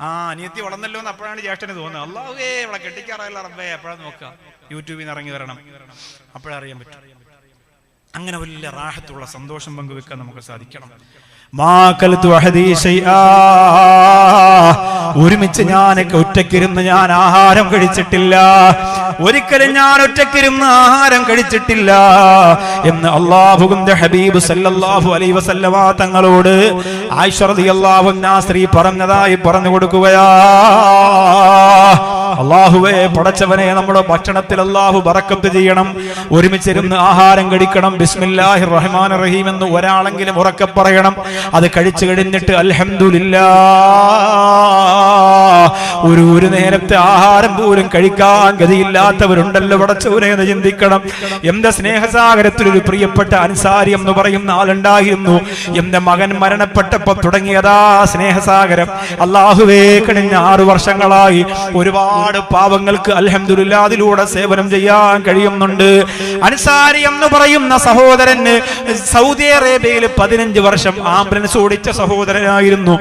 അനിയത്തി വളർന്നല്ലോ എന്ന് അപ്പോഴാണ് ജ്യേഷ്ഠന് തോന്നുന്നത്. അല്ലാഹുവേ അവളെ കെട്ടിക്കാറായല്ല റബ്ബേ, അപ്പോഴാണ് നോക്കുക യൂട്യൂബിൽ നിന്ന് ഇറങ്ങി വരണം, അപ്പോഴറിയാൻ പറ്റും. അങ്ങനെ വലിയ റാഹത്തുള്ള സന്തോഷം പങ്കുവെക്കാൻ നമുക്ക് സാധിക്കണം. ഒരുമിച്ച് ഞാനൊക്കെ ഒറ്റക്കിരുന്ന് ഞാൻ ആഹാരം കഴിച്ചിട്ടില്ല, ഒരിക്കലും ഞാൻ ഒറ്റക്കിരുന്ന് ആഹാരം കഴിച്ചിട്ടില്ല എന്ന് അല്ലാഹുവിന്റെ ഹബീബ് സല്ലല്ലാഹു അലൈഹി വസല്ലമ തങ്ങളോട് ആയിഷ റളിയല്ലാഹു അൻഹാ സ്ത്രീ പറഞ്ഞതായി പറഞ്ഞു കൊടുക്കുകയാ. അല്ലാഹുവേ, പടച്ചവനെ, നമ്മുടെ ഭക്ഷണത്തിൽ അല്ലാഹു ബറക്കത്ത് ചെയ്യണം. ഒരുമിച്ചിരുന്ന് ആഹാരം കഴിക്കണം. ബിസ്മില്ലാഹിർ റഹ്മാനിർ റഹീം എന്ന് ഒരാളെങ്കിലും ഉറക്കെ പറയണം. അത് കഴിച്ചു കഴിഞ്ഞിട്ട് അൽഹംദുലില്ലാഹ്, ഒരു നേരത്തെ ആഹാരം പോലും കഴിക്കാൻ ഗതിയില്ലാത്തവരുണ്ടല്ലോ പടച്ചവനെ എന്ന് ചിന്തിക്കണം. എന്റെ സ്നേഹസാഗരത്തിൽ ഒരു പ്രിയപ്പെട്ട അൻസാരി എന്ന് പറയുന്ന ആളുണ്ടായിരുന്നു. എന്റെ മകൻ മരണപ്പെട്ടപ്പോ തുടങ്ങിയതാ സ്നേഹസാഗരം. അല്ലാഹുവേ, കഴിഞ്ഞ 6 വർഷങ്ങളായി ഒരുപാട് പാവങ്ങൾക്ക് അൽഹംദുലില്ലാഹ് അതിലൂടെ സേവനം ചെയ്യാൻ കഴിയുന്നുണ്ട്. അൻസാരി എന്ന് പറയുന്ന സഹോദരന് സൗദി അറേബ്യയിൽ 15 വർഷം ആംബുലൻസ് ഓടിച്ച സഹോദരനായിരുന്നു.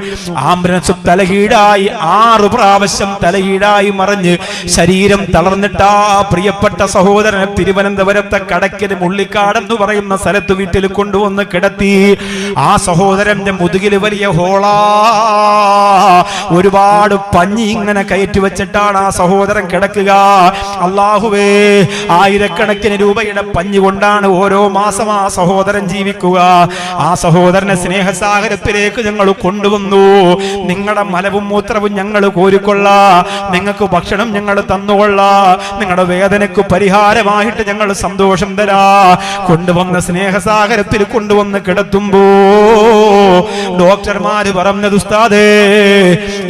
ആംബുലൻസ് തലകീഴായി 6 പ്രാവശ്യം തലകീഴായി മറിഞ്ഞ് ശരീരം തളർന്നിട്ടാ പ്രിയപ്പെട്ട സഹോദരനെ തിരുവനന്തപുരത്തെ കടയ്ക്കൽ മുള്ളിക്കാട് എന്ന് പറയുന്ന സ്ഥലത്ത് വീട്ടിൽ കൊണ്ടുവന്ന് കിടത്തി. ആ സഹോദരന്റെ മുതുകിൽ വലിയ ഹോളാ, ഒരുപാട് പഞ്ഞി ഇങ്ങനെ കയറ്റി വെച്ചിട്ടാണ് ആ സഹോദരൻ കിടക്കുക. അല്ലാഹുവേ, ആയിരക്കണക്കിന് രൂപയുടെ പഞ്ഞി കൊണ്ടാണ് ഓരോ മാസം ആ സഹോദരൻ ജീവിക്കുക. ആ സഹോദരനെ സ്നേഹസാഗരത്തിലേക്ക് ഞങ്ങൾ കൊണ്ടുവന്നു. നിങ്ങളുടെ മലവും മൂത്രവും ഞങ്ങൾ കോരിക്കൊള്ളാ, നിങ്ങൾക്ക് ഭക്ഷണം ഞങ്ങൾ തന്നുകൊള്ളാ, നിങ്ങളുടെ വേദനയ്ക്ക് പരിഹാരമായിട്ട് ഞങ്ങൾ സന്തോഷം തരാ. കൊണ്ടുവന്ന സ്നേഹസാഗരത്തിൽ കൊണ്ടുവന്ന് കിടത്തുമ്പോ ഡോക്ടർമാര് പറഞ്ഞത്, ഉസ്താദേ,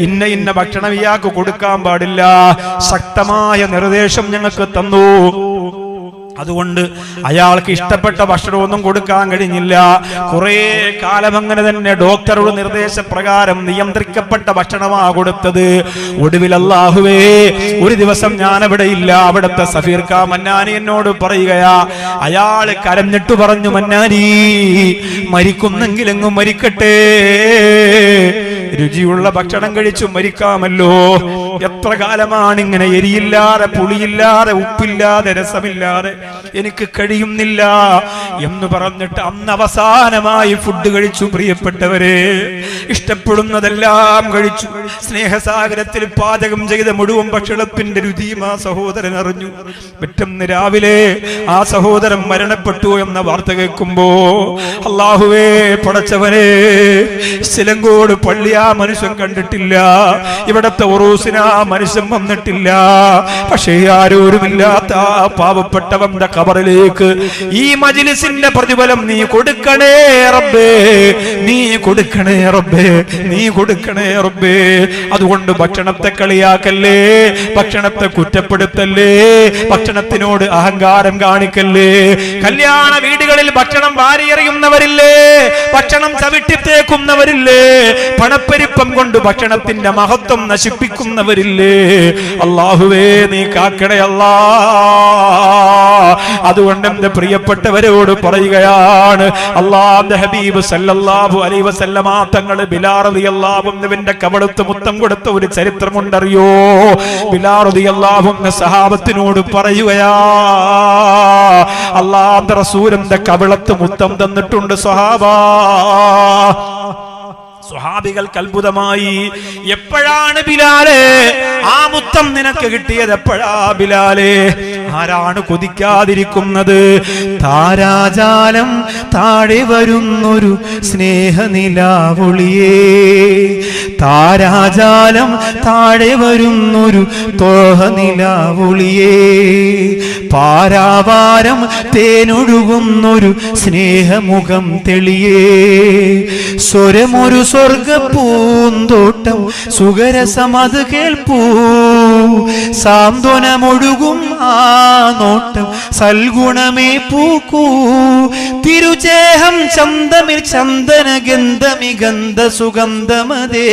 ഇന്ന ഭക്ഷണം ഇയാൾക്ക് കൊടുക്കാൻ പാടില്ല, ശക്തമായ നിർദ്ദേശം ഞങ്ങൾക്ക് തന്നു. അതുകൊണ്ട് അയാൾക്ക് ഇഷ്ടപ്പെട്ട ഭക്ഷണമൊന്നും കൊടുക്കാൻ കഴിഞ്ഞില്ല. കുറെ കാലം അങ്ങനെ തന്നെ ഡോക്ടറുടെ നിർദ്ദേശപ്രകാരം നിയന്ത്രിക്കപ്പെട്ട ഭക്ഷണമാ കൊടുത്തത്. ഒടുവിൽ അല്ലാഹുവേ, ഒരു ദിവസം ഞാൻ അവിടെ ഇല്ല. അവിടുത്തെ സഫീർ ഖാ മന്നാനി എന്നോട് പറയുകയാ, അയാൾ കരഞ്ഞിട്ട് പറഞ്ഞു, മന്നാനി, മരിക്കുന്നെങ്കിലെങ്ങും മരിക്കട്ടെ, രുചിയുള്ള ഭക്ഷണം കഴിച്ചു മരിക്കാമല്ലോ. എത്ര കാലമാണ് ഇങ്ങനെ എരിയില്ലാതെ പുളിയില്ലാതെ ഉപ്പില്ലാതെ രസമില്ലാതെ എനിക്ക് കഴിയുന്നില്ല എന്ന് പറഞ്ഞിട്ട് അന്ന് അവസാനമായി ഫുഡ് കഴിച്ചു. പ്രിയപ്പെട്ടവരെ, ഇഷ്ടപ്പെടുന്നതെല്ലാം കഴിച്ചു. സ്നേഹസാഗരത്തിൽ പാചകം ചെയ്ത മുഴുവൻ ഭക്ഷണത്തിന്റെ രുചിയും ആ സഹോദരൻ അറിഞ്ഞു. പെട്ടെന്ന് രാവിലെ ആ സഹോദരൻ മരണപ്പെട്ടു എന്ന വാർത്ത കേൾക്കുമ്പോ, അല്ലാഹുവേ, പടച്ചവനെ, സിലങ്കോട് പള്ളി ആ മനുഷ്യൻ കണ്ടിട്ടില്ല, ഇവിടത്തെ ഉറൂസിന് ആ മനുഷ്യൻ വന്നിട്ടില്ല. പക്ഷേ ആരോരുമില്ലാത്ത ആ പാവപ്പെട്ടവന്റെ ഖബറിലേക്ക് ഈ മജ്‌ലിസിന്റെ പ്രതിഫലം നീ കൊടുക്കണേ റബ്ബേ, നീ കൊടുക്കണേ റബ്ബേ, നീ കൊടുക്കണേ റബ്ബേ. അതുകൊണ്ട് ഭക്ഷണത്തെ കളിയാക്കല്ലേ, ഭക്ഷണത്തെ കുറ്റപ്പെടുത്തല്ലേ, ഭക്ഷണത്തിനോട് അഹങ്കാരം കാണിക്കല്ലേ. കല്യാണ വീടുകളിൽ ഭക്ഷണം വാരിയെറിയുന്നവരില്ലേ, ഭക്ഷണം ചവിട്ടിത്തേക്കുന്നവരില്ലേ, പണപ്പെരുപ്പം കൊണ്ട് ഭക്ഷണത്തിന്റെ മഹത്വം നശിപ്പിക്കുന്നവരില്ലേ. അല്ലാഹുവേ, നീ കാക്കണേ അല്ലാ. അതുകൊണ്ട് എന്റെ പ്രിയപ്പെട്ടവരോട് പറയുകയാണ്, അല്ലാഹുവിന്റെ ഹബീബ് സല്ലല്ലാഹു അലൈഹി വസല്ലമ തങ്ങൾ ബിലാൽ റളിയല്ലാഹു അൻഹുവിന്റെ കവളത്ത് മുത്തം കൊടുത്ത ഒരു ചരിത്രമുണ്ടറിയോ? ബിലാൽ റളിയല്ലാഹു അൻഹു സഹാബത്തിനോട് പറയുകയാ, അല്ലാഹുവിന്റെ റസൂലിന്റെ കവളത്ത് മുത്തം തന്നിട്ടുണ്ട് സഹാബാ. സ്വഹാബികൾക്ക് അത്ഭുതമായി. എപ്പോഴാണ് ബിലാലേ ആ മുത്തം നിനക്ക് കിട്ടിയത്? എപ്പോഴാ ബിലാലേ? ആരാണ് കൊതിക്കാതിരിക്കുന്നത്? താരാജാലം താഴെ വരുന്നൊരു സ്നേഹനിലാവൊളിയേ, താരാജാലം താഴെ വരുന്നൊരു തോഹനിലാവൊളിയേ, പാരാവാരം തേനൊഴുകുന്നൊരു സ്നേഹമുഖം തെളിയേ, സ്വരമൊരു സ്വർഗപ്പൂന്തോട്ടം സുഖരസമത് കേൾപ്പൂ, സാന്ത്വനമൊഴുകും നോട്ടം സൽഗുണമേ പൂക്കൂ തിരുചേഹം ചന്തമിൽ ചന്ദന ഗന്ധമിഗന്ധ സുഗന്ധമതേ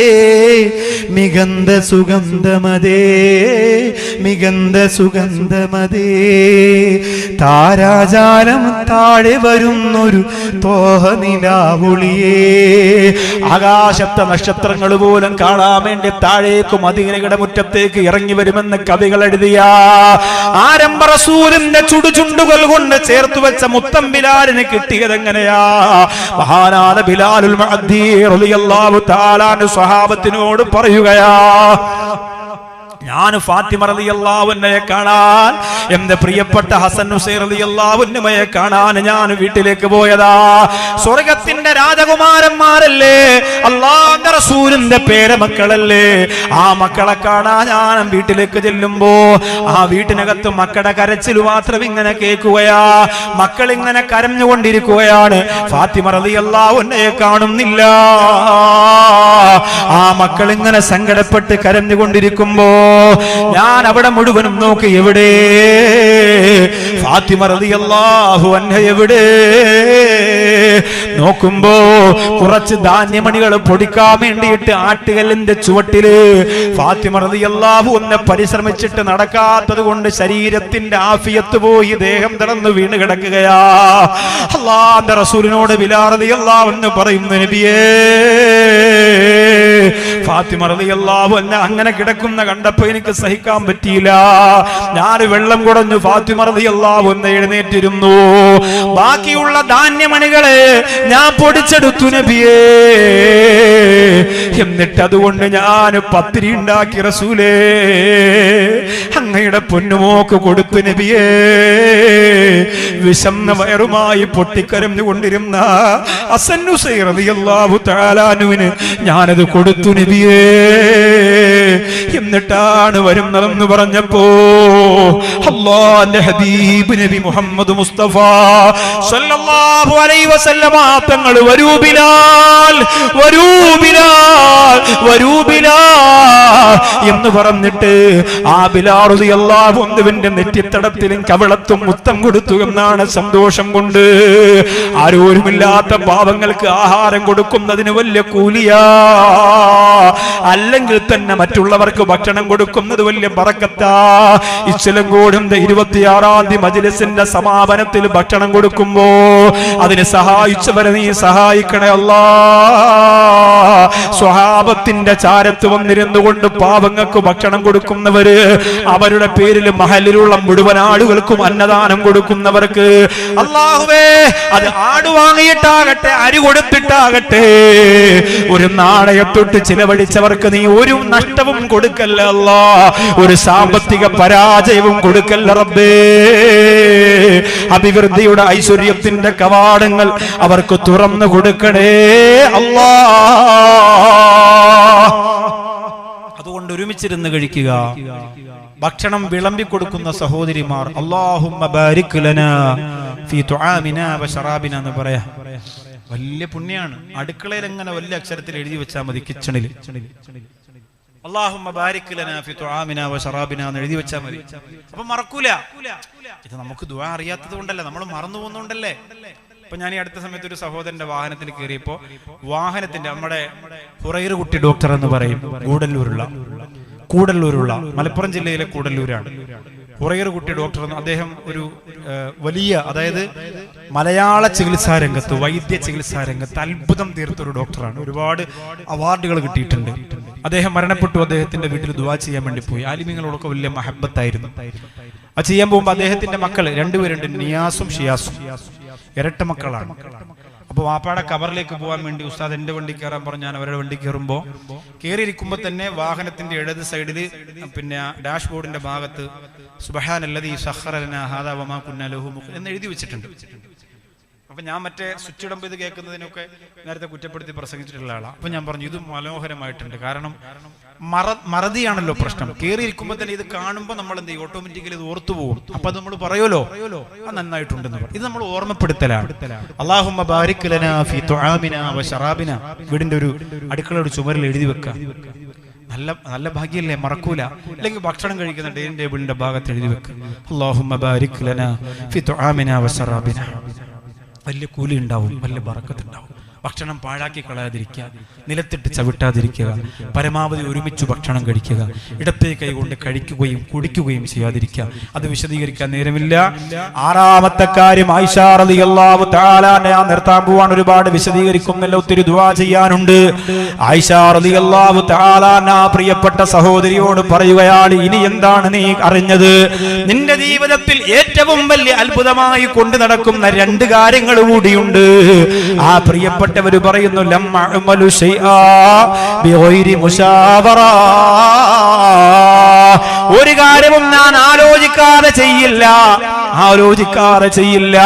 മിഗന്ധ സുഗന്ധമതേ മിഗന്ധ സുഗന്ധമതേ താരാജാലം താഴെ വരുന്നൊരു തോഹനിലാവുളിയേ ആകാശത്തെ നക്ഷത്രങ്ങൾ പോലും കാണാൻ വേണ്ടി താഴേക്ക് മദീനയുടെ മുറ്റത്തേക്ക് ഇറങ്ങി വരുമെന്ന് കവികൾ എഴുതിയ ആരംഭ റസൂലിന്റെ ചുടുചുണ്ടുകൾ കൊണ്ട് ചേർത്ത് വെച്ച മുത്തം ബിലാലിന് കിട്ടിയതെങ്ങനെയാ മഹാനായ ബിലാലുൽ മുഅദ്ദി റളിയല്ലാഹു തആല അൻഹു സ്വഹാബത്തിനോട് പറയുകയാ ഞാൻ ഫാത്തിമ റളിയല്ലാഹു അൻഹയെ കാണാൻ എന്റെ പ്രിയപ്പെട്ട ഹസൻ ഹുസൈൻ റളിയല്ലാഹു അൻഹയെ കാണാൻ ഞാൻ വീട്ടിലേക്ക് പോയതാ സ്വർഗ്ഗത്തിന്റെ രാജകുമാരന്മാരല്ലേ അല്ലാഹുവിന്റെ റസൂലിന്റെ പേരമക്കളല്ലേ ആ മക്കളെ കാണാൻ ഞാൻ വീട്ടിലേക്ക് ചെല്ലുമ്പോ ആ വീട്ടിനകത്ത് മക്കളുടെ കരച്ചിൽ മാത്രം ഇങ്ങനെ കേൾക്കുകയാ മക്കൾ ഇങ്ങനെ കരഞ്ഞുകൊണ്ടിരിക്കുകയാണ് ഫാത്തിമ റളിയല്ലാഹു അൻഹയെ കാണുന്നില്ല ആ മക്കൾ ഇങ്ങനെ സങ്കടപ്പെട്ട് കരഞ്ഞുകൊണ്ടിരിക്കുമ്പോ ഞാൻ അവിടെ മുഴുവനും നോക്കി എവിടെ ഫാത്തിമ റളിയല്ലാഹു അൻഹ എവിടെ നോക്കുമ്പോ കുറച്ച് ധാന്യമണികൾ പൊടിക്കാൻ വേണ്ടിയിട്ട് ആട്ടുകല്ലിന്റെ ചുവട്ടില് ഫാത്തിമ റളിയല്ലാഹു അൻഹ പരിശ്രമിച്ചിട്ട് നടക്കാത്തത് കൊണ്ട് ശരീരത്തിന്റെ ആഫിയത്ത് പോയി ദേഹം തളർന്നു വീണ് കിടക്കുകയാ അല്ലാഹുവിന്റെ റസൂലിനോട് ബിലാൽ റളിയല്ലാഹു അൻഹു പറയുന്നു നബിയേ ഫാത്തിമ റളിയല്ലാഹു അൻഹ അങ്ങനെ കിടക്കുന്ന കണ്ടപ്പോ എനിക്ക് സഹിക്കാൻ പറ്റിയില്ല ഞാൻ വെള്ളം കുടഞ്ഞു ഫാത്തിമ റളിയല്ലാഹു അൻഹ എഴുന്നേറ്റിരുന്നു ബാക്കിയുള്ള ധാന്യമണികളെ ഞാൻ പൊടിച്ചെടുത്തു നബിയേ എന്നിട്ട് അതുകൊണ്ട് ഞാൻ പത്തിരി ഉണ്ടാക്കി റസൂലേ അങ്ങയുടെ പൊന്നുമോക്ക് കൊടുത്തു നബിയേ വിശന്ന വയറുമായി പൊട്ടിക്കരഞ്ഞുകൊണ്ടിരുന്ന ഹസൻ ഹുസൈൻ റളിയല്ലാഹു തആല അൻഹുവിന് ഞാനത് കൊടുത്തു നബിയേ എന്നിട്ടാണ് വരുന്നതെന്ന് പറഞ്ഞപ്പോ അല്ലാഹുവിന്റെ ഹബീബ് നബി മുഹമ്മദ് മുസ്തഫ സല്ലല്ലാഹു അലൈഹി വസല്ലമ തങ്ങൾ വരൂ ബിലാൽ വരൂ ബിലാൽ വരൂ ബിലാൽ എന്ന് പറഞ്ഞിട്ട് ആ ബിലാൽ റളിയല്ലാഹു അൻഹുവിന്റെ നെറ്റിത്തടത്തിലും കവിളത്തും മുത്തം കൊടുത്തു എന്നാണ് സന്തോഷം കൊണ്ട് ആരോരുമില്ലാത്ത പാവങ്ങൾക്ക് ആഹാരം കൊടുക്കുന്നതിന് വലിയ കൂലിയാ അല്ലെങ്കിൽ തന്നെ മറ്റുള്ളവർക്ക് ഭക്ഷണം കൊടുക്കുന്നത് വലിയ ബറക്കത്താ ഇസ്ലംകോടിന്റെ 26-ാം തീയതി മജ്‌ലിസിന്റെ സമാപനത്തിൽ ഭക്ഷണം കൊടുക്കുമ്പോ അതിനെ സഹായിച്ചവരെ നീ സഹായിക്കണേ അല്ലാഹ് സ്വഹാബത്തിന്റെ ചാരത്ത് വന്നിരുന്നു കൊണ്ട് പാവങ്ങൾക്ക് ഭക്ഷണം കൊടുക്കുന്നവര് അവരുടെ പേരിൽ മഹലിലുള്ള മുഴുവൻ ആളുകൾക്കും അന്നദാനം കൊടുക്കുന്നവർക്ക് അല്ലാഹുവേ അത് ആട് വാങ്ങിയിട്ടാകട്ടെ അരി കൊടുത്തിട്ടാകട്ടെ ഒരു നാണയത്തൊട്ട് ചിലവഴിച്ചവർക്ക് നീ ഒരു നഷ്ടവും കൊടുക്കല്ല അല്ലാഹ് ഒരു സാമ്പത്തിക പരാജയവും കൊടുക്കല്ല റബ്ബേ അഭിവൃദ്ധിയുടെ ഐശ്വര്യത്തിന്റെ കവാടങ്ങൾ അവർക്ക് തുറന്നു കൊടുക്കണേ അല്ലാഹ് അതുകൊണ്ട് ഒരുമിച്ചിരുന്ന് കഴിക്കുക ഭക്ഷണം വിളമ്പി കൊടുക്കുന്ന സഹോദരിമാർ അല്ലാഹുമ്മ ബാരിക് ലനാ ഫീ തുആമിനാ വ ശറാബിനാ എന്ന് പറയാ വലിയ പുണ്യാണ് അടുക്കളയിൽ എങ്ങനെ വലിയ അക്ഷരത്തിൽ എഴുതി വെച്ചാൽ മതി കിച്ചണിൽ അല്ലാഹുമ്മ ബാരിക് ലനാ ഫീ തുആമിനാ വ ശറാബിനാ എന്ന് എഴുതി വെച്ചാൽ മതി അപ്പൊ മറക്കൂല ഇത് നമുക്ക് ദുആ അറിയാത്തത് കൊണ്ടല്ല നമ്മൾ മറന്നു പോകുന്നോണ്ടല്ലേ അപ്പൊ ഞാൻ ഈ അടുത്ത സമയത്ത് ഒരു സഹോദരന്റെ വാഹനത്തിൽ കയറിയപ്പോ വാഹനത്തിന്റെ നമ്മുടെ ഹുറൈറ കുട്ടി ഡോക്ടർ എന്ന് പറയും കൂടല്ലൂരുള്ള മലപ്പുറം ജില്ലയിലെ കൂടല്ലൂരാണ് ഹുറൈറ കുട്ടി ഡോക്ടർ എന്ന് അദ്ദേഹം ഒരു വലിയ അതായത് മലയാള ചികിത്സാ രംഗത്ത് വൈദ്യ ചികിത്സാ രംഗത്ത് അത്ഭുതം തീർത്തൊരു ഡോക്ടറാണ് ഒരുപാട് അവാർഡുകൾ കിട്ടിയിട്ടുണ്ട് അദ്ദേഹം മരണപ്പെട്ടു അദ്ദേഹത്തിന്റെ വീട്ടിൽ ദുആ ചെയ്യാൻ വേണ്ടി പോയി ആലിമീങ്ങളോടൊക്കെ വലിയ മഹബത്തായിരുന്നു അത് ചെയ്യാൻ പോകുമ്പോൾ അദ്ദേഹത്തിന്റെ മക്കൾ രണ്ടുപേരുണ്ട് നിയാസും ഷിയാസും ഇരട്ട മക്കളാണ് അപ്പൊ വാപ്പാടെ കബറിലേക്ക് പോകാൻ വേണ്ടി ഉസ്താദ് എന്റെ വണ്ടി കയറാൻ പറഞ്ഞു ഞാൻ അവരുടെ വണ്ടി കയറുമ്പോ കയറിയിരിക്കുമ്പോ തന്നെ വാഹനത്തിന്റെ ഇടത് സൈഡിൽ പിന്നെ ഡാഷ് ബോർഡിന്റെ ഭാഗത്ത് സുബ്ഹാനല്ലദീ സഖറ ലനാ ഹാദാ വമാ കുന്നാ ലഹു മുഖ്രിനീൻ എന്ന് എഴുതി വെച്ചിട്ടുണ്ട് അപ്പൊ ഞാൻ മറ്റേ സ്വിച്ച് ഇടുമ്പോൾ ഇത് കേൾക്കുന്നതിനൊക്കെ നേരത്തെ കുറ്റപ്പെടുത്തി പ്രസംഗിച്ചിട്ടുള്ള ആളാണ് അപ്പൊ ഞാൻ പറഞ്ഞു ഇത് മനോഹരമായിട്ടുണ്ട് കാരണം മറതിയാണല്ലോ പ്രശ്നം കയറിയിരിക്കുമ്പോ തന്നെ ഇത് കാണുമ്പോൾ നമ്മൾ എന്ത് ചെയ്യും ഓട്ടോമാറ്റിക്കലി ഇത് ഓർത്തു പോകും അപ്പൊ അത് നമ്മൾ പറയുമല്ലോ അത് നന്നായിട്ടുണ്ടെന്ന് പറയും ഇത് നമ്മൾ ഓർമ്മപ്പെടുത്തലാണ് അല്ലാഹുമ്മ ബാരിക് ലനാ ഫീ തുആമിനാ വ ശറാബിനാ വീടിന്റെ ഒരു അടുക്കളയുടെ ചുമരിൽ എഴുതി വെക്കുക നല്ല നല്ല ഭാഗ്യല്ലേ, മറക്കൂല. അല്ലെങ്കിൽ ഭക്ഷണം കഴിക്കുന്ന ഡൈനിങ് ടേബിളിന്റെ ഭാഗത്ത് എഴുതി വെക്കുക, അല്ലാഹുമ്മ ബാരിക് ലനാ ഫി തുആമിനാ വശറാബിനാ. വലിയ കൂലി ഉണ്ടാവും, വലിയ ബറക്കത്ത് ഉണ്ടാവും. ഭക്ഷണം പാഴാക്കി കളയാതിരിക്കുക, നിലത്തിട്ട് ചവിട്ടാതിരിക്കുക, പരമാവധി ഒരുമിച്ച് ഭക്ഷണം കഴിക്കുക, ഇടത്തെ കൈ കൊണ്ട് കഴിക്കുകയും കുടിക്കുകയും ചെയ്യാതിരിക്കുക. അത് വിശദീകരിക്കാൻ നേരമില്ല. ആറാമത്തെ കാര്യം ആയിഷ റളിയല്ലാഹു തആല ഞാൻ നിർത്താൻ പോവാൻ, ഒരുപാട് വിശദീകരിക്കുന്നില്ല, ഒത്തിരി ദുആ ചെയ്യാനുണ്ട്. ആയിഷ റളിയല്ലാഹു തആല പ്രിയപ്പെട്ട സഹോദരിയോട് പറയുകയാണ്, ഇനി എന്താണ് നീ അറിഞ്ഞത്? നിന്റെ ജീവിതത്തിൽ ഏറ്റവും വലിയ അത്ഭുതമായി കൊണ്ടു നടക്കുന്ന രണ്ട് കാര്യങ്ങൾ കൂടിയുണ്ട്. ആ പ്രിയപ്പെട്ട വര് പറയുന്നു, ലമ്മഅമലു ശൈആ ബിഗൈരി മുശാവറ, ഒരു കാര്യവും ഞാൻ ആലോചിക്കാതെ ചെയ്യില്ല.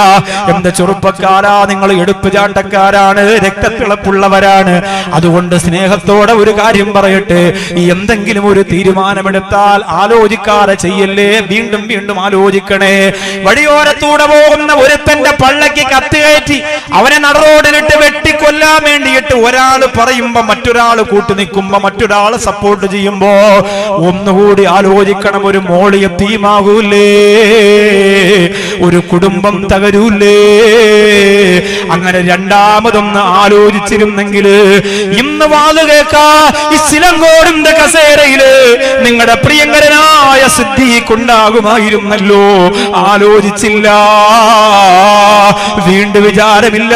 എന്താ ചെറുപ്പക്കാരാ, നിങ്ങൾ എടുപ്പുചാട്ടക്കാരാണ്, രക്തത്തിളപ്പുള്ളവരാണ്. അതുകൊണ്ട് സ്നേഹത്തോടെ ഒരു കാര്യം പറയട്ടെ, എന്തെങ്കിലും ഒരു തീരുമാനമെടുത്താൽ ആലോചിക്കാതെ ചെയ്യല്ലേ, വീണ്ടും വീണ്ടും ആലോചിക്കണേ. വഴിയോരത്തൂടെ പോകുന്ന ഒരുത്തന്റെ പള്ളക്ക് കത്തുകയറ്റി അവനെ നടറോഡിലിട്ട് വെട്ടിക്കൊല്ലാൻ വേണ്ടിയിട്ട് ഒരാൾ പറയുമ്പോ മറ്റൊരാൾ കൂട്ടു നിൽക്കുമ്പോ മറ്റൊരാൾ സപ്പോർട്ട് ചെയ്യുമ്പോ ഒന്നുകൂടി ആലോചിക്കണം. ഒരു മോള് യതീമാകൂലേ, ഒരു കുടുംബം തകരൂലേ? അങ്ങനെ രണ്ടാമതൊന്ന് ആലോചിച്ചിരുന്നെങ്കിൽ ഇന്ന് വാല് കേൾക്കാ ഇസ്ലംകോടിന്റെ കസേരയില് നിങ്ങളുടെ പ്രിയങ്കരനായ സിദ്ദീഖ് ഉണ്ടാകുമായിരുന്നല്ലോ. ആലോചിച്ചില്ല, വീണ്ടും വിചാരമില്ല.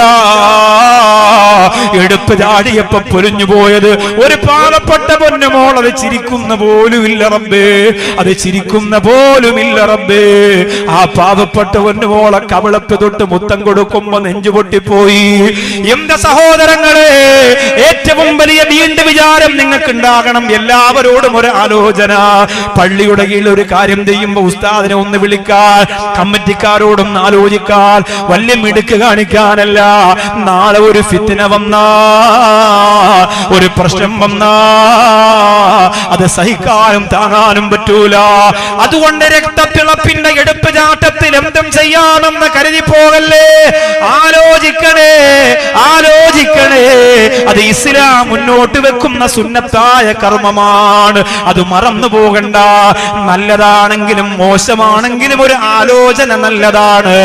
എടുപ്പ് ചാടിയപ്പോ പൊലിഞ്ഞു പോയത് ഒരു പാവപ്പെട്ട പൊന്നുമോൾ. അത് ചിരിക്കുന്ന പോലുമില്ല റബ്ബേ, അത് ചിരിക്കുന്ന പോലുമില്ല റബ്ബേ. ആ പാവപ്പെട്ട പൊന്നുമോളെ കവിളത്ത് തൊട്ട് മുത്തം കൊടുക്കുമ്പോ നെഞ്ചു പൊട്ടിപ്പോയി. എന്റെ സഹോദരങ്ങളെ, ഏറ്റവും വലിയ വീണ്ടും വിചാരം നിങ്ങൾക്ക് ഉണ്ടാകണം. എല്ലാവരോടും ഒരു ആലോചന. പള്ളിയുടെ കീഴിൽ ഒരു കാര്യം ചെയ്യുമ്പോ ഉസ്താദിനെ ഒന്ന് വിളിക്കാൻ, കമ്മിറ്റിക്കാരോടൊന്ന് ആലോചിക്കാൻ, വലിയ മിടുക്ക് കാണിക്കാനല്ല. നാളെ ഒരു ഫിത്ന വന്നാ, ഒരു പ്രശ്നം വന്നാ അത് സഹിക്കാനും താങ്ങാനും പറ്റൂല. അതുകൊണ്ട് രക്തത്തിളപ്പിന്റെ എടുപ്പ് ചാട്ടത്തിൽ എന്തും ചെയ്യാമെന്ന് കരുതി പോകല്ലേ. ആലോചിക്കണേ. അത് ഇസ്ലാം മുന്നോട്ട് വെക്കുന്ന സുന്നത്തായ കർമ്മമാണ്. അത് മറന്നു പോകണ്ട. നല്ലതാണെങ്കിലും മോശമാണെങ്കിലും ഒരു ആലോചന നല്ലതാണ്.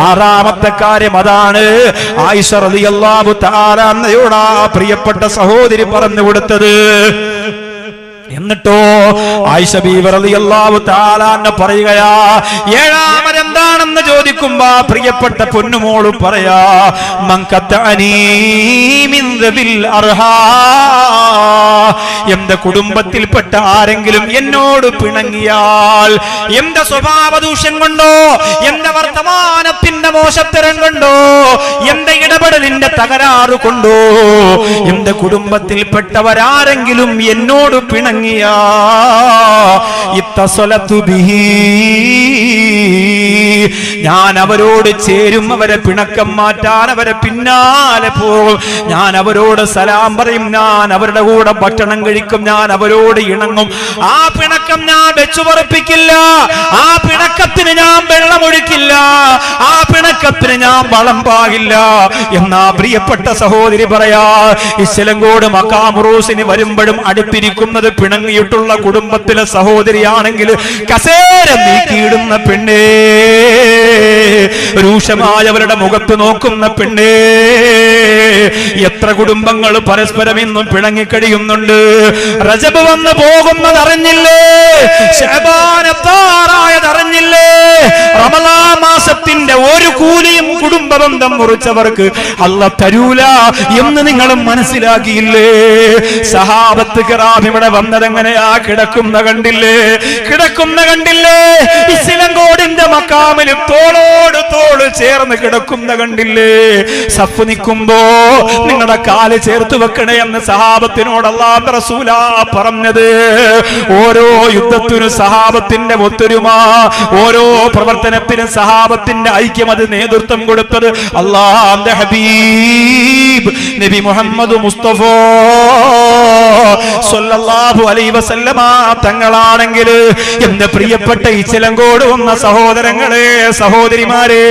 ആറാമത്തെ കാര്യം അതാണ് ആയിഷ റളിയല്ലാഹു തആല അൻഹയോട് പ്രിയപ്പെട്ട സഹോദരി പറഞ്ഞു കൊടുത്തത്. എന്നിട്ടോ ആയിഷ ബീവി റളിയല്ലാഹു തആല അൻഹ പറയുകയാ, ഏഴാമത് എന്താണെന്ന് ചോദിക്കുമ്പോ പ്രിയപ്പെട്ട പൊന്നുമോള് പറയാ, മൻ ഖതഅനീ മിൻ ദബിൽ അർഹാ, എന്റെ കുടുംബത്തിൽപ്പെട്ട ആരെങ്കിലും എന്നോട് പിണങ്ങിയാൽ, എന്റെ സ്വഭാവ ദൂഷ്യം കൊണ്ടോ, എന്റെ വർത്തമാനത്തിന്റെ മോശത്തരം കൊണ്ടോ, എന്റെ ഇടപെടലിന്റെ തകരാറ് കൊണ്ടോ എന്റെ കുടുംബത്തിൽപ്പെട്ടവരാരെങ്കിലും എന്നോട് പിണങ്ങിയാ, ഇത്തസലതു ബിഹി, ഞാൻ അവരോട് ചേരും. അവരെ പിണക്കം മാറ്റാൻ അവരെ പിന്നാലെ പോകും. ഞാൻ അവരോട് സലാം പറയും, ഞാൻ അവരുടെ കൂടെ ഭക്ഷണം കഴിക്കും, ഞാൻ അവരോട് ഇണങ്ങും. ആ പിണക്കം ഞാൻ വെച്ചുപറപ്പിക്കില്ല. ആ പിണക്കത്തിന് ഞാൻ വെള്ളമൊഴിക്കില്ല. ആ പിണക്കത്തിന് ഞാൻ വളം പാകില്ല എന്നാ പ്രിയപ്പെട്ട സഹോദരി പറയാ. ഇസ്ലംകോട് മഖാമുറൂസിന് വരുമ്പോഴും അടുത്തിരിക്കുന്നത് പിണങ്ങിയിട്ടുള്ള കുടുംബത്തിലെ സഹോദരിയാണെങ്കിൽ കസേര നീക്കിയിടുന്ന പെണ്ണേ, രൂക്ഷമായവരുടെ മുഖത്ത് നോക്കുന്ന പെണ്ണേ. എത്ര കുടുംബങ്ങൾ പരസ്പരം ഇന്നും പിണങ്ങിക്കഴിയുന്നുണ്ട്. റജബ് വന്ന് പോകുന്നതറിഞ്ഞില്ലേ? ശഅബാൻ എത്താറായതറിഞ്ഞില്ലേ? റമളാൻ മാസത്തിന്റെ ഒരു കൂലിയും കുടുംബ ബന്ധം മുറിച്ചവർക്ക് അല്ലാഹ് തരൂല എന്ന് നിങ്ങൾ മനസ്സിലാക്കിയില്ലേ? സഹാബത്ത് കിറാം ഇവിടെ വന്നതെങ്ങനെയാ? കിടക്കുന്ന കണ്ടില്ലേ? ഇസ്ലംകോടിന്റെ മക്കാമിലും തോളോട് തോള് ചേർന്ന് കിടക്കുന്ന കണ്ടില്ലേ? സഫ് നിൽക്കുമ്പോ നിങ്ങളുടെ കാല് ചേർത്ത് വെക്കണേ എന്ന് സഹാബത്തിനോട് അല്ലാഹുവിന്റെ റസൂലാ പറഞ്ഞത്. ഓരോ യുദ്ധത്തിനും സഹാബത്തിന്റെ ഒത്തൊരുമ, ഓരോ പ്രവർത്തനത്തിനും സഹാബത്തിന്റെ ഐക്യം, അത് നേതൃത്വം കൊടുത്തത് അല്ലാഹുവിന്റെ ഹബീബ് നബി മുഹമ്മദ് മുസ്തഫ സല്ലല്ലാഹു അലൈഹി വസല്ലമ തങ്ങളാണെങ്കിൽ എന്റെ പ്രിയപ്പെട്ട ഇസ്ലംകോട് വന്ന സഹോദര സഹോദരങ്ങളെ, സഹോദരിമാരെ,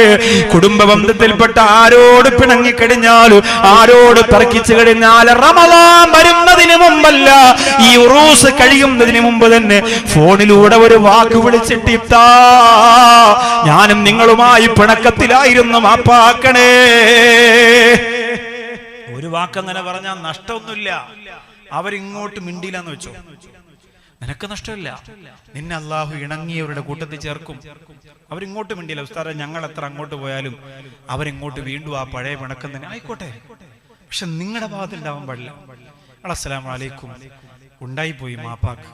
കുടുംബ ബന്ധത്തിൽപ്പെട്ട ആരോട് പിണങ്ങിക്കഴിഞ്ഞാലും ആരോട് തർക്കിച്ചു കഴിഞ്ഞാൽ റമളാൻ വരുന്നതിന് മുമ്പല്ല, ഈ ഉറൂസ് കഴിയുന്നതിന് മുമ്പ് തന്നെ ഫോണിലൂടെ ഒരു വാക്ക് വിളിച്ചിട്ടിത്താ ഞാനും നിങ്ങളുമായി പിണക്കത്തിലായിരുന്നു, മാപ്പാക്കണേ. ഒരു വാക്കങ്ങനെ പറഞ്ഞാൽ നഷ്ടമൊന്നുമില്ല. അവരിങ്ങോട്ട് മിണ്ടിയില്ലെന്ന് വെച്ചോ, നിനക്ക് നഷ്ടമില്ല. നിന്നെ അള്ളാഹു ഇണങ്ങിയവരുടെ കൂട്ടത്തിൽ ചേർക്കും. അവരിങ്ങോട്ട് മിണ്ടിയില്ല. ഉസ്താദേ, ഞങ്ങൾ എത്ര അങ്ങോട്ട് പോയാലും അവരിങ്ങോട്ട് വീണ്ടും ആ പഴയ പിണക്കം തന്നെ ആയിക്കോട്ടെ. പക്ഷെ നിങ്ങളുടെ ഭാഗത്തുണ്ടാവാൻ പാടില്ല. അസ്സലാമു അലൈക്കും, ഉണ്ടായിപ്പോയി, മാപ്പാക്ക്.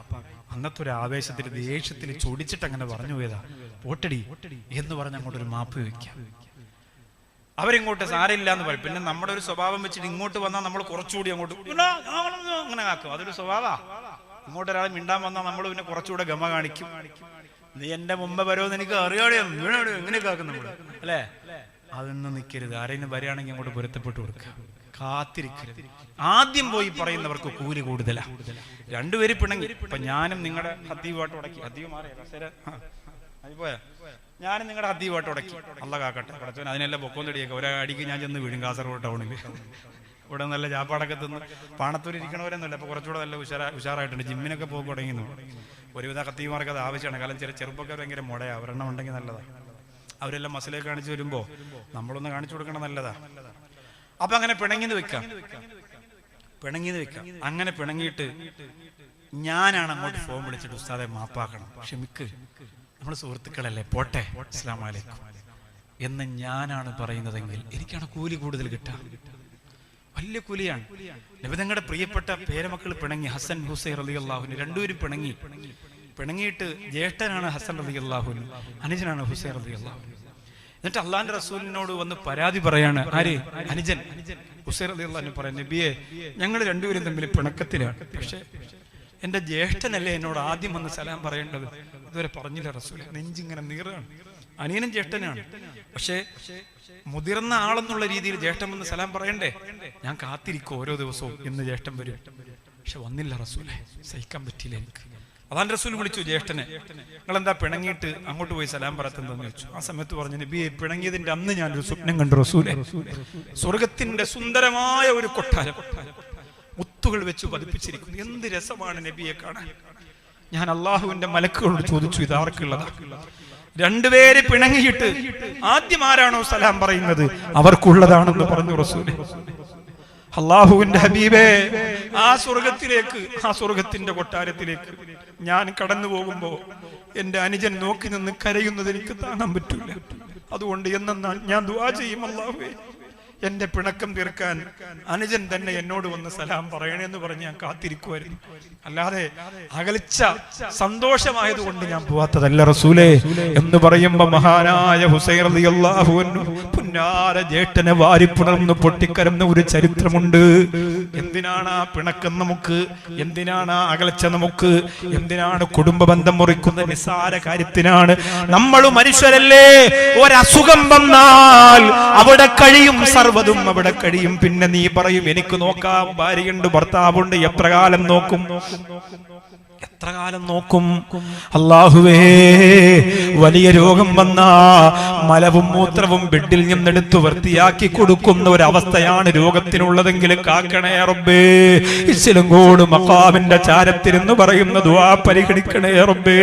അന്നത്തെ ഒരു ആവേശത്തിൽ ദേഷ്യത്തിൽ ചൊടിച്ചിട്ട് അങ്ങനെ പറഞ്ഞു പോയതാ, പോട്ടടി എന്ന് പറഞ്ഞ് അങ്ങോട്ടൊരു മാപ്പ് വയ്ക്കാം. അവരിങ്ങോട്ട് സാരമില്ല എന്ന് പറയും. പിന്നെ നമ്മുടെ ഒരു സ്വഭാവം വെച്ചിട്ട് ഇങ്ങോട്ട് വന്നാൽ നമ്മൾ കുറച്ചുകൂടി അങ്ങോട്ട് അങ്ങനെ ആക്കും. അതൊരു സ്വഭാവമാണ്. ഇങ്ങോട്ട് ഒരാൾ മിണ്ടാൻ വന്നാൽ നമ്മൾ പിന്നെ കുറച്ചുകൂടെ ഗമ കാണിക്കും. നീ എന്റെ മുമ്പ് വരുമെന്ന് എനിക്ക് അറിയാതെ എങ്ങനെയൊക്കെ ആക്കും നമ്മൾ, അല്ലേ? അതൊന്നും നിൽക്കരുത്. ആരെങ്കിലും വരികയാണെങ്കിൽ അങ്ങോട്ട് പൊരുത്തപ്പെട്ടു കൊടുക്കുക, കാത്തിരിക്കരുത്. ആദ്യം പോയി പറയുന്നവർക്ക് കൂലി കൂടുതലാണ്. രണ്ടുപേര് പിണങ്ങി. ഇപ്പൊ ഞാനും നിങ്ങളുടെ ഹദ്ദീവായിട്ട് ഉടക്കി, ഹദ്ദീവ് മാറിയ പോയാ ഞാനും നിങ്ങളുടെ ഹദ്ദീവായിട്ട് ഉടക്കി, അല്ല കാക്കട്ടെ പടച്ചവൻ അതിനെല്ലാം പൊക്കോന്നടിയൊക്കെ ഒരടിക്ക് ഞാൻ ചെന്ന് വീഴും. കാസർഗോഡ് ടൗണിൽ ഇവിടെ നല്ല ചാപ്പാടൊക്കെ തിന്ന് പാണത്തൂർ ഇരിക്കണവരെന്നല്ല, അപ്പൊ കുറച്ചുകൂടെ നല്ല ഉഷാറായിട്ടുണ്ട്. ജിമ്മിനൊക്കെ പോയി തുടങ്ങിയെന്നു. ഒരുവിധ ഹദ്ദീവ്മാർക്ക് അത് ആവശ്യമാണ്. കാരണം ചെറുപ്പക്കാർ ഭയങ്കര മുടയാ, ഒരെണ്ണം ഉണ്ടെങ്കിൽ നല്ലതാണ്. അവരെല്ലാം മസിലേക്ക് കാണിച്ചു വരുമ്പോ നമ്മളൊന്ന് കാണിച്ചു കൊടുക്കണം, നല്ലതാ. അപ്പൊ അങ്ങനെ പിണങ്ങിന്ന് വെക്കാം. അങ്ങനെ പിണങ്ങിയിട്ട് ഞാനാണ് അങ്ങോട്ട് ഫോൺ വിളിച്ചിട്ട് ഉസ്താദെ മാപ്പാക്കണം, ക്ഷമിക്ക്, നമ്മൾ സുഹൃത്തുക്കളല്ലേ, പോട്ടെ, അസ്സലാമു അലൈക്കും എന്ന് ഞാനാണ് പറയുന്നതെങ്കിൽ എനിക്കാണ് കൂലി കൂടുതൽ കിട്ടാം. വലിയ കൂലിയാണ്. നബിതങ്ങളുടെ പ്രിയപ്പെട്ട പേരമക്കൾ പിണങ്ങി, ഹസൻ ഹുസൈൻ റളിയല്ലാഹു അൻഹു രണ്ടുപേരും പിണങ്ങിയിട്ട് ജ്യേഷ്ഠനാണ് ഹസൻ റളിയല്ലാഹു അൻഹു, അനുജനാണ് ഹുസൈൻ റളിയല്ലാഹു അൻഹു. എന്നിട്ട് അള്ളാന്റെ റസൂലിനോട് വന്ന് പരാതി പറയാണ്. ആര്? അനുജൻ ഹുസൈൻ റളിയല്ലാഹു അൻഹു പറയുന്നത്, നബിയെ, ഞങ്ങൾ രണ്ടുപേരും തമ്മിൽ പിണക്കത്തിലാണ്. പക്ഷെ എന്റെ ജ്യേഷ്ഠനല്ലേ എന്നോട് ആദ്യം വന്ന് സലാം പറയേണ്ടത്, ഇതുവരെ പറഞ്ഞില്ല റസൂൽ. നെഞ്ചിങ്ങനെ നീറാണ്. അനിയനും ജ്യേഷ്ഠനാണ്, പക്ഷെ മുതിർന്ന ആളെന്നുള്ള രീതിയിൽ ജ്യേഷ്ഠൻ വന്ന് സലാം പറയണ്ടേ? ഞാൻ കാത്തിരിക്കും ഓരോ ദിവസവും എന്ന് ജ്യേഷ്ഠൻ വരും. പക്ഷെ വന്നില്ല റസൂലെ, സഹിക്കാൻ പറ്റിയില്ല എനിക്ക്. അതാണ് റസൂൽ വിളിച്ചു ജ്യേഷ്ഠനെ, നിങ്ങളെന്താ പിണങ്ങിയിട്ട് അങ്ങോട്ട് പോയി സലാം പറത്തെന്ന് ചോദിച്ചു. ആ സമയത്ത് പറഞ്ഞു, നബിയെ, പിണങ്ങിയതിന്റെ അന്ന് ഞാനൊരു സ്വപ്നം കണ്ടു റസൂലെ. സ്വർഗത്തിന്റെ സുന്ദരമായ ഒരു കൊട്ടാരം മുത്തുകൾ വെച്ച് പതിപ്പിച്ചിരിക്കുന്നു. എന്ത് രസമാണ് നബിയെ കാണാൻ. ഞാൻ അള്ളാഹുവിന്റെ മലക്കുകളോട് ചോദിച്ചു, ഇത് ആർക്കുള്ളതാ? രണ്ടുപേര് പിണങ്ങിയിട്ട് ആദ്യം ആരാണോ സലാം പറയുന്നത് അവർക്കുള്ളതാണെന്ന് പറഞ്ഞു റസൂൽ. അള്ളാഹുവിന്റെ ഹബീബേ, ആ സ്വർഗത്തിലേക്ക്, ആ സ്വർഗത്തിന്റെ കൊട്ടാരത്തിലേക്ക് ഞാൻ കടന്നു പോകുമ്പോ എന്റെ അനുജൻ നോക്കി നിന്ന് കരയുന്നത് എനിക്ക് താങ്ങാൻ പറ്റൂല. അതുകൊണ്ട് എന്നെന്നാൽ ഞാൻ ദുആ ചെയ്യും, അല്ലാഹുവേ, എന്റെ പിണക്കം തീർക്കാൻ അനുജൻ തന്നെ എന്നോട് വന്ന് സലാം പറയണേന്ന് പറഞ്ഞ് ഞാൻ കാത്തിരിക്കുമായിരുന്നു. അല്ലാതെ അകലിച്ച സന്തോഷമായതുകൊണ്ട് ഞാൻ പോവാത്തതല്ല റസൂലേ എന്ന് പറയുമ്പോ മഹാനായ ഹുസൈൻ റളിയല്ലാഹു അൻഹു പുന്നാര ജ്യേഷ്ഠനെ വാരിപ്പുണർന്ന് പൊട്ടിക്കരന്ന ഒരു ചരിത്രമുണ്ട്. എന്തിനാണ് ആ പിണക്കം നമുക്ക്? എന്തിനാണ് ആ അകലച്ച നമുക്ക്? എന്തിനാണ് കുടുംബ ബന്ധം മുറിക്കുന്ന നിസ്സാര കാര്യത്തിനാണ്? നമ്മൾ മനുഷ്യരല്ലേ. ഒരസുഖം വന്നാൽ അവിടെ കഴിയും, സർവ്വതും അവിടെ കഴിയും. പിന്നെ നീ പറയും, എനിക്ക് നോക്കാം, ഭാര്യയുണ്ട്, ഭർത്താവുണ്ട്, എപ്രകാലം നോക്കും? എത്ര കാലം നോക്കും? അല്ലാഹുവേ, വലിയ രോഗം വന്ന മലവും മൂത്രവും ബെഡിൽ നിന്നെടുത്ത് വൃത്തിയാക്കി കൊടുക്കുന്ന ഒരവസ്ഥയാണ് രോഗത്തിനുള്ളതെങ്കിൽ കാക്കണേ റബ്ബേ. ഇസ്ലങ്കോട് മഖാമിന്റെ ചാരത്തിരുന്ന് പറയുന്ന ദുആ പരിഗണിക്കണേ റബ്ബേ.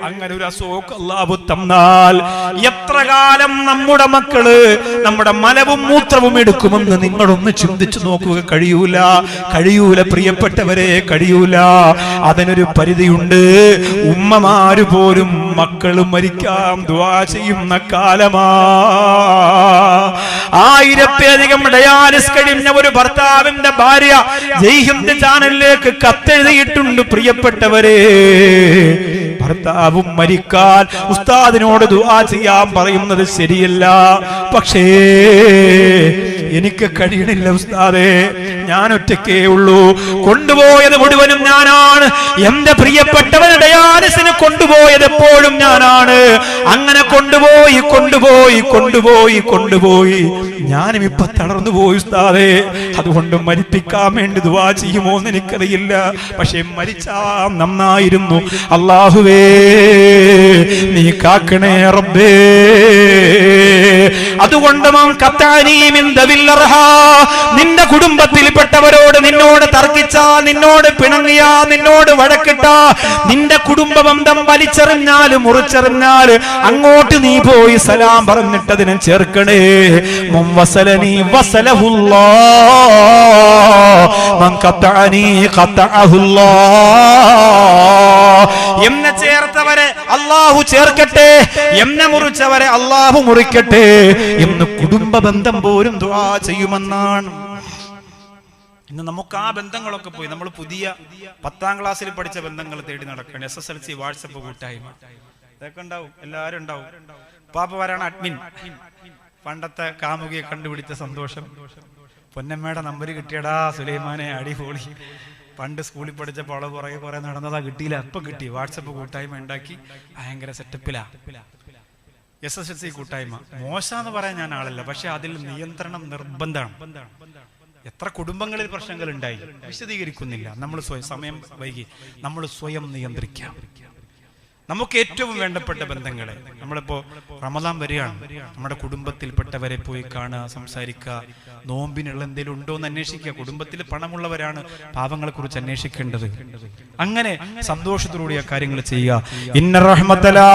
അങ്ങനെ ഒരു അസുഖം അല്ലാഹു തന്നാൽ എത്ര കാലം നമ്മുടെ മക്കള് നമ്മുടെ മലവും മൂത്രവും എടുക്കുമെന്ന് നിങ്ങളൊന്ന് ചിന്തിച്ചു നോക്കുക. കഴിയൂല പ്രിയപ്പെട്ടവരെ, കഴിയൂല. അതിനൊരു പരിധിയുണ്ട്. ഉമ്മമാര് പോലും മക്കള് മരിക്കാൻ ദുആ ചെയ്യുന്ന കാലമാ. 1000-ത്തിലധികം ഡയാലിസ് കഴിഞ്ഞ ഒരു ഭർത്താവിന്റെ ഭാര്യ ജയ്ഹിന്ദ് ചാനലിലേക്ക് കത്തെഴുതിയിട്ടുണ്ട്. പ്രിയപ്പെട്ടവരെ, ഭർത്താവും മരിക്കാൻ ഉസ്താദിനോട് ദുആ ചെയ്യാൻ പറയുന്നത് ശരിയല്ല. പക്ഷേ എനിക്ക് കഴിയണില്ല ഉസ്താദേ, ഞാൻ ഒറ്റയ്ക്കേ ഉള്ളൂ. കൊണ്ടുപോയത് മുഴുവനും ഞാനാണ്. എന്റെ പ്രിയപ്പെട്ടവൻ ഡയാലിസിന് കൊണ്ടുപോയത് എപ്പോഴും ഞാനാണ്. അങ്ങനെ കൊണ്ടുപോയി ഞാനും ഇപ്പൊ തളർന്നു പോയി ഉസ്താദേ. അതുകൊണ്ട് മരിപ്പിക്കാൻ വേണ്ടി ദുആ ചെയ്യുമോ എന്ന് എനിക്കറിയില്ല. പക്ഷെ മരിച്ചാ നന്നായിരുന്നു. അല്ലാഹുവേ, നീ കാക്കണേ റബ്ബേ. അതുകൊണ്ട് നിന്റെ കുടുംബത്തിൽപ്പെട്ടവരോട് നിന്നോട് തർക്കിച്ചാ, നിന്നോട് പിണങ്ങിയാ, നിന്നോട് വഴക്കിട്ടാ, നിന്റെ കുടുംബ ബന്ധം വലിച്ചെറിഞ്ഞാല് മുറിച്ചെറിഞ്ഞാല് അങ്ങോട്ട് നീ പോയി സലാം പറഞ്ഞിട്ടതിനെ ചേർക്കണേ. മുൻവസലനി വസലഹുല്ലാ മൻ ഖതഅനി ഖതഅഹുല്ലാ. എന്നെ ചേർത്തവരെ അല്ലാഹു ചേർക്കട്ടെ, എന്നെ മുറിച്ചവരെ അല്ലാഹു മുറിക്കട്ടെ എന്ന് കുടുംബ ബന്ധം പോലും ദുആ ചെയ്യുമെന്നാണ്. ഇന്ന് നമുക്ക് ആ ബന്ധങ്ങളൊക്കെ പോയി. നമ്മൾ പുതിയ 10ാം ക്ലാസ്സിൽ പഠിച്ച ബന്ധങ്ങൾ തേടി നടക്കണം. SSLC വാട്സപ്പ് കൂട്ടായ്മ ഇതൊക്കെ ഉണ്ടാവും, എല്ലാവരും ഉണ്ടാവും. പാപ്പ വരാണ് അഡ്മിൻ. പണ്ടത്തെ കാമുകിയെ കണ്ടുപിടിച്ച സന്തോഷം. പൊന്നമ്മയുടെ നമ്പർ കിട്ടിയടാ സുലൈമാനെ, അടിപൊളി. പണ്ട് സ്കൂളിൽ പഠിച്ചപ്പോൾ അവള് പുറകെ കുറെ നടന്നതാ, കിട്ടിയില്ല, ഇപ്പൊ കിട്ടി. വാട്സപ്പ് കൂട്ടായ്മ ഉണ്ടാക്കി ഭയങ്കര സെറ്റപ്പിലാ. SSLC കൂട്ടായ്മ മോശമെന്ന് പറയാൻ ഞാൻ ആളല്ല, പക്ഷെ അതിൽ നിയന്ത്രണം നിർബന്ധമാണ്. എത്ര കുടുംബങ്ങളിൽ പ്രശ്നങ്ങൾ ഉണ്ടായി വിശദീകരിക്കുന്നില്ല. നമ്മൾ സമയം വൈകി നമ്മൾ സ്വയം നിയന്ത്രിക്കാം. നമുക്ക് ഏറ്റവും വേണ്ടപ്പെട്ട ബന്ധങ്ങളെ, നമ്മളിപ്പോ റമദാൻ വരികയാണ്, നമ്മുടെ കുടുംബത്തിൽപ്പെട്ടവരെ പോയി കാണുക, സംസാരിക്കുക, നോമ്പിനുള്ള എന്തെങ്കിലും ഉണ്ടോ എന്ന് അന്വേഷിക്കുക. കുടുംബത്തിൽ പണമുള്ളവരാണ് പാവങ്ങളെ കുറിച്ച് അന്വേഷിക്കേണ്ടത്. അങ്ങനെ സന്തോഷത്തോടുകൂടി ആ കാര്യങ്ങൾ ചെയ്യുക. ഇന്ന റഹ്മത്തലാ